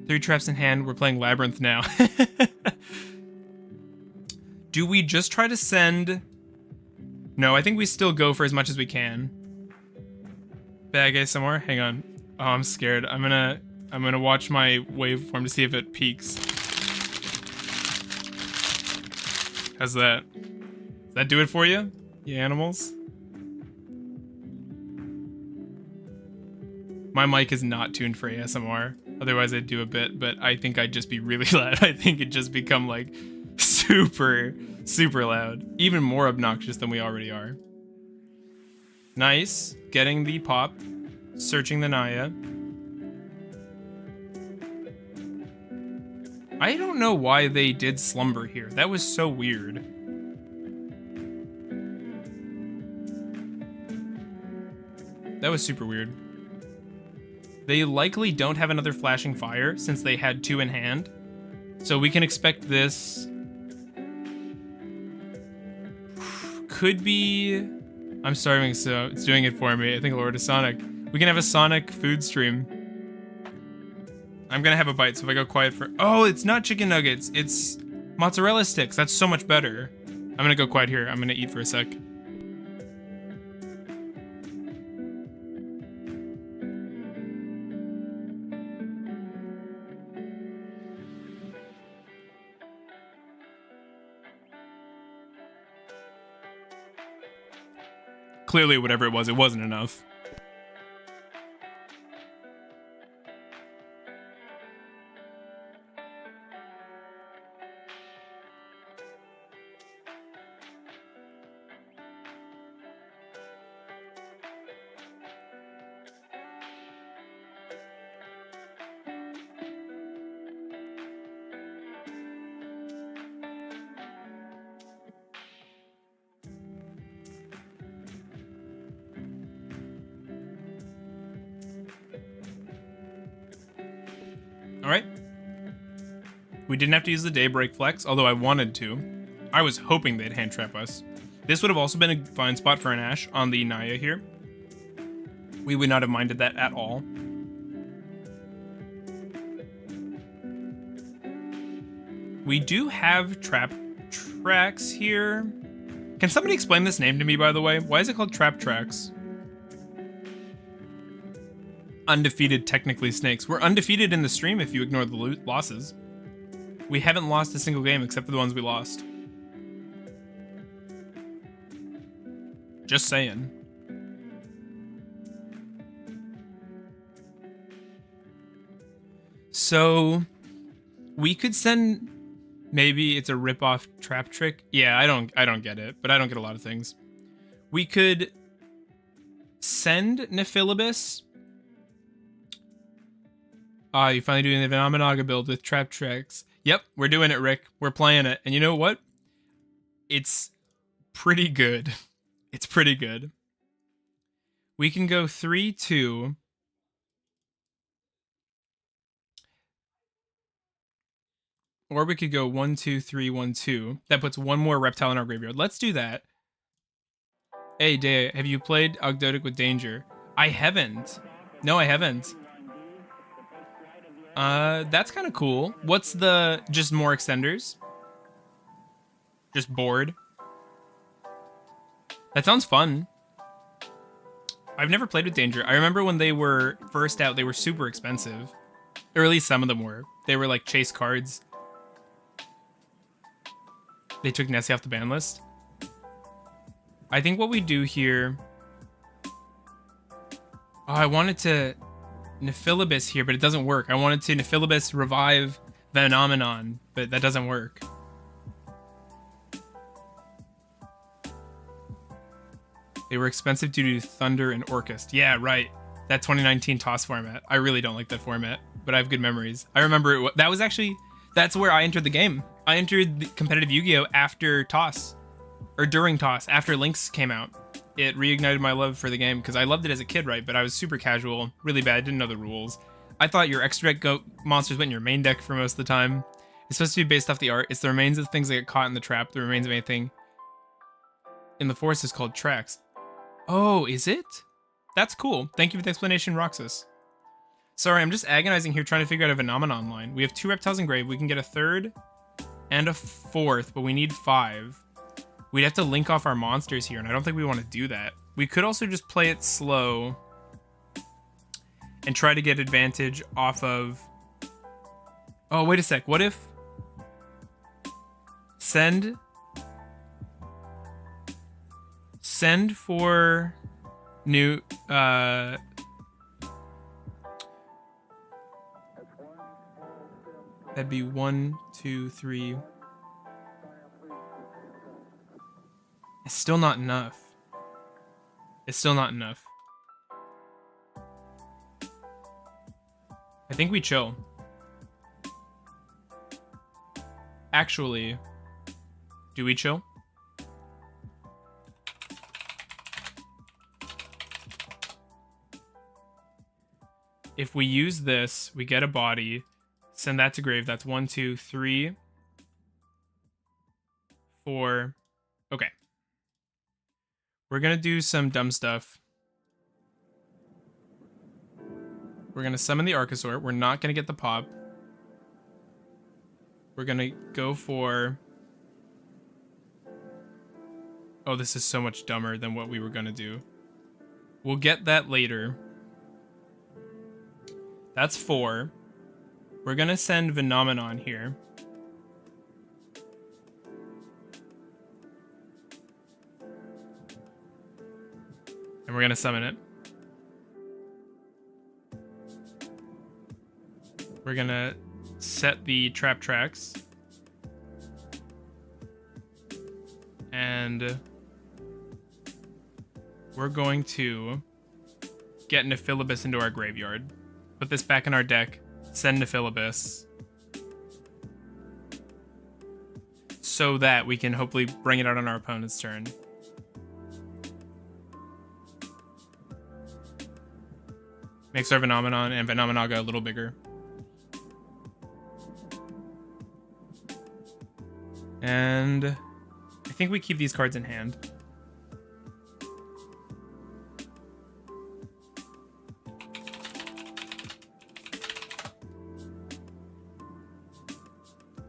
3 traps in hand. We're playing Labyrinth now. Do we just try to send... No, I think we still go for as much as we can. Bag ASMR? Hang on. Oh, I'm scared. I'm gonna watch my waveform to see if it peaks. How's that? Does that do it for you? You animals? My mic is not tuned for ASMR. Otherwise I'd do a bit, but I think I'd just be really loud. I think it'd just become like super, super loud. Even more obnoxious than we already are. Nice. Getting the pop. Searching the Naya. I don't know why they did slumber here. That was so weird. That was super weird. They likely don't have another flashing fire since they had 2 in hand. So we can expect this. Could be... I'm starving, so it's doing it for me. I think Lord of Sonic. We can have a Sonic food stream. I'm gonna have a bite, so if I go quiet for... Oh, it's not chicken nuggets. It's mozzarella sticks. That's so much better. I'm gonna go quiet here. I'm gonna eat for a sec. Clearly, whatever it wasn't enough. Alright. We didn't have to use the Daybreak Flex, although I wanted to. I was hoping they'd hand trap us. This would have also been a fine spot for an Ash on the Naya here. We would not have minded that at all. We do have trap tracks here. Can somebody explain this name to me, by the way? Why is it called trap tracks? Undefeated, technically, snakes. We're undefeated in the stream if you ignore the losses. We haven't lost a single game except for the ones we lost. Just saying. So we could send... Maybe it's a rip-off trap trick. Yeah, I don't get it, but I don't get a lot of things. We could send Nephilibus. Ah, you're finally doing the Vennominaga build with trap tricks. Yep, we're doing it, Rick. We're playing it. And you know what? It's pretty good. It's pretty good. We can go 3-2. Or we could go 1-2-3-1-2. That puts one more reptile in our graveyard. Let's do that. Hey, Day, have you played Ogdoadic with Danger? I haven't. No, I haven't. That's kind of cool. What's the... just more extenders? Just board? That sounds fun. I've never played with Danger. I remember when they were first out, they were super expensive. Or at least some of them were. They were like chase cards. They took Nessie off the ban list. I think what we do here... Oh, I wanted to Nephilibus here, but it doesn't work. I wanted to Nephilibus revive Vennominaga, but that doesn't work. They were expensive due to Thunder and Orcust. Yeah, right. That 2019 TOS format. I really don't like that format, but I have good memories. I remember that was actually... That's where I entered the game. I entered the competitive Yu-Gi-Oh! After TOS. Or during TOS, after Lynx came out. It reignited my love for the game, because I loved it as a kid, right? But I was super casual, really bad, didn't know the rules. I thought your extra deck monsters went in your main deck for most of the time. It's supposed to be based off the art. It's the remains of things that get caught in the trap. The remains of anything in the forest is called tracks. Oh, is it? That's cool. Thank you for the explanation, Roxas. Sorry, I'm just agonizing here trying to figure out a Vennominaga line. We have 2 reptiles in grave. We can get a 3rd and a 4th, but we need 5. We'd have to link off our monsters here, and I don't think we want to do that. We could also just play it slow and try to get advantage off of... Oh, wait a sec. What if... Send for new... That'd be 1, 2, 3... It's still not enough. It's still not enough. I think we chill. Actually, do we chill? If we use this, we get a body. Send that to grave. That's 1, 2, 3, 4. Okay. We're gonna do some dumb stuff. We're gonna summon the Archosaur. We're not gonna get the pop. We're gonna go for... Oh, this is so much dumber than what we were gonna do. We'll get that later. That's 4. We're gonna send Vennominaga here. And we're gonna summon it. We're gonna set the trap tracks. And we're going to get Nephilibus into our graveyard. Put this back in our deck. Send Nephilibus. So that we can hopefully bring it out on our opponent's turn. Makes our Vennominaga and Vennominaga a little bigger. And I think we keep these cards in hand.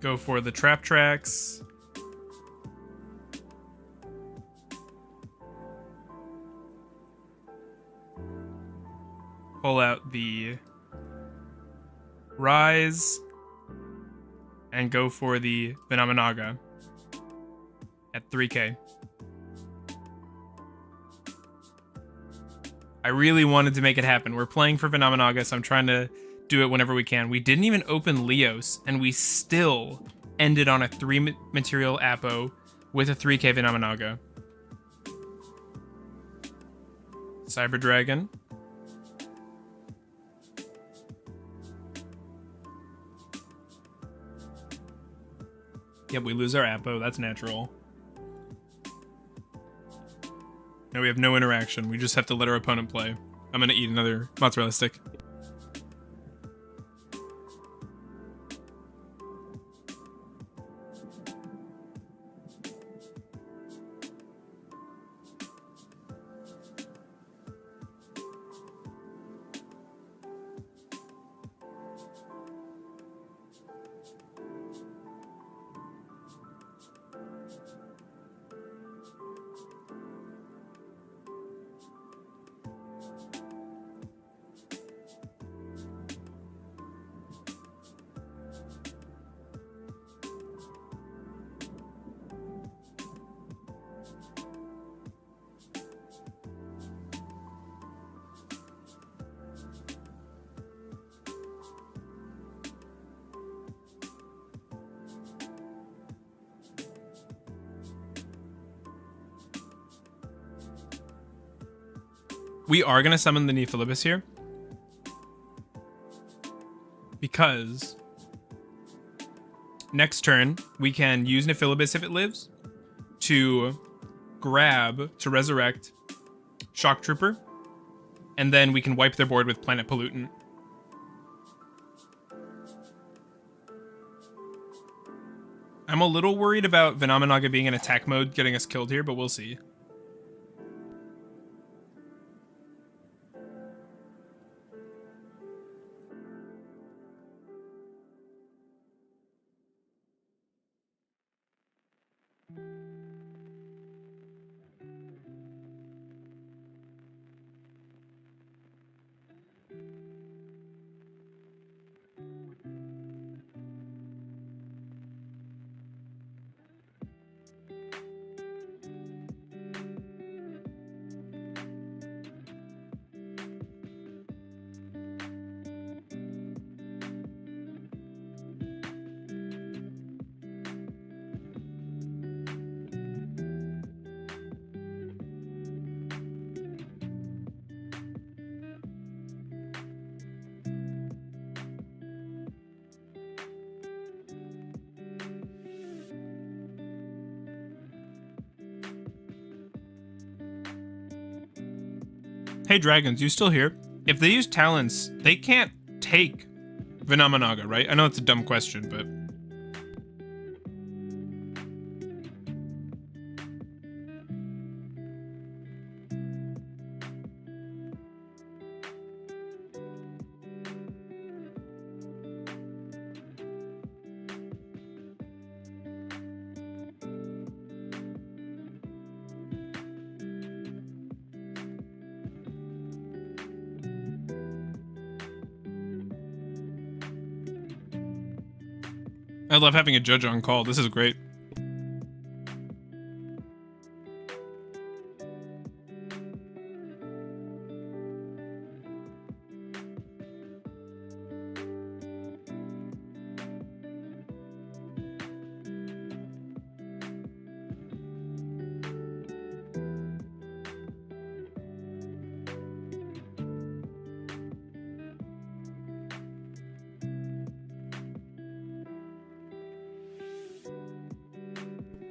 Go for the trap tracks. Pull out the Rise. And go for the Vennominaga at 3k. I really wanted to make it happen. We're playing for Vennominaga, so I'm trying to do it whenever we can. We didn't even open Leos, and we still ended on a 3 material Apo with a 3k Vennominaga. Cyber Dragon. Yep, we lose our Apo. That's natural. Now we have no interaction. We just have to let our opponent play. I'm gonna eat another mozzarella stick. We are going to summon the Nephilibus here. Because next turn, we can use Nephilibus if it lives to grab, to resurrect Shock Trooper. And then we can wipe their board with Planet Pollutant. I'm a little worried about Vennominaga being in attack mode getting us killed here, but we'll see. Hey, dragons, you still here? If they use talents, they can't take Vennominaga, right? I know it's a dumb question, but... I love having a judge on call. This is great.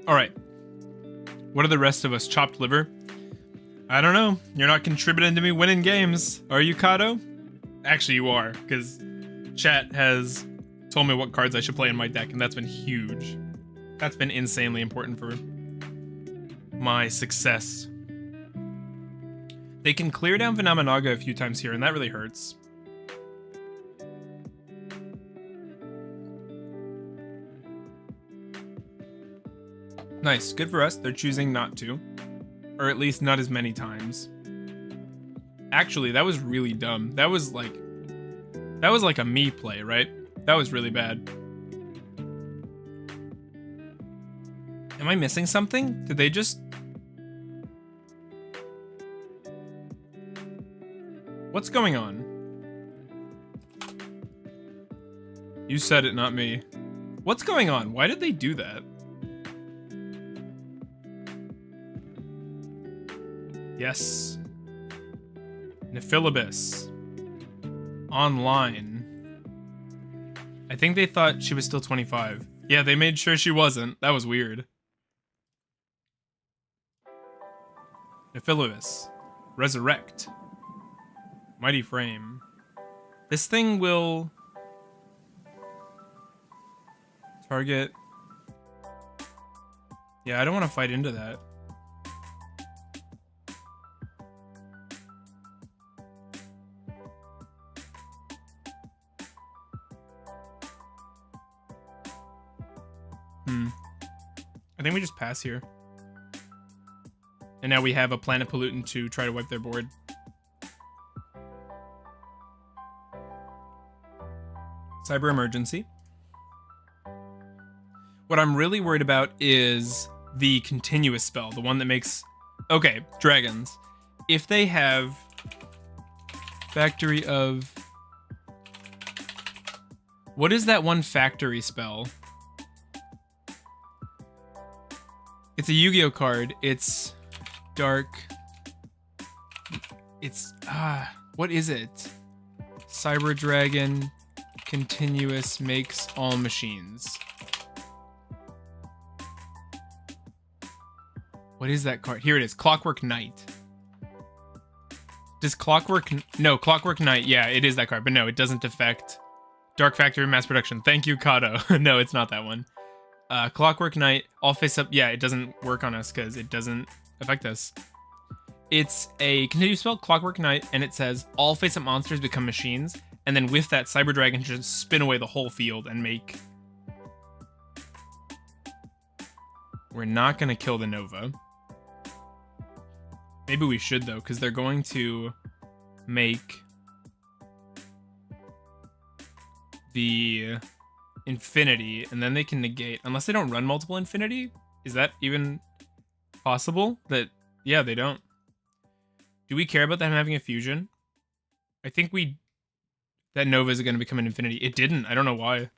All right. What are the rest of us? Chopped liver? I don't know. You're not contributing to me winning games. Are you, Kato? Actually, you are, because chat has told me what cards I should play in my deck, and that's been huge. That's been insanely important for my success. They can clear down Vennominaga a few times here, and that really hurts. Nice, good for us. They're choosing not to. Or at least not as many times. Actually, that was really dumb. That was like a me play, right? That was really bad. Am I missing something? Did they just... What's going on? You said it, not me. What's going on? Why did they do that? Yes. Nephilibus. Online. I think they thought she was still 25. Yeah, they made sure she wasn't. That was weird. Nephilibus. Resurrect. Mighty Frame. This thing will... target... Yeah, I don't want to fight into that. I think we just pass here. And now we have a planet pollutant to try to wipe their board. Cyber emergency. What I'm really worried about is the continuous spell, the one that makes... Okay, dragons. If they have Factory of... What is that one factory spell? It's a Yu-Gi-Oh card. It's dark. It's what is it? Cyber Dragon continuous makes all machines. What is that card? Here it is. Clockwork Knight. Does Clockwork... No, Clockwork Knight. Yeah, it is that card. But no, it doesn't affect Dark Factory Mass Production. Thank you, Kato. No, it's not that one. Clockwork Knight, all face up. Yeah, it doesn't work on us because it doesn't affect us. It's a continuous spell, Clockwork Knight, and it says all face up monsters become machines. And then with that, Cyber Dragon should spin away the whole field and make... We're not going to kill the Nova. Maybe we should, though, because they're going to make the Infinity, and then they can negate, unless they don't run multiple Infinity. Is that even possible? That, yeah, they don't. Do we care about them having a fusion? I think that Nova is going to become an Infinity. It didn't. I don't know why.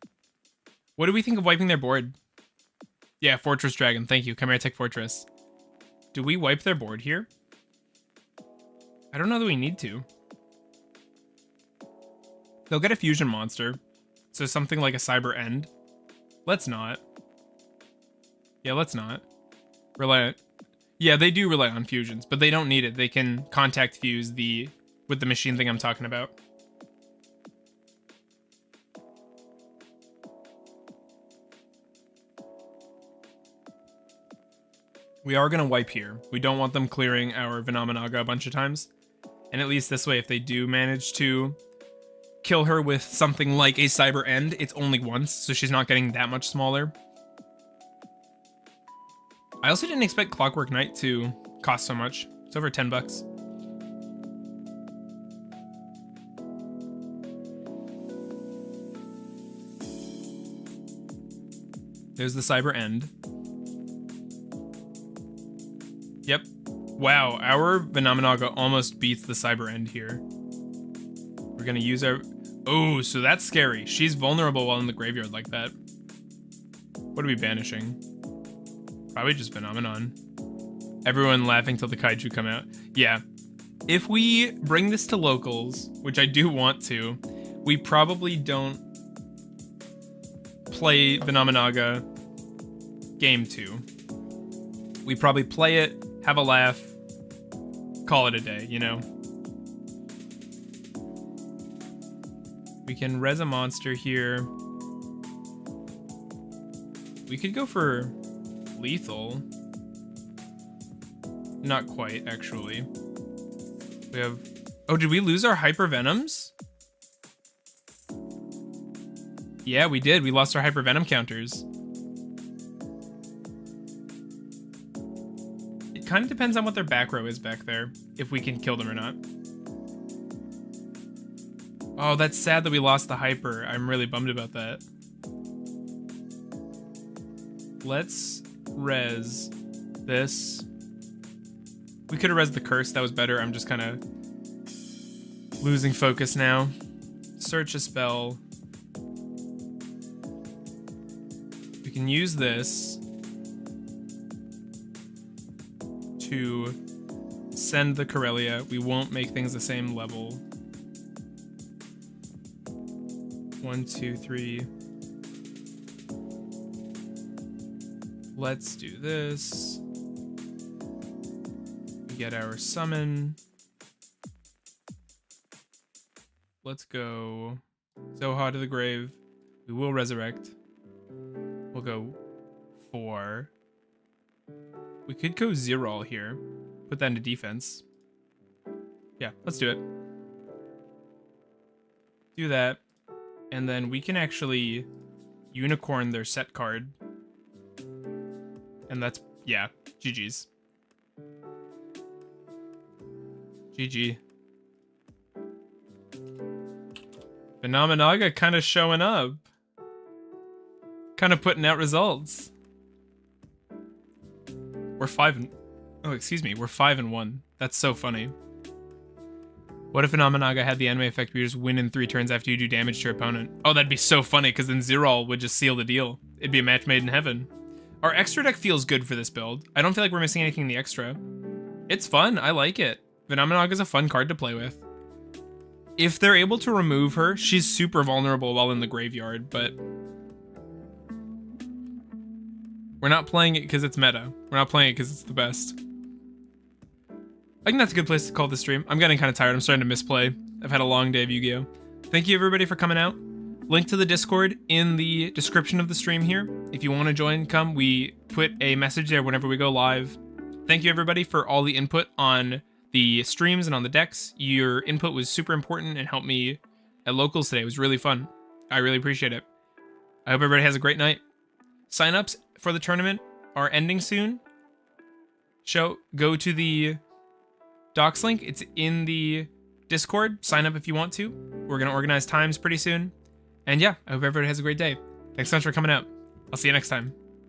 What do we think of wiping their board? Yeah, Fortress Dragon. Thank you. Chimera Tech Fortress. Do we wipe their board here? I don't know that we need to. They'll get a fusion monster. So something like a Cyber End. Let's not. Yeah, let's not. Reliant. Yeah, they do rely on fusions, but they don't need it. They can contact fuse with the machine thing I'm talking about. We are going to wipe here. We don't want them clearing our Vennominaga a bunch of times. And at least this way, if they do manage to kill her with something like a Cyber End, it's only once, so she's not getting that much smaller. I also didn't expect Clockwork Knight to cost so much. It's over 10 bucks. There's the Cyber End. Yep. Wow, our Vennominaga almost beats the Cyber End here. We're gonna use our... Oh, so that's scary. She's vulnerable while in the graveyard like that. What are we banishing? Probably just Phenomenon. Everyone laughing till the Kaiju come out. Yeah. If we bring this to locals, which I do want to, we probably don't play Vennominaga game 2. We probably play it, have a laugh, call it a day, you know? We can res a monster here. We could go for lethal. Not quite, actually. We have... Oh, did we lose our Hyper Venoms? Yeah, we did. We lost our Hyper Venom counters. It kind of depends on what their back row is back there, if we can kill them or not. Oh, that's sad that we lost the Hyper. I'm really bummed about that. Let's res this. We could have res the curse. That was better. I'm just kind of losing focus now. Search a spell. We can use this to send the Corellia. We won't make things the same level. 1, 2, 3. Let's do this. We get our summon. Let's go Zoha to the grave. We will resurrect. We'll go 4. We could go Zerol here. Put that into defense. Yeah, let's do it. Do that. And then we can actually unicorn their set card. And that's, yeah, GG's. GG. Vennominaga kind of showing up. Kind of putting out results. We're 5 and 1. That's so funny. What if Vennominaga had the anime effect where you just win in 3 turns after you do damage to your opponent? Oh, that'd be so funny, because then Zerol would just seal the deal. It'd be a match made in heaven. Our extra deck feels good for this build. I don't feel like we're missing anything in the extra. It's fun. I like it. Vennominaga is a fun card to play with. If they're able to remove her, she's super vulnerable while in the graveyard, but we're not playing it because it's meta. We're not playing it because it's the best. I think that's a good place to call this stream. I'm getting kind of tired. I'm starting to misplay. I've had a long day of Yu-Gi-Oh! Thank you everybody for coming out. Link to the Discord in the description of the stream here. If you want to join, come. We put a message there whenever we go live. Thank you everybody for all the input on the streams and on the decks. Your input was super important and helped me at locals today. It was really fun. I really appreciate it. I hope everybody has a great night. Sign-ups for the tournament are ending soon. Go to the docs link. It's in the Discord. Sign up if you want to. We're going to organize times pretty soon. And yeah, I hope everybody has a great day. Thanks so much for coming out. I'll see you next time.